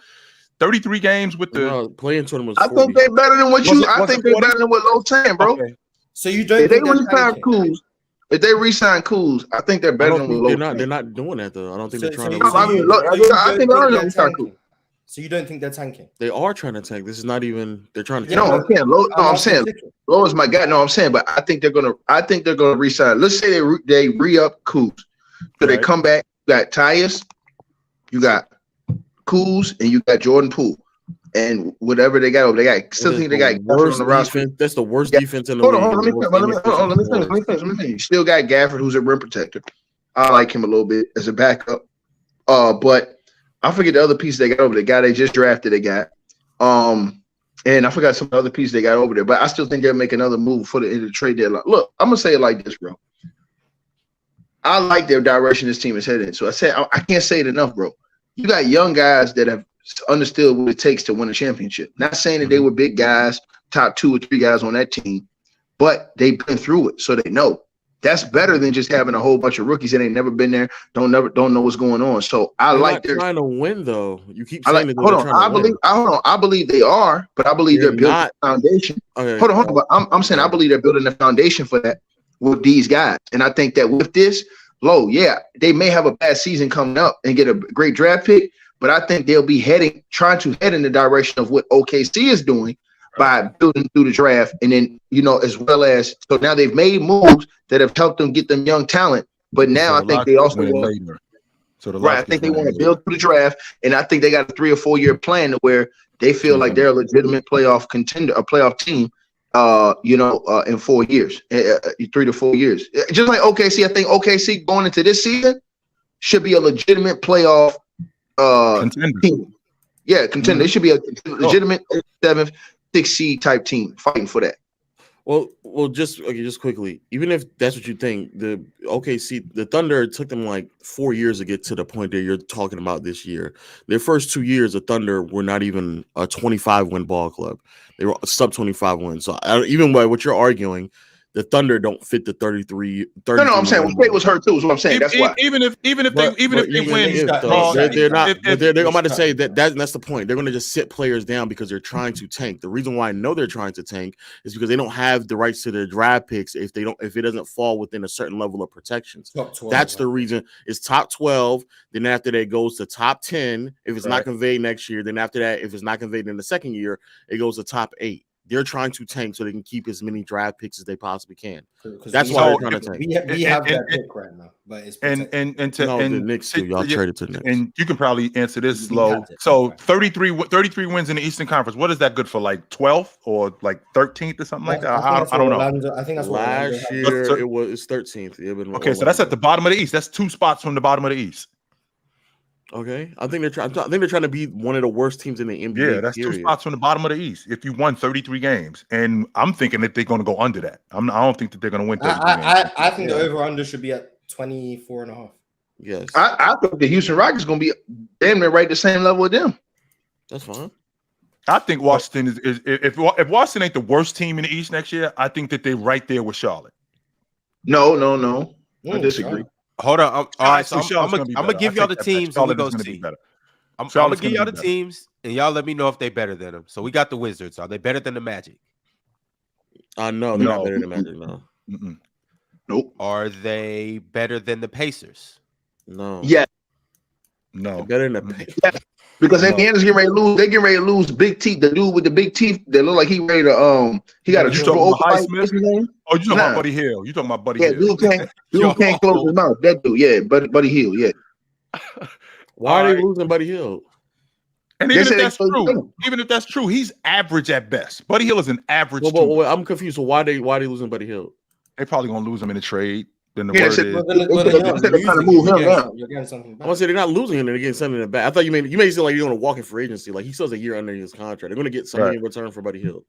33 games with the play-in tournament. I think they're better than what you. I think they're better than what Lowe's saying, bro. Okay. So you don't. If they re-sign Kuz, if they re-sign Kuz, I think they're better than what Lowe's saying. They're not doing that though. I don't think they're trying to. I think they're re-sign Kuz. So you don't think they're tanking? They are trying to tank. This is not even. They're trying to. No, I'm saying Lowe's my guy. No, I'm saying, but I think they're gonna re-sign. Let's say they re-up Kuz. So they come back. You got Tyus, you got Kuz, and you got Jordan Poole. And whatever they got over, still think they got worst on the roster. That's the worst defense in the league. Let me finish. Still got Gafford, who's a rim protector. I like him a little bit as a backup. But I forget the other piece they got over. The guy they just drafted, they got. And I forgot some other piece they got over there. But I still think they'll make another move for the trade deadline. Look, I'm gonna say it like this, bro. I like their direction this team is headed. So I can't say it enough, bro. You got young guys that have understood what it takes to win a championship. Not saying that they were big guys, top 2 or 3 guys on that team, but they've been through it, so they know. That's better than just having a whole bunch of rookies that ain't never been there, don't know what's going on. So I they're like not trying to win though. You keep saying that hold on. I believe they are, but I believe they're building a foundation. Okay. Hold on. But I'm saying I believe they're building a foundation for that with these guys. And I think that with this, they may have a bad season coming up and get a great draft pick, but I think they'll be trying to head in the direction of what OKC is doing by building through the draft. And then, as well as, so now they've made moves that have helped them get them young talent. But now I think they also want I think they want to build through the draft. And I think they got a 3 or 4 year plan to where they feel like they're a legitimate playoff contender, a playoff team, in 4 years, 3 to 4 years. Just like OKC, I think OKC going into this season should be a legitimate playoff contender. Team. Yeah, contender. Mm-hmm. They should be a legitimate 7th, 6th seed type team fighting for that. Well, just quickly. Even if that's what you think, the Thunder took them like 4 years to get to the point that you're talking about this year. Their first 2 years, the Thunder were not even a 25-win ball club. They were a sub-25 win. So even by what you're arguing, the Thunder don't fit the 33. No, I'm saying State was hurt too. Is what I'm saying. That's why. Even if they win, they're not. I'm about to say that's the point. They're going to just sit players down because they're trying to tank. The reason why I know they're trying to tank is because they don't have the rights to their draft picks if it doesn't fall within a certain level of protections. That's the reason. It's top 12. Then after that, it goes to top 10. If it's not conveyed next year, then after that, if it's not conveyed in the second year, it goes to top 8. They're trying to tank so they can keep as many draft picks as they possibly can. That's why they're trying to tank. We have that pick right now, but it's the Knicks too. Y'all traded to the Knicks. And you can probably answer this slow. So 33 wins in the Eastern Conference. What is that good for? Like 12th or like 13th or something like that? I don't know. I think that's last year it was 13th. Okay, so that's at the bottom of the East. That's 2 spots from the bottom of the East. Okay, I think they're trying to be one of the worst teams in the NBA. Yeah, that's 2 spots from the bottom of the East. If you won 33 games, and I'm thinking that they're going to go under that. I don't think that they're going to win 33 games. I think the over/under should be at 24.5. Yes, I think the Houston Rockets going to be damn near right the same level with them. That's fine. I think Washington is if Washington ain't the worst team in the East next year, I think that they're right there with Charlotte. No. I disagree. Hold on. All right, so I'm gonna give y'all the teams and we go see. I'm gonna give y'all the teams and y'all let me know if they're better than them. So we got the Wizards. Are they better than the Magic? No, they're not better than the Magic. No. Nope. Are they better than the Pacers? No. Yeah. No. They're better than the Pacers. Yeah. Because Indiana's getting ready to lose. They're getting ready to lose big teeth. The dude with the big teeth that look like he ready to he got a triple over. Oh, you talking about Buddy Hill? You talking about Buddy Hill? Dude can't close his mouth. That dude, yeah, Buddy Hill, yeah. Why are they losing Buddy Hill? And even if that's true, he's average at best. Buddy Hill is an average. Well, I'm confused. So why they losing Buddy Hill? They probably gonna lose him in the trade. Then the word is trying to move him down. I want to say they're not losing him; they're getting something in the back. I thought you made it seem like you're going to walk in for agency. Like he still has a year under his contract. They're going to get something in return for Buddy Hill.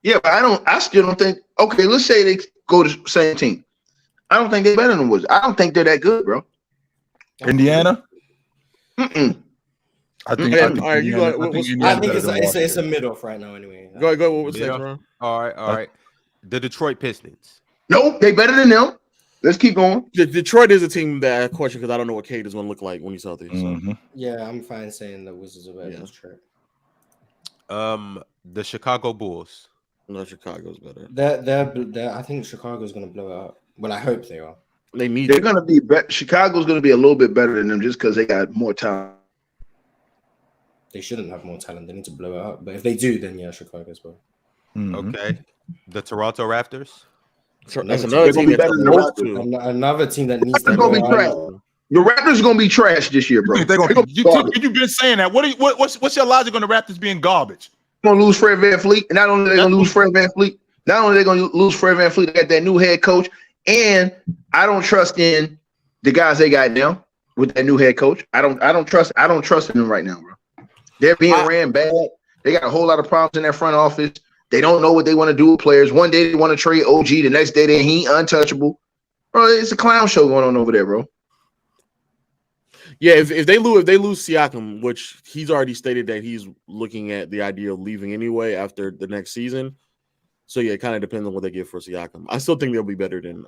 Yeah, but I still don't think. Okay, let's say they go to the same team. I don't think they're better than Wizards. I don't think they're that good, bro. Indiana. I think it's a middle right now. Anyway, go. What was that? All right. The Detroit Pistons. Nope, they better than them. Let's keep going. Detroit is a team that I question because I don't know what Cade is going to look like when he's healthy. So. Yeah, I'm fine saying the Wizards are better than Detroit. The Chicago Bulls. No, Chicago's better. They're I think Chicago's going to blow it up. Well, I hope they are. They're going to be better. Chicago's going to be a little bit better than them just because they got more talent. They shouldn't have more talent. They need to blow it up. But if they do, then yeah, Chicago as well. Okay. The Toronto Raptors. That's another team another team that needs to go be trash. The Raptors are gonna be trash this year, bro. You've been saying that. What's your logic on the Raptors being garbage? They're gonna lose Fred VanVleet, and not only they're gonna lose Fred VanVleet, they got that new head coach, and I don't trust in the guys they got now with that new head coach. I don't trust in them right now, bro. They're being ran bad. They got a whole lot of problems in their front office. They don't know what they want to do with players. One day they want to trade OG. The next day he untouchable. Bro, it's a clown show going on over there, bro. Yeah, if they lose Siakam, which he's already stated that he's looking at the idea of leaving anyway after the next season. So yeah, it kind of depends on what they get for Siakam. I still think they'll be better than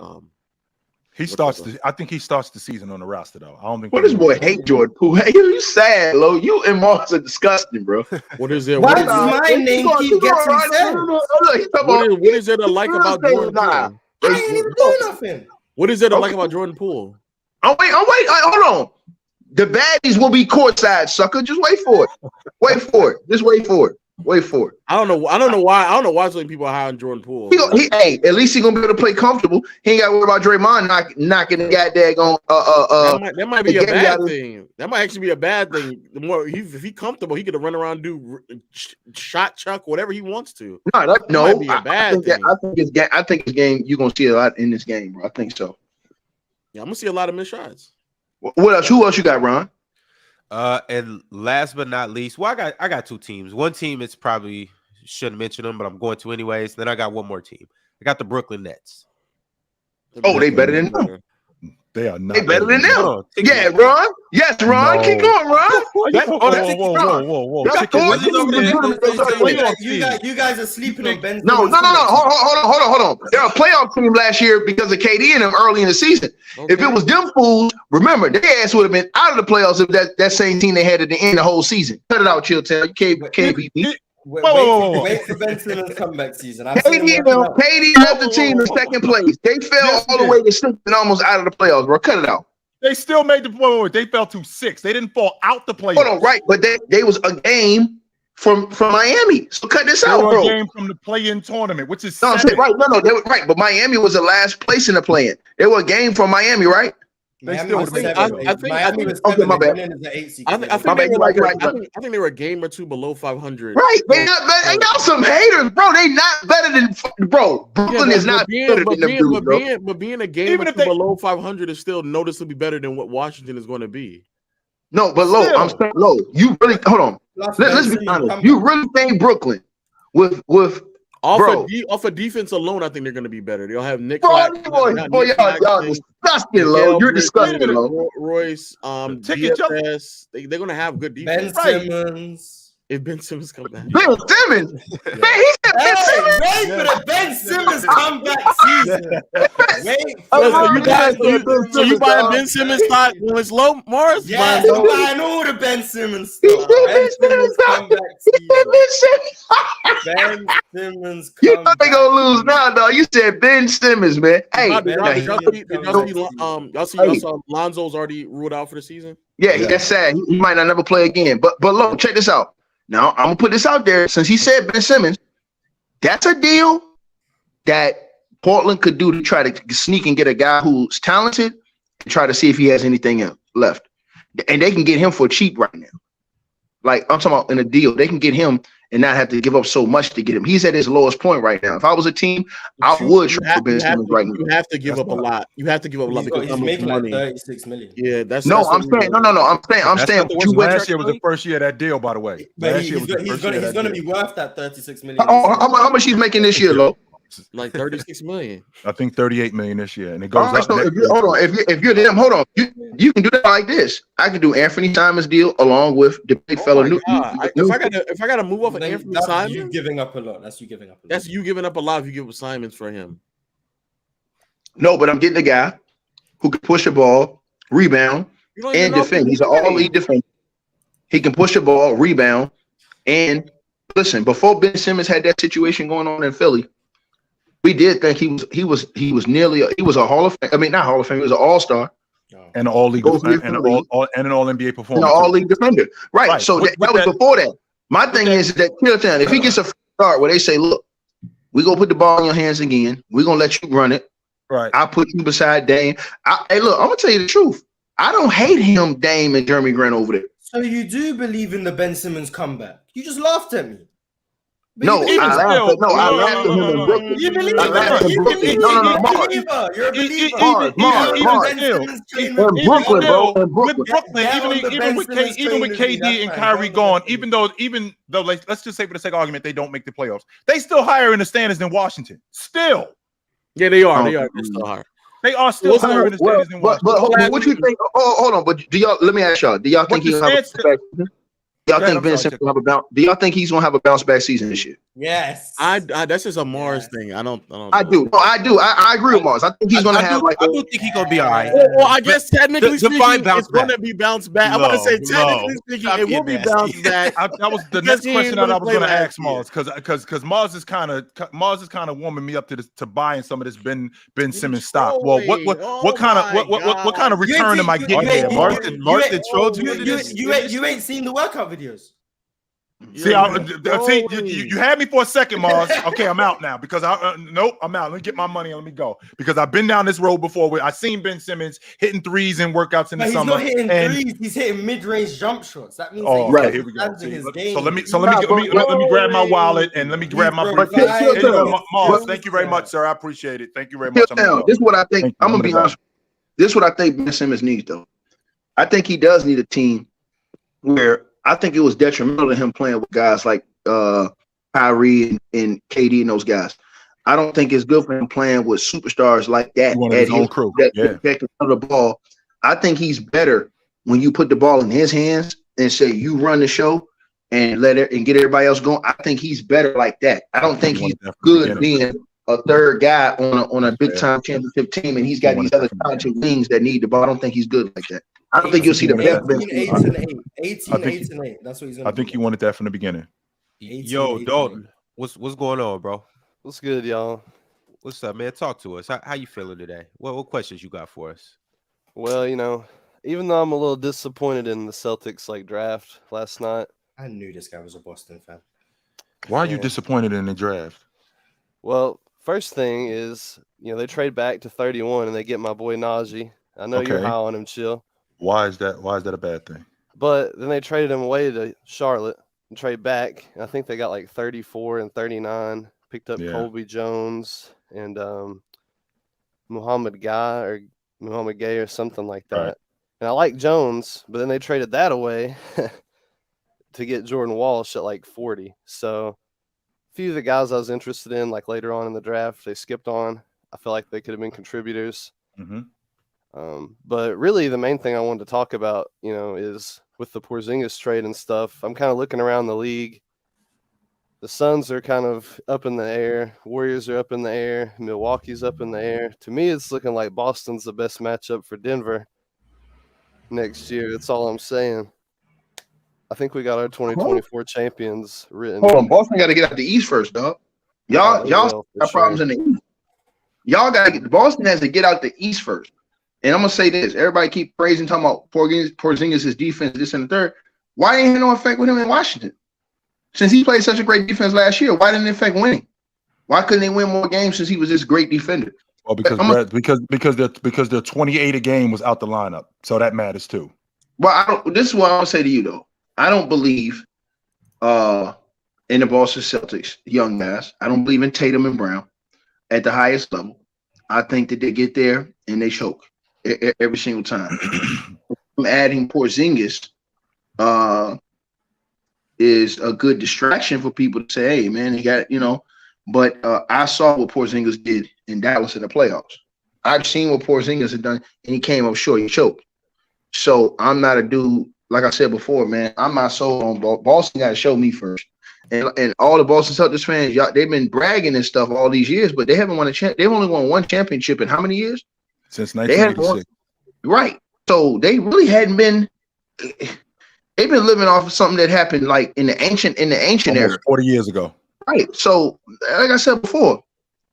I think he starts the season on the roster though. I don't think. What this boy hate Jordan Poole? Hey, you sad, Lo? You and Mars are disgusting, bro. What is it? Why does my name keep getting said? What is there to like about Jordan Poole? I ain't even doing nothing. What is there to like about Jordan Poole? I'm wait. Hold on. The baddies will be courtside, sucker. Just wait for it. Wait for it. Just wait for it. Wait for it. I don't know why so many people are high on Jordan Poole. Hey, at least he's gonna be able to play comfortable. He ain't got to worry about Draymond knocking the goddamn that might be a bad thing. That might actually be a bad thing. The more if he's comfortable, he could run around, do shot chuck, whatever he wants to. No, that might be a bad thing. I think his game. You're gonna see a lot in this game, bro. I think so. Yeah, I'm gonna see a lot of missed shots. What else? Who else you got, Ron? And last but not least, well, I got two teams. One team, it's probably shouldn't mention them, but I'm going to anyways. Then I got one more team. I got the Brooklyn Nets. They better than them. They are not. They better than them. Yeah, Ron. Yes, Ron. No. Keep going, Ron. Whoa. You guys are sleeping on Ben. No. Hold on. They're a playoff team last year because of KD and them early in the season. Okay. If it was them fools, remember, their ass would have been out of the playoffs if that same team they had at the end of the whole season. Cut it out, Chilltown. You can't beat me. Wait for Ben Simmons' comeback season. KD left the team in second place. They fell all the way to 6th and almost out of the playoffs, bro. Cut it out. They still made the point. They fell to 6th. They didn't fall out the playoffs. Hold on, right? But they was a game from Miami. So cut this out, bro. A game from the play-in tournament, which is no, I'm saying, right. No, they were right. But Miami was the last place in the play-in. They were a game from Miami, right? I think okay, my bad. I think they were a game or two below 500. Right, y'all some haters, bro. They not better than Brooklyn is not better than them dudes, bro. But being a game or two below 500 is still noticeably better than what Washington is going to be. No, but I'm saying low. You really hold on. Let's be honest. You really think Brooklyn with off of defense alone, I think they're going to be better. They'll have Nick. Y'all disgusting, Lo. You're disgusting, Lo. Royce, DFS. They're going to have good defense. Ben Simmons. If Ben Simmons come back. Ben Simmons? Man, he said Ben Simmons. Wait for the Ben Simmons comeback season. So you buying Ben Simmons stock when it's low, Morris? Yeah, I'm buying all the Ben Simmons stock. Ben Simmons comeback season. Ben Simmons comeback. You know they gonna lose now, dog. You said Ben Simmons, man. Hey, y'all see Lonzo's already ruled out for the season? Yeah, that's sad. He might not never play again. But look, check this out. Now, I'm going to put this out there. Since he said Ben Simmons, that's a deal that Portland could do to try to sneak and get a guy who's talented and try to see if he has anything left. And they can get him for cheap right now. Like, I'm talking about in a deal. They can get him and not have to give up so much to get him. He's at his lowest point right now. If I was a team, I would try for Ben Simmons right now. You have to give up a lot. You have to give up a lot because he's making like $36 million. Yeah, that's no. I'm saying last year was the first year of that deal, by the way. But he's going to be worth that $36 million. How much he's making this year, Lo? Like $36 million. I think $38 million this year, and it goes up. So if you're them, hold on. You can do that like this. I can do Anthony Simons deal along with the big fella. If I gotta move off of Anthony Simons, you giving up a lot. That's you giving up a lot. That's you giving up a lot if you give up Simons for him. No, but I'm getting a guy who can push the ball, rebound, and defend. He's an all-league defender. He can push the ball, rebound, and listen. Before Ben Simmons had that situation going on in Philly, we did think he was a Hall of Fame. I mean, not Hall of Fame. He was an All-Star and an all-league and an all-NBA performer, an all-league defender. Right. So that was before that. My thing is that Chilltown, if he gets a start where they say, "Look, we gonna put the ball in your hands again. We're gonna let you run it. Right. I'll put you beside Dame." Hey, look, I'm gonna tell you the truth. I don't hate him, Dame, and Jeremy Grant over there. So you do believe in the Ben Simmons comeback? You just laughed at me. No, I laughed at him in Brooklyn. You believe You're a believer. In Brooklyn, bro. With Brooklyn, even with KD and Kyrie gone, even though let's just say for the sake of argument they don't make the playoffs, they still higher in the standings than Washington. Still. Yeah, they are. They're still higher. They are still higher in the standings than Washington. But what you think? Hold on. But let me ask y'all. Do y'all think he'll have a do y'all think Ben Simmons will have a bounce? Do y'all think he's gonna have a bounce back season this year? Yes. That's just a Mars thing. I don't know. I do. No, I do. I agree with Mars. I think he's gonna have like. I do think he's gonna be all right. Well, I guess technically speaking, it's going to be bounced back. I'm going to say technically speaking, it will be bounced back. That was the next question that I was going to ask Mars, because Mars is kind of warming me up to buying some of this Ben Simmons stock. Well, what kind of return am I getting there? You ain't seen the workout videos. See, you had me for a second, Mars. Okay, I'm out now because nope, I'm out. Let me get my money and let me go because I've been down this road before. I seen Ben Simmons hitting threes and workouts in the summer. He's not hitting threes. He's hitting mid-range jump shots. That means right here we go. So let me grab my wallet and let me grab my briefcase. Mars, thank you very much, sir. I appreciate it. Thank you very much. This is what I think. I'm gonna be honest. This is what I think Ben Simmons needs, though. I think he does need a team where. I think it was detrimental to him playing with guys like Kyrie and KD and those guys. I don't think it's good for him playing with superstars like that at his own crew. The ball. I think he's better when you put the ball in his hands and say you run the show and get everybody else going. I think he's better like that. I don't think he's good being a third guy on a big time championship team and he's got these other talented wings that need the ball. I don't think he's good like that. I don't think you'll see the best. 18-8. That's what he's I think he wanted that from the beginning. Yo, Dalton, what's going on, bro? What's good, y'all? What's up, man? Talk to us. How you feeling today? What questions you got for us? Well, even though I'm a little disappointed in the Celtics draft last night. I knew this guy was a Boston fan. Why are you disappointed in the draft? Well, first thing is, they trade back to 31 and they get my boy Najee. I know you're high on him, Chill. Why is that a bad thing? But then they traded him away to Charlotte and trade back. And I think they got 34 and 39. Picked up Colby Jones and Muhammad Gay or something like that. Right. And I like Jones, but then they traded that away to get Jordan Walsh at 40. So a few of the guys I was interested in, later on in the draft, they skipped on. I feel like they could have been contributors. Mm-hmm. But really the main thing I wanted to talk about, is with the Porzingis trade and stuff. I'm kind of looking around the league. The Suns are kind of up in the air. Warriors are up in the air. Milwaukee's up in the air. To me, it's looking like Boston's the best matchup for Denver next year. That's all I'm saying. I think we got our 2024 champions written. Hold on, Boston got to get out the East first, dog. Y'all got problems in the East. Boston has to get out the East first. And I'm gonna say this: everybody keep praising, talking about Porzingis' defense, this and the third. Why ain't it no effect with him in Washington? Since he played such a great defense last year, why didn't it affect winning? Why couldn't they win more games since he was this great defender? Well, because their 28 a game was out the lineup, so that matters too. Well, this is what I'll say to you though. I don't believe in the Boston Celtics young guys. I don't believe in Tatum and Brown at the highest level. I think that they get there and they choke every single time. Adding Porzingis is a good distraction for people to say, hey, man, he got, but I saw what Porzingis did in Dallas in the playoffs. I've seen what Porzingis had done, and he came up short. He choked. So I'm not a dude, like I said before, man, I'm not sold on Boston. Got to show me first. And all the Boston Celtics fans, they've been bragging and stuff all these years, but they haven't won they've only won one championship in how many years? Since 1986. Right. So they really hadn't been. They've been living off of something that happened in the ancient era, 40 years ago. Right. So, like I said before,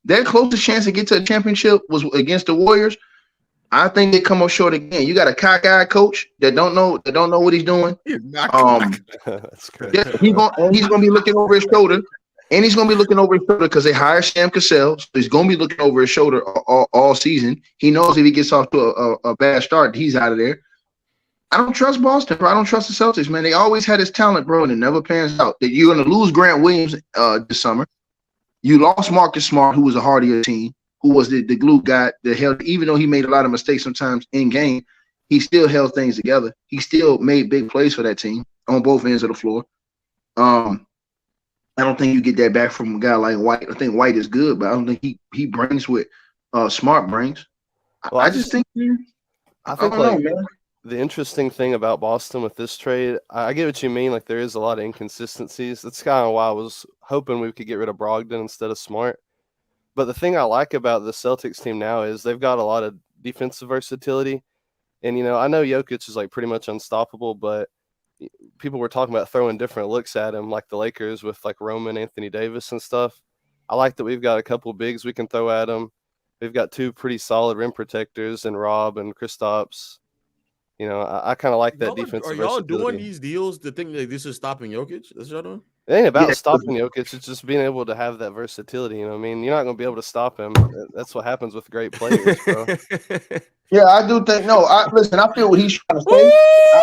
their closest chance to get to a championship was against the Warriors. I think they come up short again. You got a cockeyed coach that don't know what he's doing. That's great. He's gonna be looking over his shoulder, and he's gonna be looking over his shoulder because they hired Sam Cassell. So he's gonna be looking over his shoulder all season. He knows if he gets off to a bad start, he's out of there. I don't trust Boston, bro. I don't trust the Celtics, man. They always had this talent, bro, and it never pans out. That you're gonna lose Grant Williams this summer. You lost Marcus Smart, who was a heart of your team, who was the glue guy that held, even though he made a lot of mistakes sometimes in game, he still held things together. He still made big plays for that team on both ends of the floor. I don't think you get that back from a guy like White. I think White is good, but I don't think he brings what Smart brings. Well, I just think I don't know, man. the interesting thing about Boston with this trade, I get what you mean. Like, there is a lot of inconsistencies. That's kind of why I was hoping we could get rid of Brogdon instead of Smart. But the thing I like about the Celtics team now is they've got a lot of defensive versatility. And, I know Jokic is like pretty much unstoppable, but people were talking about throwing different looks at him, like the Lakers with like Roman, Anthony Davis and stuff. I like that we've got a couple bigs we can throw at him. We've got 2 pretty solid rim protectors and Rob and Kristaps. I kind of like that defense. Are y'all doing these deals to think that this is stopping Jokic? That's what y'all doing? It ain't about stopping Jokic. It's just being able to have that versatility. You're not going to be able to stop him. That's what happens with great players, bro. Yeah, I do think. No, listen. I feel what he's trying to say,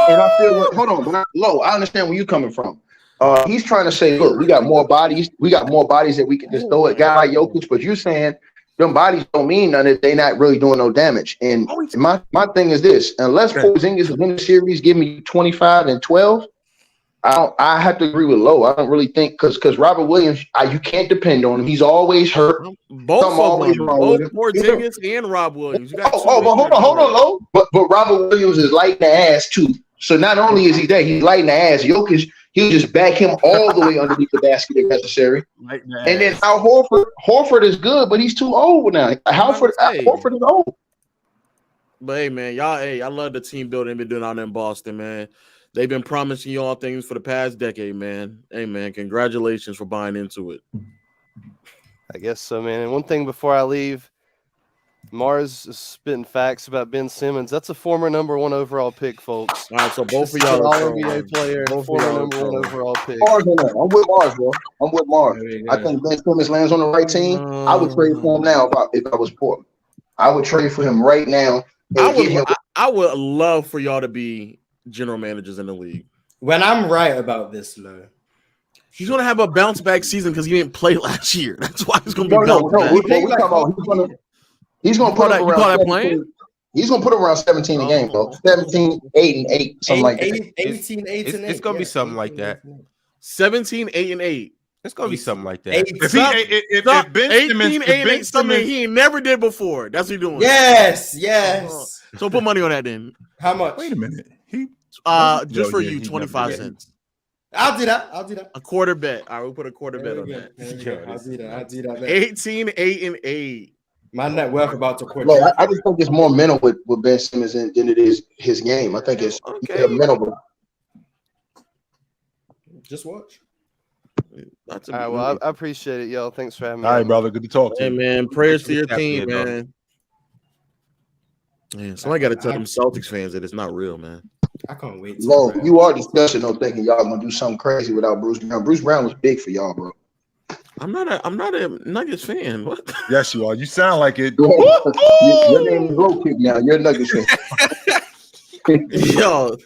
and I feel what. Hold on, but I understand where you're coming from. He's trying to say, look, we got more bodies. We got more bodies that we can just throw at a guy like Jokic. But you're saying them bodies don't mean nothing if they're not really doing no damage. And my thing is this: unless Porzingis is in the series, give me 25 and 12. I have to agree with Lowe. I don't really think because Robert Williams, you can't depend on him. He's always hurt. Both Porzingis and Rob Williams. But hold on, Lowe. But Robert Williams is lighting the ass too. So not only is he there, he's lighting the ass. Jokic, he'll just back him all the way underneath the basket if necessary. And then Al Horford is good, but he's too old now. Horford is old. But hey, man, I love the team building been doing out in Boston, man. They've been promising you all things for the past decade, man. Hey, man, congratulations for buying into it. I guess so, man. And one thing before I leave, Mars is spitting facts about Ben Simmons. That's a former number 1 overall pick, folks. All right, so both of y'all are all-NBA player, former number 1 overall pick. I'm with Mars, bro. I'm with Mars. I think Ben Simmons lands on the right team. I would trade for him now if I was Portland. I would trade for him right now. I would love for y'all to be general managers in the league. When I'm right about this, Lo, he's gonna have a bounce back season because he didn't play last year. That's why he's gonna be bounced back. He's gonna put up around playing? He's gonna put up around 17 a game, bro. 17, 8 and 8, something like that. 18, 8 and 8. It's gonna be something like that. 17, 8 and 8. It's gonna be something like that. If Ben Simmons, 18, 8 and 8, something he ain't never did before. That's what he's doing. Yes. So put money on that then. How much? Wait a minute. Just for you, 25 cents. I'll do that. A quarter bet. All right, we'll put a quarter bet on that. I'll do that. 18, 8 and 8. My net worth about to quit. Look, I just think it's more mental with Ben Simmons than it is his game. I think it's mental. Just watch. All right, well, I appreciate it, yo. Thanks for having me. All right, brother. Good to talk to you. Hey, man. Prayers to your team, man. Man, somebody got to tell them Celtics fans that it's not real, man. I can't wait. Low, you are discussing though, thinking y'all gonna do something crazy without Bruce Brown. Bruce Brown was big for y'all, bro. I'm not a Nuggets fan. What? Yes, you are. You sound like it. Your name is Low Kick now. You're a Nuggets fan. Yo,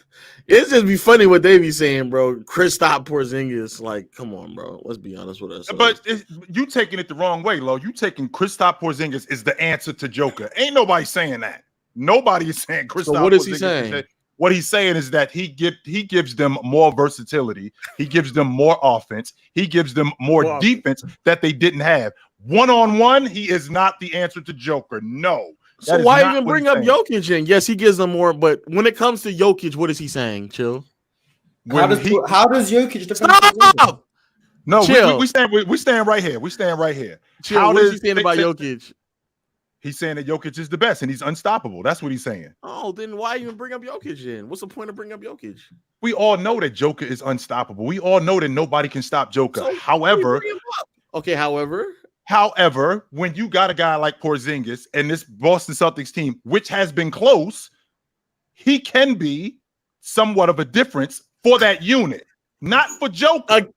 it's just be funny what they be saying, bro. Kristaps Porzingis, like, come on, bro. Let's be honest with us. But you taking it the wrong way, Lo. You taking Kristaps Porzingis is the answer to Joker. Ain't nobody saying that. Nobody is saying Kristaps. So what is he saying? What he's saying is that he gives them more versatility. He gives them more offense. He gives them more defense that they didn't have. One-on-one, he is not the answer to Joker. No. So why even bring up Jokic in? Yes, he gives them more, but when it comes to Jokic, what is he saying? Chill. How does Jokic defend? Stop! No, we stand right here. We stand right here. Chill. What is he saying about Jokic? He's saying that Jokic is the best and he's unstoppable. That's what he's saying. Oh, then why even bring up Jokic in? What's the point of bringing up Jokic? We all know that Joker is unstoppable. We all know that nobody can stop Joker. So however, when you got a guy like Porzingis and this Boston Celtics team, which has been close, he can be somewhat of a difference for that unit, not for Joker.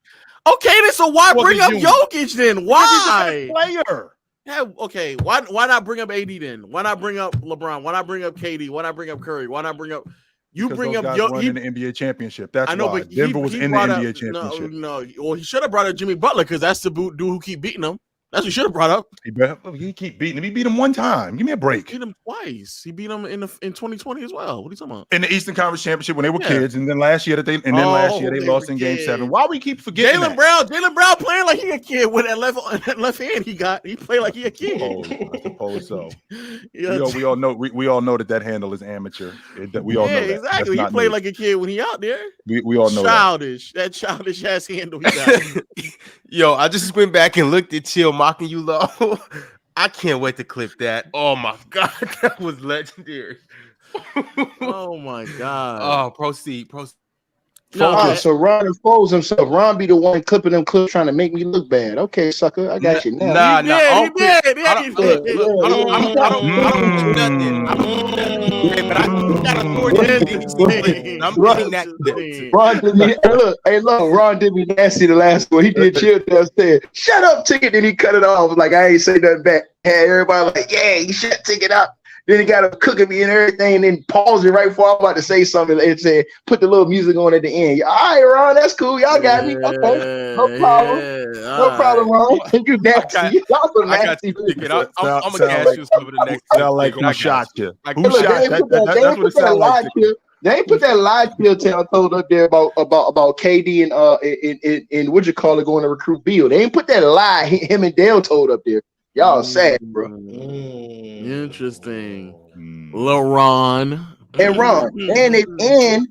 Okay, then so why bring up Jokic then? Why? Player. Yeah, okay. Why not bring up AD then? Why not bring up LeBron? Why not bring up KD? Why not bring up Curry? Why not bring up bring up Jokic in the NBA championship? That's why Denver was in the NBA championship. No. Well, he should have brought up Jimmy Butler because that's the dude who keep beating him. That's what you should have brought up. He keep beating him. He beat him one time. Give me a break. He beat him twice. He beat him in 2020 as well. What are you talking about? In the Eastern Conference Championship when they were kids, and then last year they lost in Game 7. Why we keep forgetting Jaylen Brown playing like he a kid with that left hand he got. He played like he a kid. I suppose so. We all know that handle is amateur. We all know that. Exactly. He played like a kid when he out there. We all know that childish ass handle he got. Yo, I just went back and looked at Chill mocking you, low. I can't wait to clip that. Oh my god, that was legendary. Oh my god. Oh, proceed. So Ron exposed himself. Ron be the one clipping them clips trying to make me look bad. Okay, sucker, I got you now. He did. I don't Ron did me nasty the last one. He did chill downstairs. Shut up, Ticket. Then he cut it off. Like I ain't say nothing back. Had everybody like, yeah, you shut Ticket up. Then he got him cooking me and everything, and then paused it right before I'm about to say something and said, put the little music on at the end. All right, Ron, that's cool. Y'all got me. Okay, no problem. No problem, Ron. You nasty. Y'all so nasty. I'm going to gas you over the next. Sound like who shot you? Who shot? That's what it sounds like. They ain't put that live kill tale told up there about KD and what you call it going to recruit Beal. They ain't put that lie him and Dale told up there. Y'all sad, bro. Interesting. Lil Ron. And KD,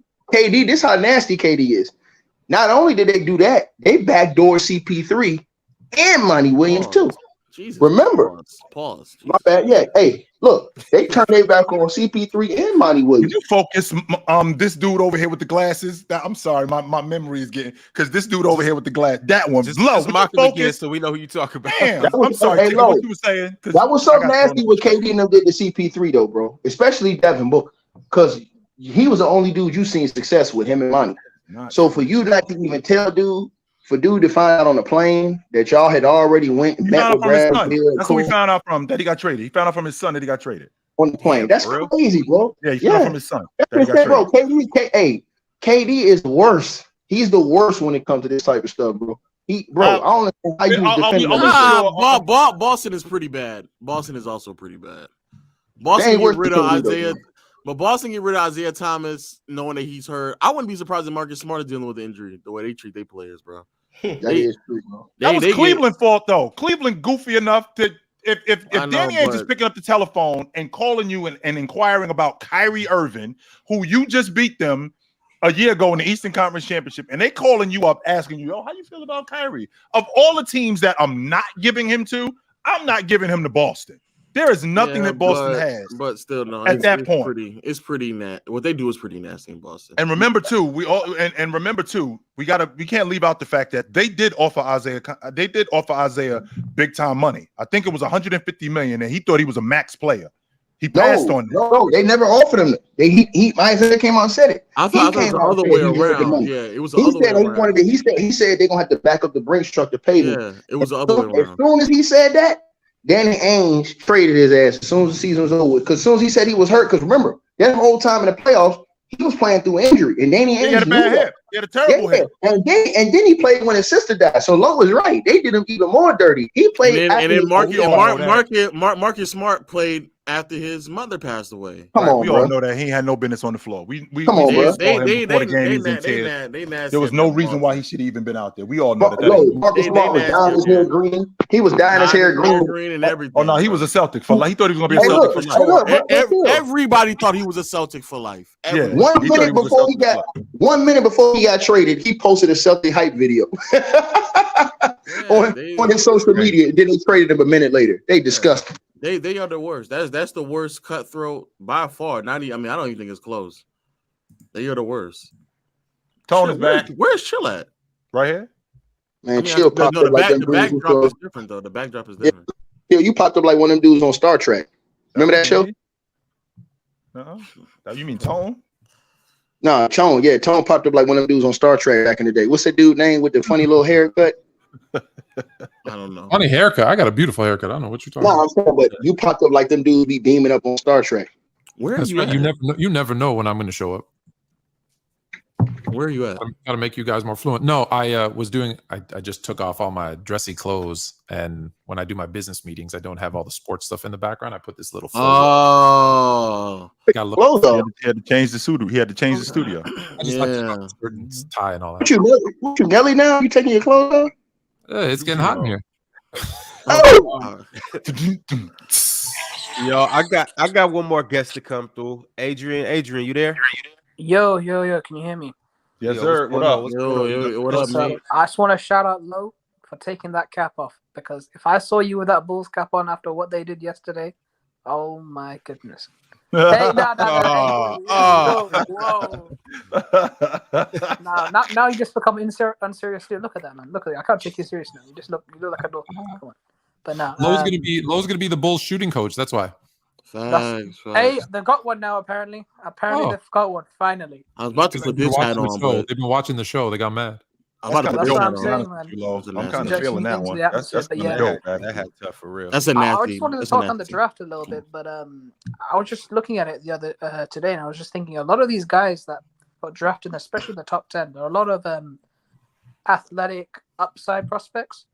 this is how nasty KD is. Not only did they do that, they backdoor CP3 and Monty Williams too. Jesus. Remember? Pause. My bad. Yeah. Hey, look, they turned their back on CP3 and Monty Williams. Can you focus this dude over here with the glasses? I'm sorry, my memory is getting because this dude over here with the glass, that one, just low. Mark him again so we know who you talk about. Damn, I'm sorry. What you were saying? That was so nasty what KD and them did to CP3 though, bro. Especially Devin Booker, because he was the only dude you seen success with him and Monty. So for you not to even tell for dude to find out on the plane that y'all had already went and met with Brad. That's what we found out from that he got traded. He found out from his son that he got traded on the plane. That's crazy, bro. Yeah, he found out from his son. Bro, KD is worse. He's the worst when it comes to this type of stuff, bro. I don't know how you defend him. Boston is pretty bad. Boston is also pretty bad. Boston get rid of Isaiah. But Boston get rid of Isaiah Thomas, knowing that he's hurt. I wouldn't be surprised if Marcus Smart is dealing with the injury, the way they treat their players, bro. That is true, bro. That was Cleveland's fault, though. Cleveland goofy enough to if Danny Ainge is picking up the telephone and calling you and inquiring about Kyrie Irving, who you just beat them a year ago in the Eastern Conference Championship, and they calling you up asking you, how you feel about Kyrie? Of all the teams that I'm not giving him to, I'm not giving him to Boston. There is nothing that Boston has, but still, no. At that point, it's pretty nasty. What they do is pretty nasty in Boston. And remember too, we can't leave out the fact that they did offer Isaiah big time money. I think it was $150 million, and he thought he was a max player. He passed on it. No, they never offered him. Isaiah came out and said it. I thought it was the other way around. Yeah, it was the other way around. He said they're gonna have to back up the Brinks truck to pay him. Yeah, it was the other way around. As soon as he said that, Danny Ainge traded his ass as soon as the season was over. Because as soon as he said he was hurt, because remember, that whole time in the playoffs, he was playing through injury. And Danny Ainge had a bad hip. He had a terrible hip. And then he played when his sister died. So Lowe was right. They did him even more dirty. He played. And then Marcus Smart played after his mother passed away. Come on, we all know that he had no business on the floor. There was no reason why he should have even been out there. We all know that. Marcus Smart was dyeing his hair green. He was dyeing his hair green and everything. Oh no, he was a Celtic for life. He thought he was going to be a Celtic for life. Everybody thought he was a Celtic for life. Yeah, 1 minute before he got traded, he posted a Celtic hype video on his social media. And then they traded him a minute later. They disgusting. They are the worst. That's the worst cutthroat by far. I don't even think it's close. They are the worst. Tone is back. Where's Chill at? Right here. Man, Chill popped up like them dudes. The backdrop is different though. The backdrop is different. Yeah, you popped up like one of them dudes on Star Trek. Remember that show? You mean Tone? No, Tone. Yeah, Tone popped up like one of them dudes on Star Trek back in the day. What's that dude name with the funny little haircut? I don't know. Funny haircut. I got a beautiful haircut. I don't know what you're talking about. I'm saying, but you popped up like them dudes be beaming up on Star Trek. Where are you? You never know when I'm going to show up. Where are you at? I'm trying to make you guys more fluent. No, I just took off all my dressy clothes, and when I do my business meetings, I don't have all the sports stuff in the background. I put this little. Oh, got a little, he had to change the studio. He had to change the studio. I just like to keep up skirt and tie and all that. What you Nelly now? You taking your clothes off? It's getting hot in here. Oh. Yo, I got one more guest to come through. Adrian, you there? Yo, can you hear me? Yes, sir. What up? What up, mate? I just want to shout out Lo for taking that cap off, because if I saw you with that Bulls cap on after what they did yesterday, oh my goodness. Hey, whoa. Now you just become unserious. Look at that, man. Look at that. I can't take you serious now. You look like a dog. Come on. But now Lowe's gonna be the Bulls shooting coach. That's why. Facts. Hey, they've got one now. Apparently, they've got one finally. I was about to put this hat on, but they've been watching the show. They got mad. I'm about to put this hat on. I'm kind of feeling that one. That's dope. That hat tough for real. That's a nasty. I just wanted to talk on the draft a little bit, but I was just looking at it the other today, and I was just thinking a lot of these guys that got drafted, especially in the top 10, there are a lot of athletic upside prospects,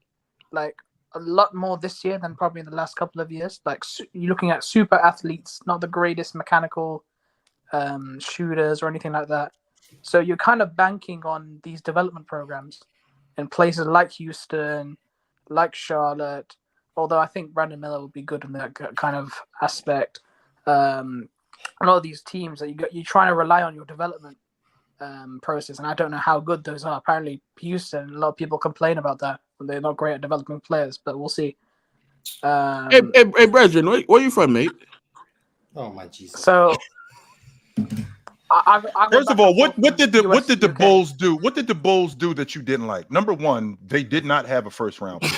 like a lot more this year than probably in the last couple of years. Like you're looking at super athletes, not the greatest mechanical shooters or anything like that. So you're kind of banking on these development programs in places like Houston, like Charlotte, although I think Brandon Miller would be good in that kind of aspect. A lot of these teams that you're trying to rely on your development process, and I don't know how good those are. Apparently Houston, a lot of people complain about that. They're not great at developing players, but we'll see. Hey, Brethren, where you from, mate? Oh my Jesus! So, first of all, what did the Bulls do? What did the Bulls do that you didn't like? Number one, they did not have a first round pick.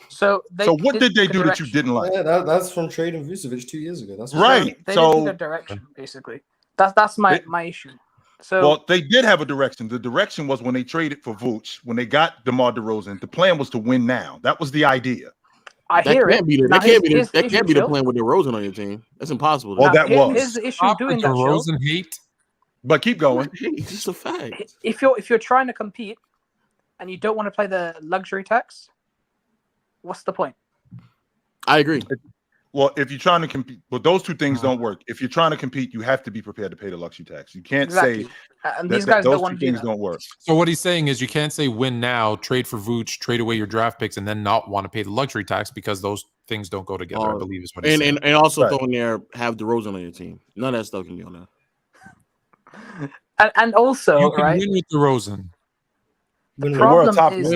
So what did they do that you didn't like? Yeah, that's from trading Vucevic 2 years ago. That's right. They didn't need a direction, basically. That's my issue. So, well, they did have a direction. The direction was when they traded for Vooch, when they got DeMar DeRozan. The plan was to win now. That was the idea. That can't be the plan with DeRozan on your team. That's impossible. Well, that was. Here's the issue doing that. DeRozan hate. But keep going. It's just a fact. If you're trying to compete and you don't want to play the luxury tax, what's the point? I agree. Well, if you're trying to compete, well, those two things don't work. If you're trying to compete, you have to be prepared to pay the luxury tax. You can't say these guys those don't want two to things don't work. So what he's saying is you can't say win now, trade for Vooch, trade away your draft picks, and then not want to pay the luxury tax because those things don't go together. I believe is what he's saying. And also throw in there have DeRozan on your team. None of that stuff can be on there. And also, you can right? win with DeRozan. The problem is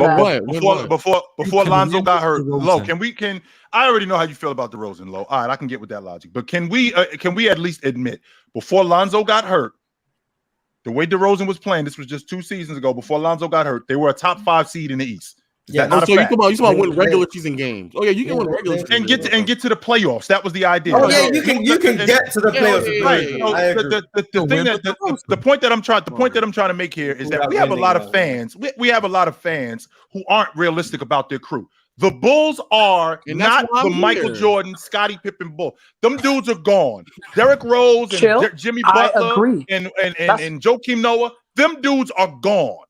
before Lonzo got hurt, Lo, I already know how you feel about DeRozan, Lo. All right, I can get with that logic. But can we at least admit before Lonzo got hurt, the way DeRozan was playing, this was just 2 seasons ago, before Lonzo got hurt, they were a top 5 seed in the East. You talk about win regular season games. Oh yeah, you can win regular season and get to the playoffs. That was the idea. Oh yeah, you can get to the playoffs. Right. The point that I'm trying to make here is that we have a lot of fans. We have a lot of fans who aren't realistic about their crew. The Bulls are not the Michael Jordan, Scottie Pippen Bull. Them dudes are gone. Derrick Rose and Jimmy Butler and Joakim Noah. Them dudes are gone.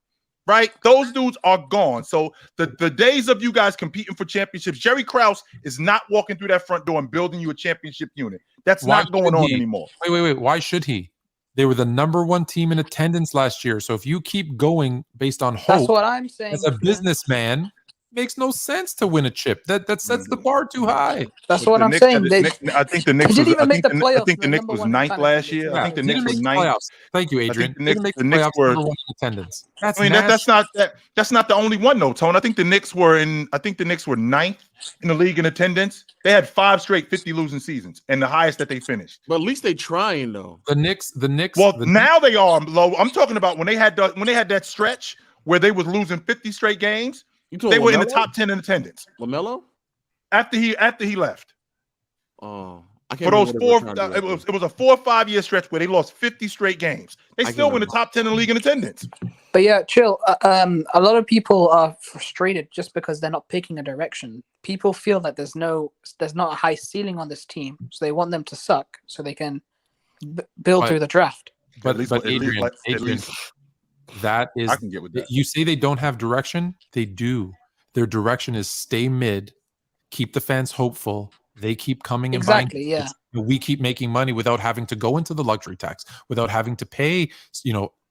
Right? Those dudes are gone. So the days of you guys competing for championships, Jerry Krause is not walking through that front door and building you a championship unit. That's not going on anymore. Wait. Why should he? They were the #1 team in attendance last year. So if you keep going based on hope, that's what I'm saying. As a businessman, makes no sense to win a chip. That sets the bar too high. That's what I'm saying. I think the Knicks was 9th last year. I think the Knicks were 9th. Thank you, Adrian. The Knicks were #1 in attendance. That's not the only one though, Tone. I think the Knicks were 9th in the league in attendance. They had 5 straight 50 losing seasons, and the highest that they finished. But at least they trying though. The Knicks. Well, now they are low. I'm talking about when they had that stretch where they was losing 50 straight games. They were in the top 10 in attendance. LaMelo? After he left. Oh, I can't. For those 4, it was a 4 or 5 year stretch where they lost 50 straight games. They still were in the top 10 in the league in attendance. But yeah, chill. A lot of people are frustrated just because they're not picking a direction. People feel that there's not a high ceiling on this team, so they want them to suck so they can build through the draft. But Adrian, That is, I can get with that. You say they don't have direction. They do. Their direction is stay mid, keep the fans hopeful. They keep coming and buying. Yeah. We keep making money without having to go into the luxury tax, without having to pay,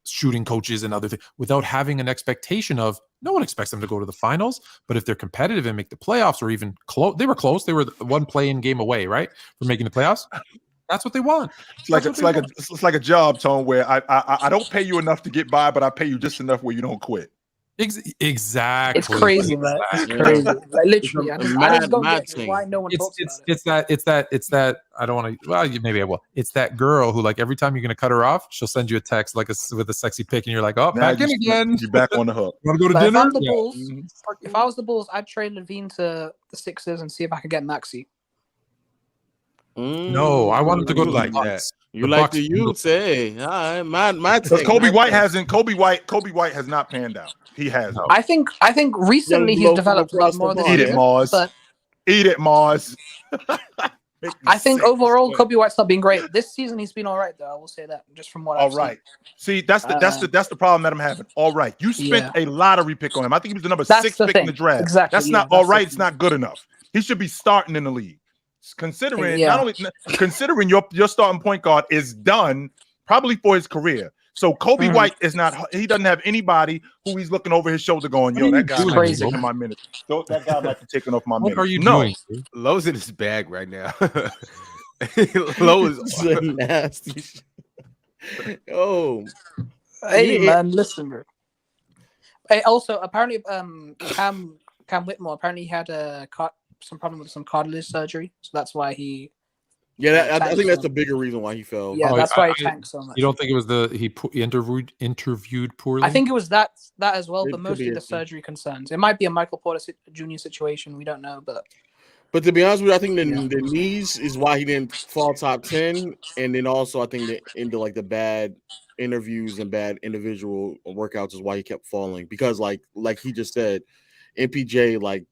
shooting coaches and other things, without having an expectation of, no one expects them to go to the finals, but if they're competitive and make the playoffs or even close, they were close. They were one play-in game away, right, for making the playoffs. That's what they want. It's like a job, Tone, where I don't pay you enough to get by, but I pay you just enough where you don't quit. Exactly. It's crazy, man. It's crazy. Like, literally, I just don't get why no one talks about it. It's that I don't want to. Well, maybe I will. It's that girl who, like, every time you're gonna cut her off, she'll send you a text with a sexy pic, and you're like, oh, Now back in again. You're back on the hook. Want to go to But dinner? If I was the Bulls, I'd trade Levine to the Sixers and see if I could get Maxey. No, I wanted to go to like the that. Bucks. You like the youth, hey? All right, my take. Kobe White has not panned out. He has. I think recently he's developed a lot more this Eat year. it, Mars. But Eat it, Mars. I think overall Kobe White's not been great. This season he's been all right though. I will say that just from what I've seen. See, that's the problem that I'm having. All right. You spent a lottery pick on him. I think he was the number 6 pick in the draft. Exactly. That's not all right. It's not good enough. He should be starting in the league. Considering not only considering your starting point guard is done probably for his career. So Kobe White is not. He doesn't have anybody who he's looking over his shoulder going, "Yo, that guy might be taking my minutes. That guy might be taking off my minutes." What are you doing? Lowe's in his bag right now. Lowe is nasty. Oh, hey man, listen, bro. Hey, also apparently, Cam Whitmore apparently had some problem with some cartilage surgery, so that's why he. Yeah, I think that's the bigger reason why he fell. Yeah, that's why he tanked so much. You don't think it was he interviewed poorly? I think it was that as well, but mostly the surgery concerns. It might be a Michael Porter Jr. situation. We don't know, but to be honest with you, I think the knees is why he didn't fall top 10, and then also I think the bad interviews and bad individual workouts is why he kept falling, because like he just said, MPJ, like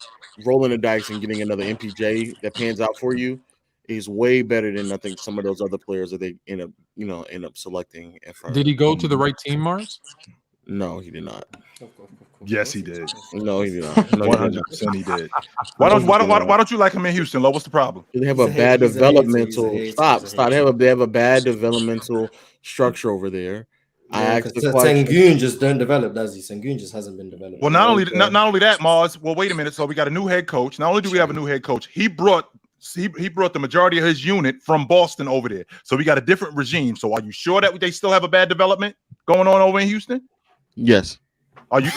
rolling the dice and getting another MPJ that pans out for you is way better than I think some of those other players that they end up selecting. Did he go to the right team, Mars? No, he did not. Yes, he did. No, he did not. No, 100% he did. Why don't you like him in Houston, Lo? What's the problem? They have a bad developmental. Stop. They have a bad developmental structure over there. I asked the question. Sengun just don't develop, does he? Sengun just hasn't been developed. Well, not only that, Mars. Well, wait a minute. So we got a new head coach. Not only do we have a new head coach, he brought the majority of his unit from Boston over there. So we got a different regime. So are you sure that they still have a bad development going on over in Houston? Yes. Are you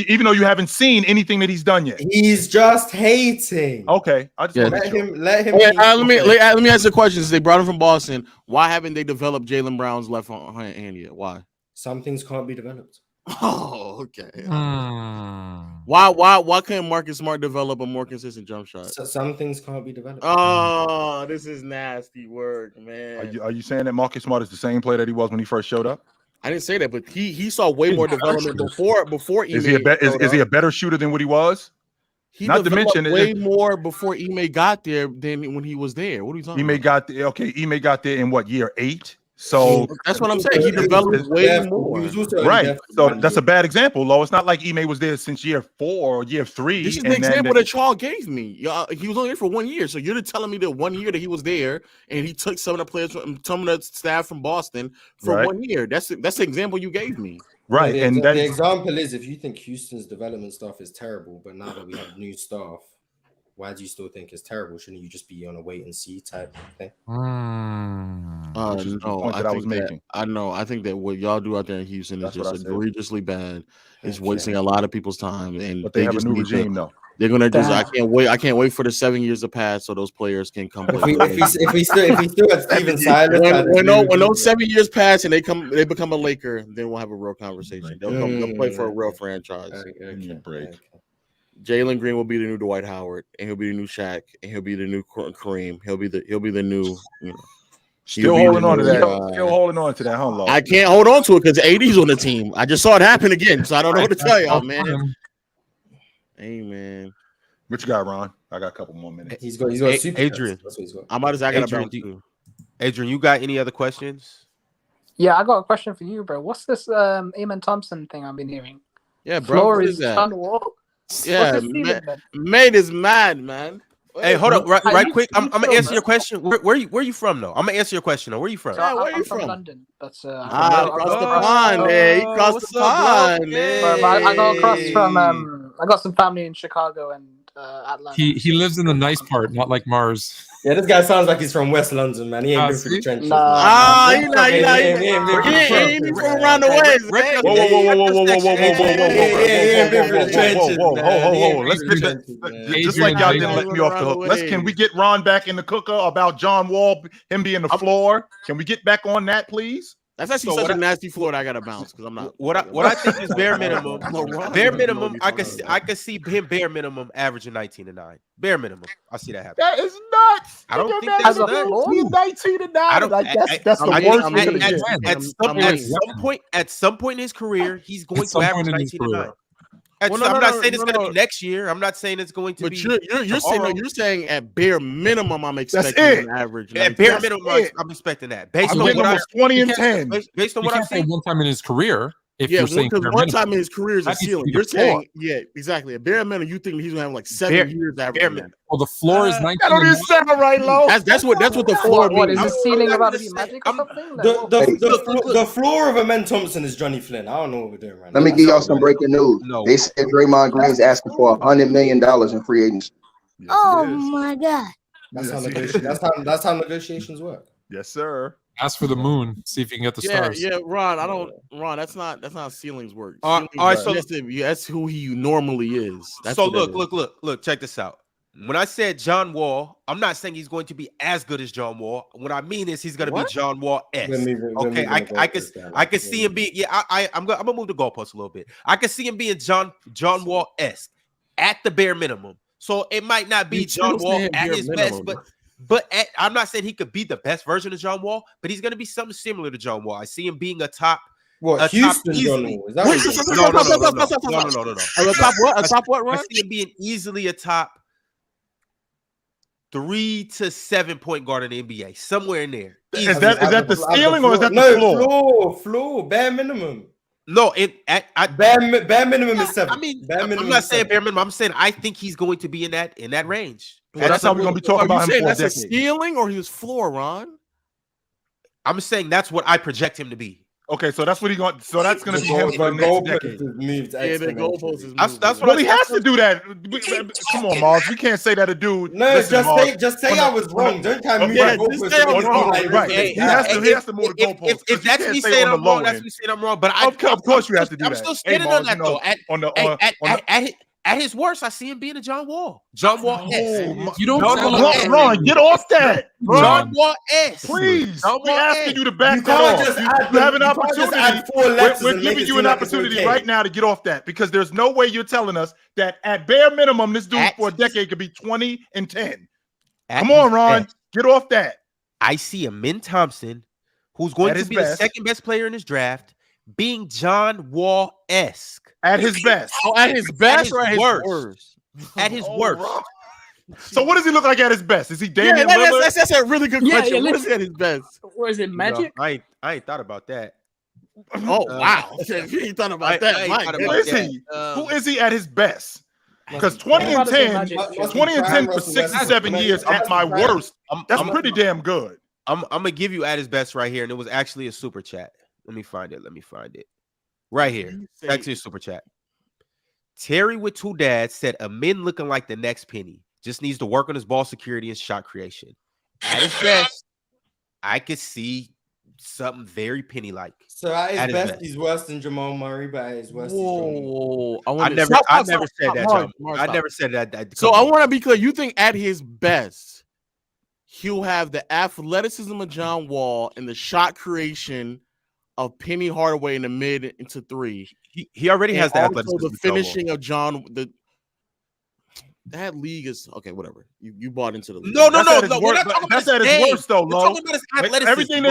even though you haven't seen anything that he's done yet? He's just hating. Okay, I just let him. Let me ask the question. Since they brought him from Boston, why haven't they developed Jaylen Brown's left hand yet? Why? Some things can't be developed. Oh, okay. Why can't Marcus Smart develop a more consistent jump shot? So some things can't be developed. Oh, this is nasty work, man. Are you saying that Marcus Smart is the same player that he was when he first showed up? I didn't say that, but he saw way more development before. Is he a better shooter than what he was? He not to mention way more before Ime got there than when he was there. What are you talking about? Ime got there in what, year 8? So that's what I'm saying. He developed way more. Right. So that's a bad example, Lo. It's not like Ime was there since year 4 or year 3. This is the example that Charles gave me. He was only there for 1 year. So you're telling me that 1 year that he was there and he took some of the players from some of the staff from Boston for 1 year. That's the example you gave me. Right. The example is, if you think Houston's development staff is terrible, but now that we have new staff, why do you still think it's terrible? Shouldn't you just be on a wait and see type thing? No, I think that what y'all do out there in Houston is just egregiously bad. It's wasting a lot of people's time, but they have a new regime though. They're gonna just. I can't wait for the 7 years to pass so those players can come. If we still had Steven Silas, when those 7 years pass and they become a Laker, then we'll have a real conversation. They'll play for a real franchise. Break. Jalen Green will be the new Dwight Howard, and he'll be the new Shaq, and he'll be the new Kareem. He'll be the new. Still holding on to that. Still holding on to that, huh, Lo? I can't hold on to it because AD's on the team. I just saw it happen again, so I don't know what to tell y'all, man. Hey, man. What you got, Ron? I got a couple more minutes. He's got Adrian. That's what he's got. I'm about to say I got Adrian, you got any other questions? Yeah, I got a question for you, bro. What's this Amen Thompson thing I've been hearing? Yeah, bro. Floor What is is that? on the wall. Yeah, mate is mad, man. Hey, hold up, right quick. I'm gonna answer your bro. question. Where you from though? I'm gonna answer your question though. Where you from? So I'm from London. That's across the pond, eh? Across the pond, eh? I go across from I got some family in Chicago and Atlanta. He lives in the nice part, not like Mars. Yeah, this guy sounds like he's from West London, man. He ain't been through the trenches. He ain't from around the way. Whoa. Let's get that. Just like y'all didn't let me off the hook. Can we get Ron back in the cooker about John Wall, him being the floor? Can we get back on that, please? That's actually such a nasty floor that I gotta bounce because I'm not. What I think is bare minimum. Bare minimum. I could see him bare minimum averaging 19 and 9. Bare minimum. I see that happen. That is nuts. I don't think that's nuts. He's 19 and 9. That's the worst we're gonna get. At some point in his career, he's going to average 19 and 9. I'm not saying it's going to be next year. I'm not saying it's going to be. You're saying at bare minimum, I'm expecting an average. At bare minimum, I'm expecting that. Based on what I'm 20 and 10. Based on what I'm saying, one time in his career. If you're saying because one time in his career is a ceiling. You're saying, exactly. A bare minimum, you think he's gonna have like 7 years average. Well, the floor is 19. That don't even sound right, Lo. That's what the floor means. What is the ceiling about to be magic or something? The floor of Amen Thompson is Johnny Flynn. I don't know what we're doing right now. Let me give y'all some breaking news. They said Draymond Green's asking for $100 million in free agency. Oh my God. That's how negotiations work. Yes, sir. Ask for the moon. See if you can get the stars. Yeah, Ron. Ron, that's not ceilings work. All right, so that's who he normally is. So look. Check this out. When I said John Wall, I'm not saying he's going to be as good as John Wall. What I mean is he's going to be John Wall-esque. Okay, I can see him being. Yeah, I'm gonna move the goalpost a little bit. I can see him being John Wall-esque at the bare minimum. So it might not be John Wall at his best, but I'm not saying he could be the best version of John Wall, but he's going to be something similar to John Wall. I see him being a top. What, Houston John Wall? Is that no. A top what? A top what, Ron? I see him being easily a top 3 to 7 point guard in the NBA, somewhere in there. Is that the ceiling or is that the floor? Floor, bare minimum. No, bare minimum is 7. I mean, I'm not saying bare minimum. I'm saying I think he's going to be in that range. Well, that's how we're going to be talking about him for a decade. That's a ceiling or his floor, Ron? I'm saying that's what I project him to be. Okay, so that's what he's going. So that's going to be him for the next decade. The goalpost is moved. That's what he has to do. That. Come on, Miles. We can't say that a dude. No, just say I was wrong. Don't try to move the goalpost. Right. He has to move the goalpost. If that's me saying I'm wrong, that's me saying I'm wrong. But of course you have to do that. I'm still standing on that though. At his worst, I see him being a John Wall. John Wall. You don't Ron, get off that. John Wall S. Please. We're asking you to back that off. You have an opportunity. We're giving you an opportunity right now to get off that because there's no way you're telling us that at bare minimum, this dude for a decade could be 20 and 10. Come on, Ron. Get off that. I see Amen Thompson, who's going to be the second best player in this draft, being John Wall-esque. At his best. Oh, at his best or at his worst? At his worst. So what does he look like at his best? Is he Damian Lillard? That's a really good question. What is he at his best? Or is it Magic? I ain't thought about that. Oh, wow. You ain't thought about that. Who is he at his best? Because 20 and 10 for 6 or 7 years at my worst, that's pretty damn good. I'm going to give you at his best right here, and it was actually a super chat. Let me find it. Right here. Actually a super chat. Terry with 2 dads said Amen looking like the next Penny. Just needs to work on his ball security and shot creation. At his best, I could see something very Penny-like. So at his best, he's worse than Jamal Murray, but at his worst, I never said that, John. I never said that. So I want to be clear. You think at his best, he'll have the athleticism of John Wall and the shot creation of Penny Hardaway in the mid into 3. He already has the athleticism. The finishing of John. That league is okay. Whatever you bought into the league. No. That's at his worst, though, Lo. Everything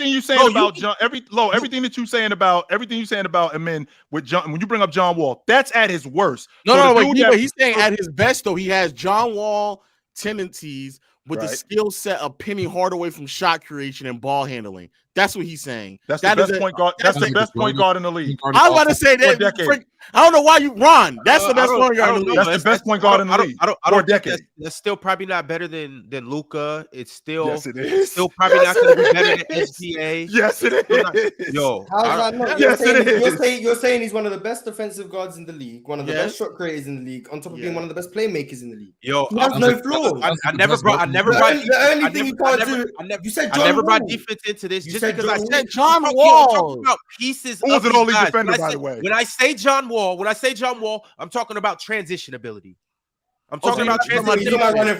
you saying about John, everything that you saying about Amen with John. When you bring up John Wall, that's at his worst. Wait, he's saying at his best though. He has John Wall tendencies with the skill set of Penny Hardaway from shot creation and ball handling. That's what he's saying. That's the best point guard. That's the best point guard in the league. I was about to say that. I don't know why you run. That's the best point guard in the league. That's the best point guard in the league. For a decade. That's still probably not better than Luka. It's still Yes, it is. still probably not going to be better than SGA. Yes, it is. Yo, how's that not? Yes, it is. You're saying he's one of the best defensive guards in the league, one of the best shot creators in the league, on top of being one of the best playmakers in the league. Yo, he has no flaws. I never brought. The only thing you can't do. You said John I never brought Wall. defense into this just said because I John said John I'm Wall. talking about pieces. Who was of an all-league these guys. defender, When I by say- the way? When I say John Wall, I'm talking about transition ability. I'm talking about transition ability.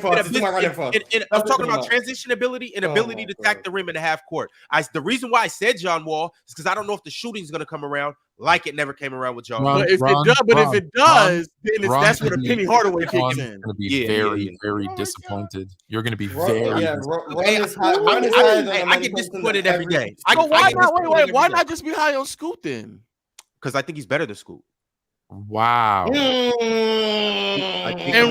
I'm talking about transition ability and ability to attack the rim in the half court. The reason why I said John Wall is because I don't know if the shooting is going to come around like it never came around with John Wall. But if it does, then that's where the Penny Hardaway kicks in. Going to be very disappointed. You're going to be very. I get disappointed every day. Why not just be high on Scoot then? Because I think he's better than Scoot. Wow. And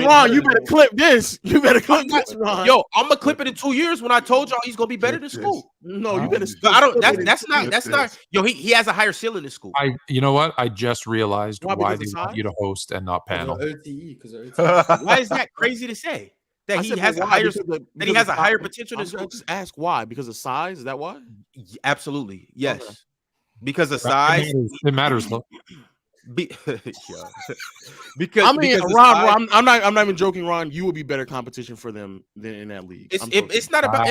Ron, you better clip this. You better clip this, Ron. Yo, I'm gonna clip it in 2 years when I told y'all he's gonna be better than Scoot. No, you better. I don't. That's not. Yo, he has a higher ceiling than Scoot. You know what? I just realized Why, why because they of want you to host and not panel. Why is that crazy to say? That he has a higher. That he has a higher potential than Scoot. Just ask why? Because of size? Is that why? Absolutely, yes. Okay. Because of size. It matters though. Because I mean, because Ron, I'm not even joking, Ron. You would be better competition for them than in that league. It's not about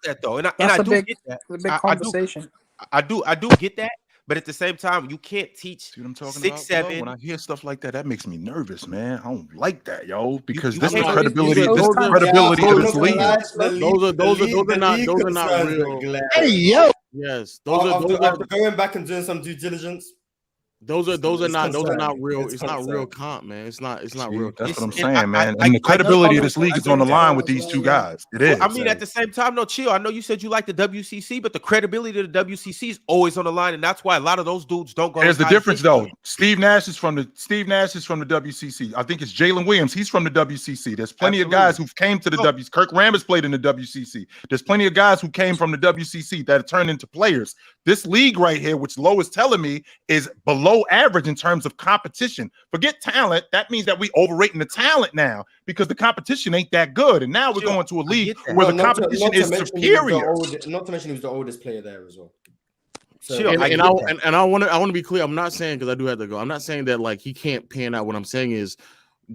that though, and I do get that. It's a big conversation. I do get that, but at the same time, you can't teach. See what I'm talking 6, about? 7. When I hear stuff like that, that makes me nervous, man. I don't like that, yo, because You this is can't- credibility. those This is are- credibility to this league. Those are not real. Hey yo. Yes, after going back and doing some due diligence. Those are not real. It's not real comp, man. It's not real. That's what I'm saying, man. And the credibility of this league is on the line with these two guys. It is. I mean, at the same time, no, chill. I know you said you like the WCC, but the credibility of the WCC is always on the line, and that's why a lot of those dudes don't go. There's the difference, though. Steve Nash is from the WCC. I think it's Jalen Williams. He's from the WCC. There's plenty of guys who came to the WCC. Kirk Rambis played in the WCC. There's plenty of guys who came from the WCC that have turned into players. This league right here, which Lowe is telling me, is below average in terms of competition. Forget talent. That means that we overrating the talent now because the competition ain't that good. And now we're going to a league where the competition is superior. Not to mention he was the oldest player there as well. So, I want to be clear. I'm not saying, because I do have to go. I'm not saying that like he can't pan out. What I'm saying is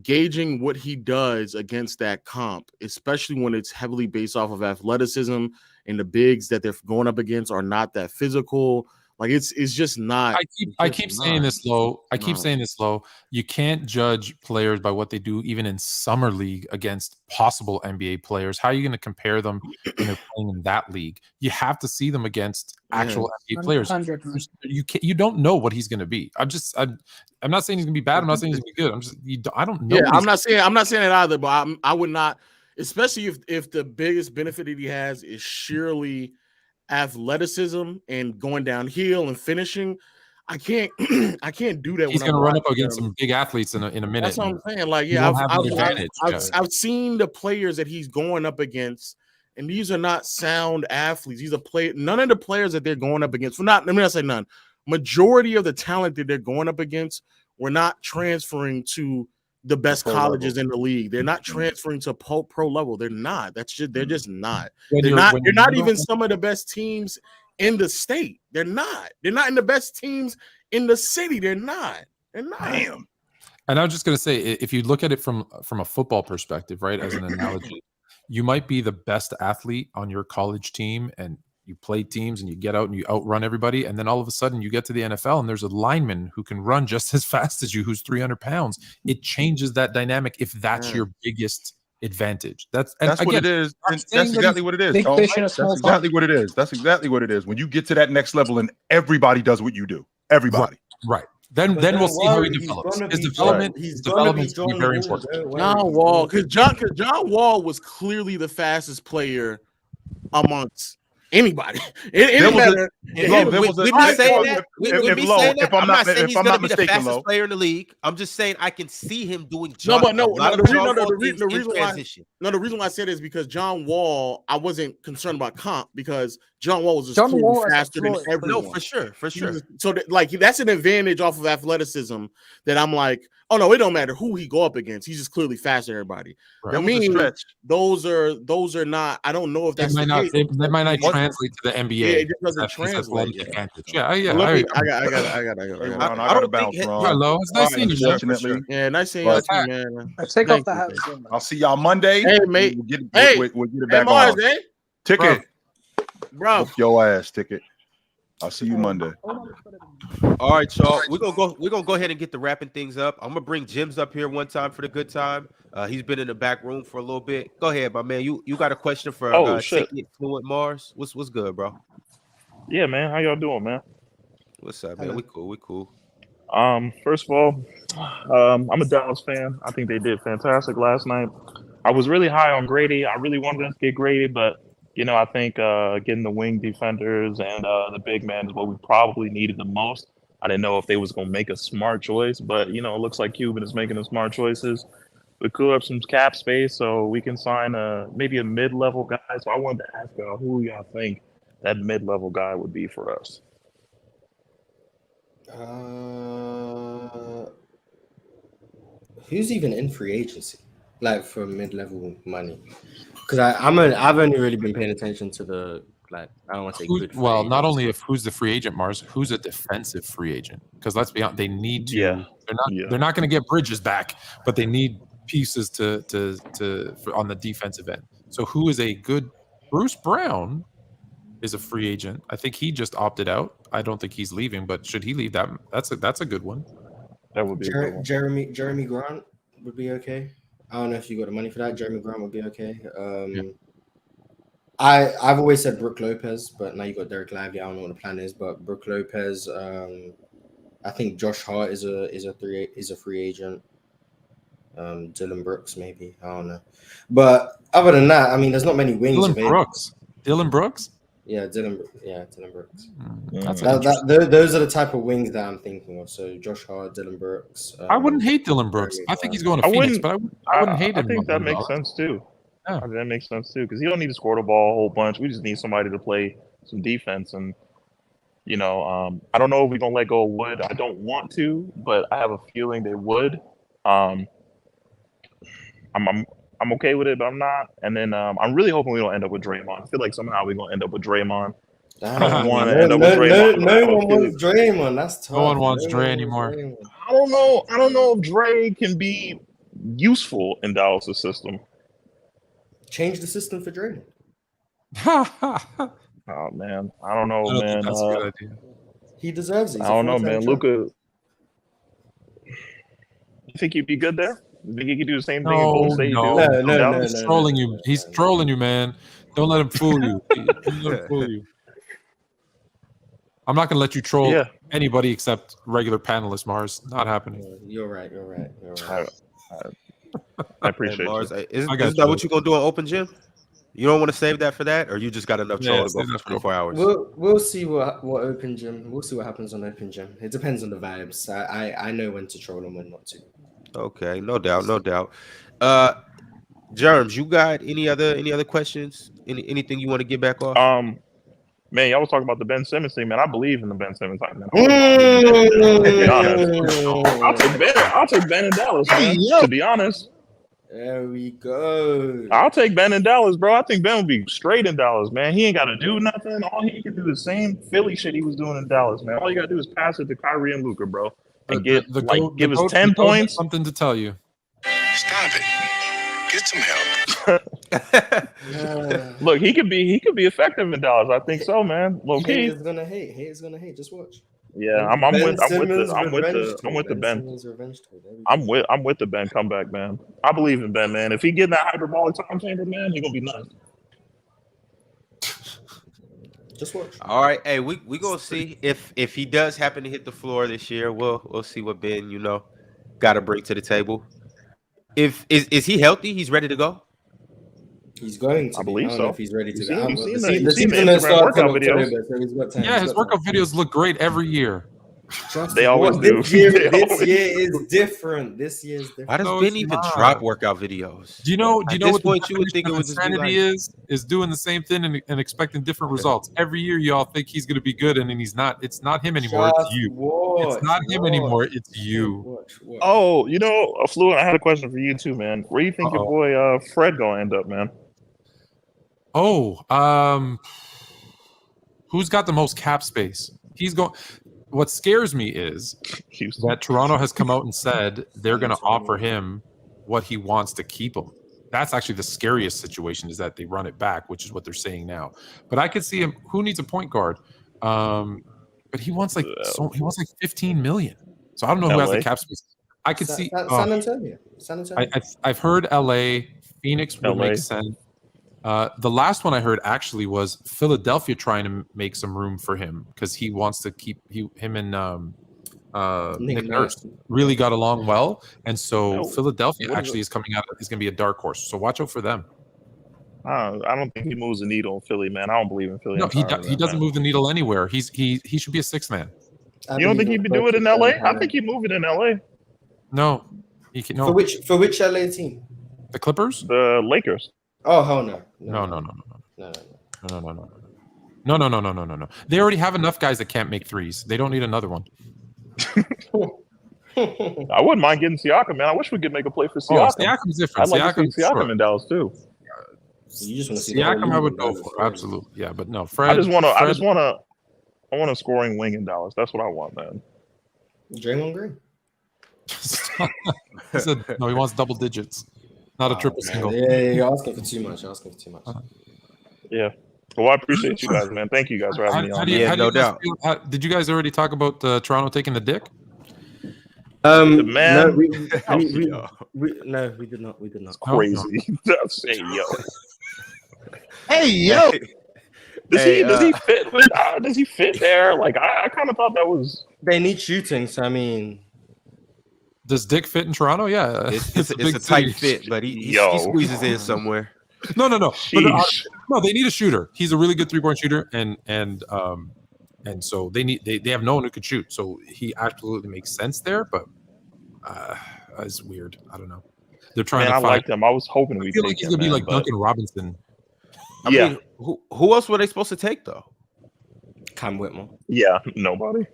gauging what he does against that comp, especially when it's heavily based off of athleticism and the bigs that they're going up against are not that physical. Like it's just not. I keep saying this, Low. Saying this, Low. You can't judge players by what they do, even in summer league against possible NBA players. How are you going to compare them when they're playing in that league? You have to see them against actual NBA players. You don't know what he's going to be. I'm not saying he's going to be bad. I'm not saying he's going to be good. I don't know. Yeah, I'm not saying it either. But I would not, especially if the biggest benefit that he has is sheerly athleticism and going downhill and finishing. I can't do that. He's going to run up against some big athletes in a minute. That's what I'm saying. Like, yeah, I've seen the players that he's going up against, and these are not sound athletes. These are none of the players that they're going up against. Let me not say none. Majority of the talent that they're going up against were not transferring to the best colleges in the league. They're not transferring to pro level. They're not. They're just not. They're not even some of the best teams in the state. They're not in the best teams in the city. They're not. Damn. And I was just going to say, if you look at it from a football perspective, right, as an analogy, you might be the best athlete on your college team and you play teams and you get out and you outrun everybody. And then all of a sudden you get to the NFL and there's a lineman who can run just as fast as you, who's 300 pounds. It changes that dynamic if that's your biggest advantage. That's what it is. That's exactly what it is. That's exactly what it is. That's exactly what it is. When you get to that next level and everybody does what you do. Everybody. Right. Then we'll see how he develops. His development is going to be very important. John Wall, because John Wall was clearly the fastest player amongst. anybody. It didn't matter. If I'm not saying he's going to be the fastest player in the league. I'm just saying I can see him doing. The reason why I said it is because John Wall, I wasn't concerned about comp because John Wall was just faster than everyone. No, for sure. So that's an advantage off of athleticism that I'm like, oh no, it don't matter who he go up against. He's just clearly faster than everybody. Right. I mean, those are not. I don't know if that's that might not translate to the NBA. Yeah, it just doesn't translate. Yeah. I got. I got to bounce, Ron. Hello, it's nice seeing you. Yeah, nice seeing you, man. Take off the hat. I'll see y'all Monday. Hey, mate. We'll get it back Mars, on. eh? Ticket. Bro. Whoop your ass, Ticket. I'll see you Monday. All right, y'all. We're gonna go ahead and get the wrapping things up. I'm gonna bring Jim's up here one time for the good time. He's been in the back room for a little bit. Go ahead, my man. You got a question for Ticket Fluent Mars? What's good, bro? Yeah, man. How y'all doing, man? What's up, man? We cool. First of all, I'm a Dallas fan. I think they did fantastic last night. I was really high on Grady. I really wanted us to get Grady, but I think getting the wing defenders and the big man is what we probably needed the most. I didn't know if they was gonna make a smart choice, but it looks like Cuban is making the smart choices. We could have some cap space, so we can sign maybe a mid-level guy. So I wanted to ask y'all who y'all think that mid-level guy would be for us. Who's even in free agency, like for mid-level money? Because I've only really been paying attention to the I don't want to say good. Well, not only who's the free agent, Mars, who's a defensive free agent? Because let's be honest, they need to. Yeah. They're not going to get Bridges back, but they need pieces to on the defensive end. So who is a good? Bruce Brown is a free agent. I think he just opted out. I don't think he's leaving, but should he leave? That's a good one. That would be a good one. Jeremy Grant would be okay. I don't know if you got the money for that. Jeremy Grant would be okay. I've always said Brook Lopez, but now you got Derek Lively. I don't know what the plan is, but Brook Lopez. I think Josh Hart is a free agent. Dylan Brooks maybe. I don't know, but other than that, I mean, there's not many wings. Dylan Brooks. Yeah, Dylan Brooks. That's those are the type of wings that I'm thinking of. So Josh Hart, Dylan Brooks. I wouldn't hate Dylan Brooks. I think he's going to Phoenix, but I wouldn't hate him. I think that makes sense too. Yeah. That makes sense too, because you don't need to score the ball a whole bunch. We just need somebody to play some defense, and I don't know if we're gonna let go of Wood. I don't want to, but I have a feeling they would. I'm okay with it, but I'm not. And then I'm really hoping we don't end up with Draymond. I feel like somehow we're gonna end up with Draymond. I don't want to end up with Draymond. No one wants Draymond. That's tough. No one wants Dre anymore. I don't know if Dre can be useful in Dallas' system. Change the system for Draymond. Oh man, I don't know, man. That's a good idea. He deserves it. I don't know, man. Luka, you think he'd be good there? You think he could do the same thing? No. He's trolling you. He's trolling you, man. Don't let him fool you. Don't let him fool you. I'm not gonna let you troll anybody except regular panelists, Mars. Not happening. You're right. I appreciate Mars. it. Isn't that what you're gonna do on Open Gym? You don't want to save that for that, or you just got enough troll to go for 24 hours? We'll see what Open Gym. We'll see what happens on Open Gym. It depends on the vibes. I know when to troll and when not to. Okay, no doubt. Germs, you got any other questions? Anything you want to get back off? Man, y'all was talking about the Ben Simmons thing, man. I believe in the Ben Simmons thing, man. I'll take Ben in Dallas, man. To be honest. There we go. I'll take Ben in Dallas, bro. I think Ben would be straight in Dallas, man. He ain't got to do nothing. All he can do is the same Philly shit he was doing in Dallas, man. All you got to do is pass it to Kyrie and Luka, bro. And give us 10 points. Something to tell you. Stop it. Get some help. Look, he could be effective in Dallas. I think so, man. Low key. Haters gonna hate. Just watch. Yeah, I'm with the Ben. I'm with the Ben comeback, man. I believe in Ben, man. If he get in that hyperbolic time chamber, man, he gonna be nuts. Just watch. All right, hey, we gonna see if he does happen to hit the floor this year. We'll see what Ben got to bring to the table. Is he healthy? He's ready to go. He's going to. I believe I don't so. know if he's ready to You've go. seen The the season Instagram starts in workout videos. October, so he's got time. Yeah, his workout videos look great every year. They always do. This year, They this always year is different. This year is different. Why does No, Ben it's even not. drop workout videos? Do you know At what this the point you would definition think it of would just be insanity like, is doing the same thing and expecting different results. Every year y'all think he's going to be good and then he's not. It's not him anymore. It's you. It's not him anymore. It's you. Oh, you know, Fluent, I had a question for you too, man. Where do you think your boy Fred gonna end up, man? Oh, who's got the most cap space? He's going. What scares me is that Toronto has come out and said they're going to offer him what he wants to keep him. That's actually the scariest situation, is that they run it back, which is what they're saying now. But I could see him. Who needs a point guard? But he wants like 15 million. So I don't know who has the cap space. I could see San Antonio. San Antonio. I've heard LA, Phoenix would make sense. The last one I heard actually was Philadelphia trying to make some room for him because he wants to keep him and Nick Nurse really got along well, and so Philadelphia actually is coming out. Is going to be a dark horse. So watch out for them. I don't think he moves the needle in Philly, man. I don't believe in Philly. No, he doesn't move the needle anywhere. He should be a sixth man. You don't think he'd be doing it in LA? I think he'd move it in LA. No, he can. No. For which LA team? The Clippers? The Lakers. Oh hell no. No. They already have enough guys that can't make threes. They don't need another one. I wouldn't mind getting Siakam, man. I wish we could make a play for Siakam. Siakam's different. I'd like to see Siakam in Dallas too. You just want to see Siakam, I would go for absolutely. Yeah, but no, Fred. I want a scoring wing in Dallas. That's what I want, man. Draymond Green. He said, no, he wants double digits, not a triple single. Yeah, you're asking for too much. Yeah. Well, I appreciate you guys, man. Thank you guys for having me on. No doubt. Did you guys already talk about Toronto taking the dick? Man, no, we did not. We did not. Crazy. That's yo. Hey yo. Does he fit? Does he fit there? Like I kind of thought that was. They need shooting, so I mean. Does Dick fit in Toronto? Yeah, it's a tight fit, but he squeezes in somewhere. No. But, no, they need a shooter. He's a really good 3-point shooter, and so they have no one who could shoot. So he absolutely makes sense there, but it's weird. I don't know. They're trying to find. I like them. I was hoping we. I feel like he's gonna be like Duncan Robinson. I mean, who else were they supposed to take though? Cam Whitmore. Yeah, nobody.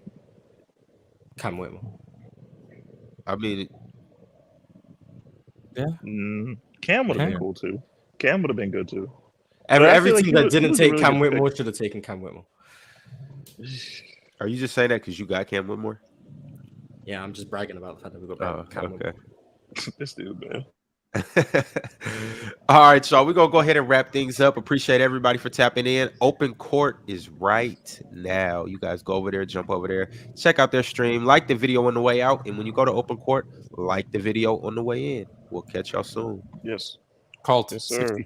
Cam Whitmore. I mean, yeah. Cam would have been cool too. Cam would have been good too. Every team that didn't take Cam Whitmore should have taken Cam Whitmore. Are you just saying that because you got Cam Whitmore? Yeah, I'm just bragging about the fact that we got Cam Whitmore. This dude, man. All right, y'all. We're gonna go ahead and wrap things up. Appreciate everybody for tapping in. Open Court is right now. You guys go over there, jump over there, check out their stream, like the video on the way out, and when you go to Open Court, like the video on the way in. We'll catch y'all soon. Yes. Call to yes, sir.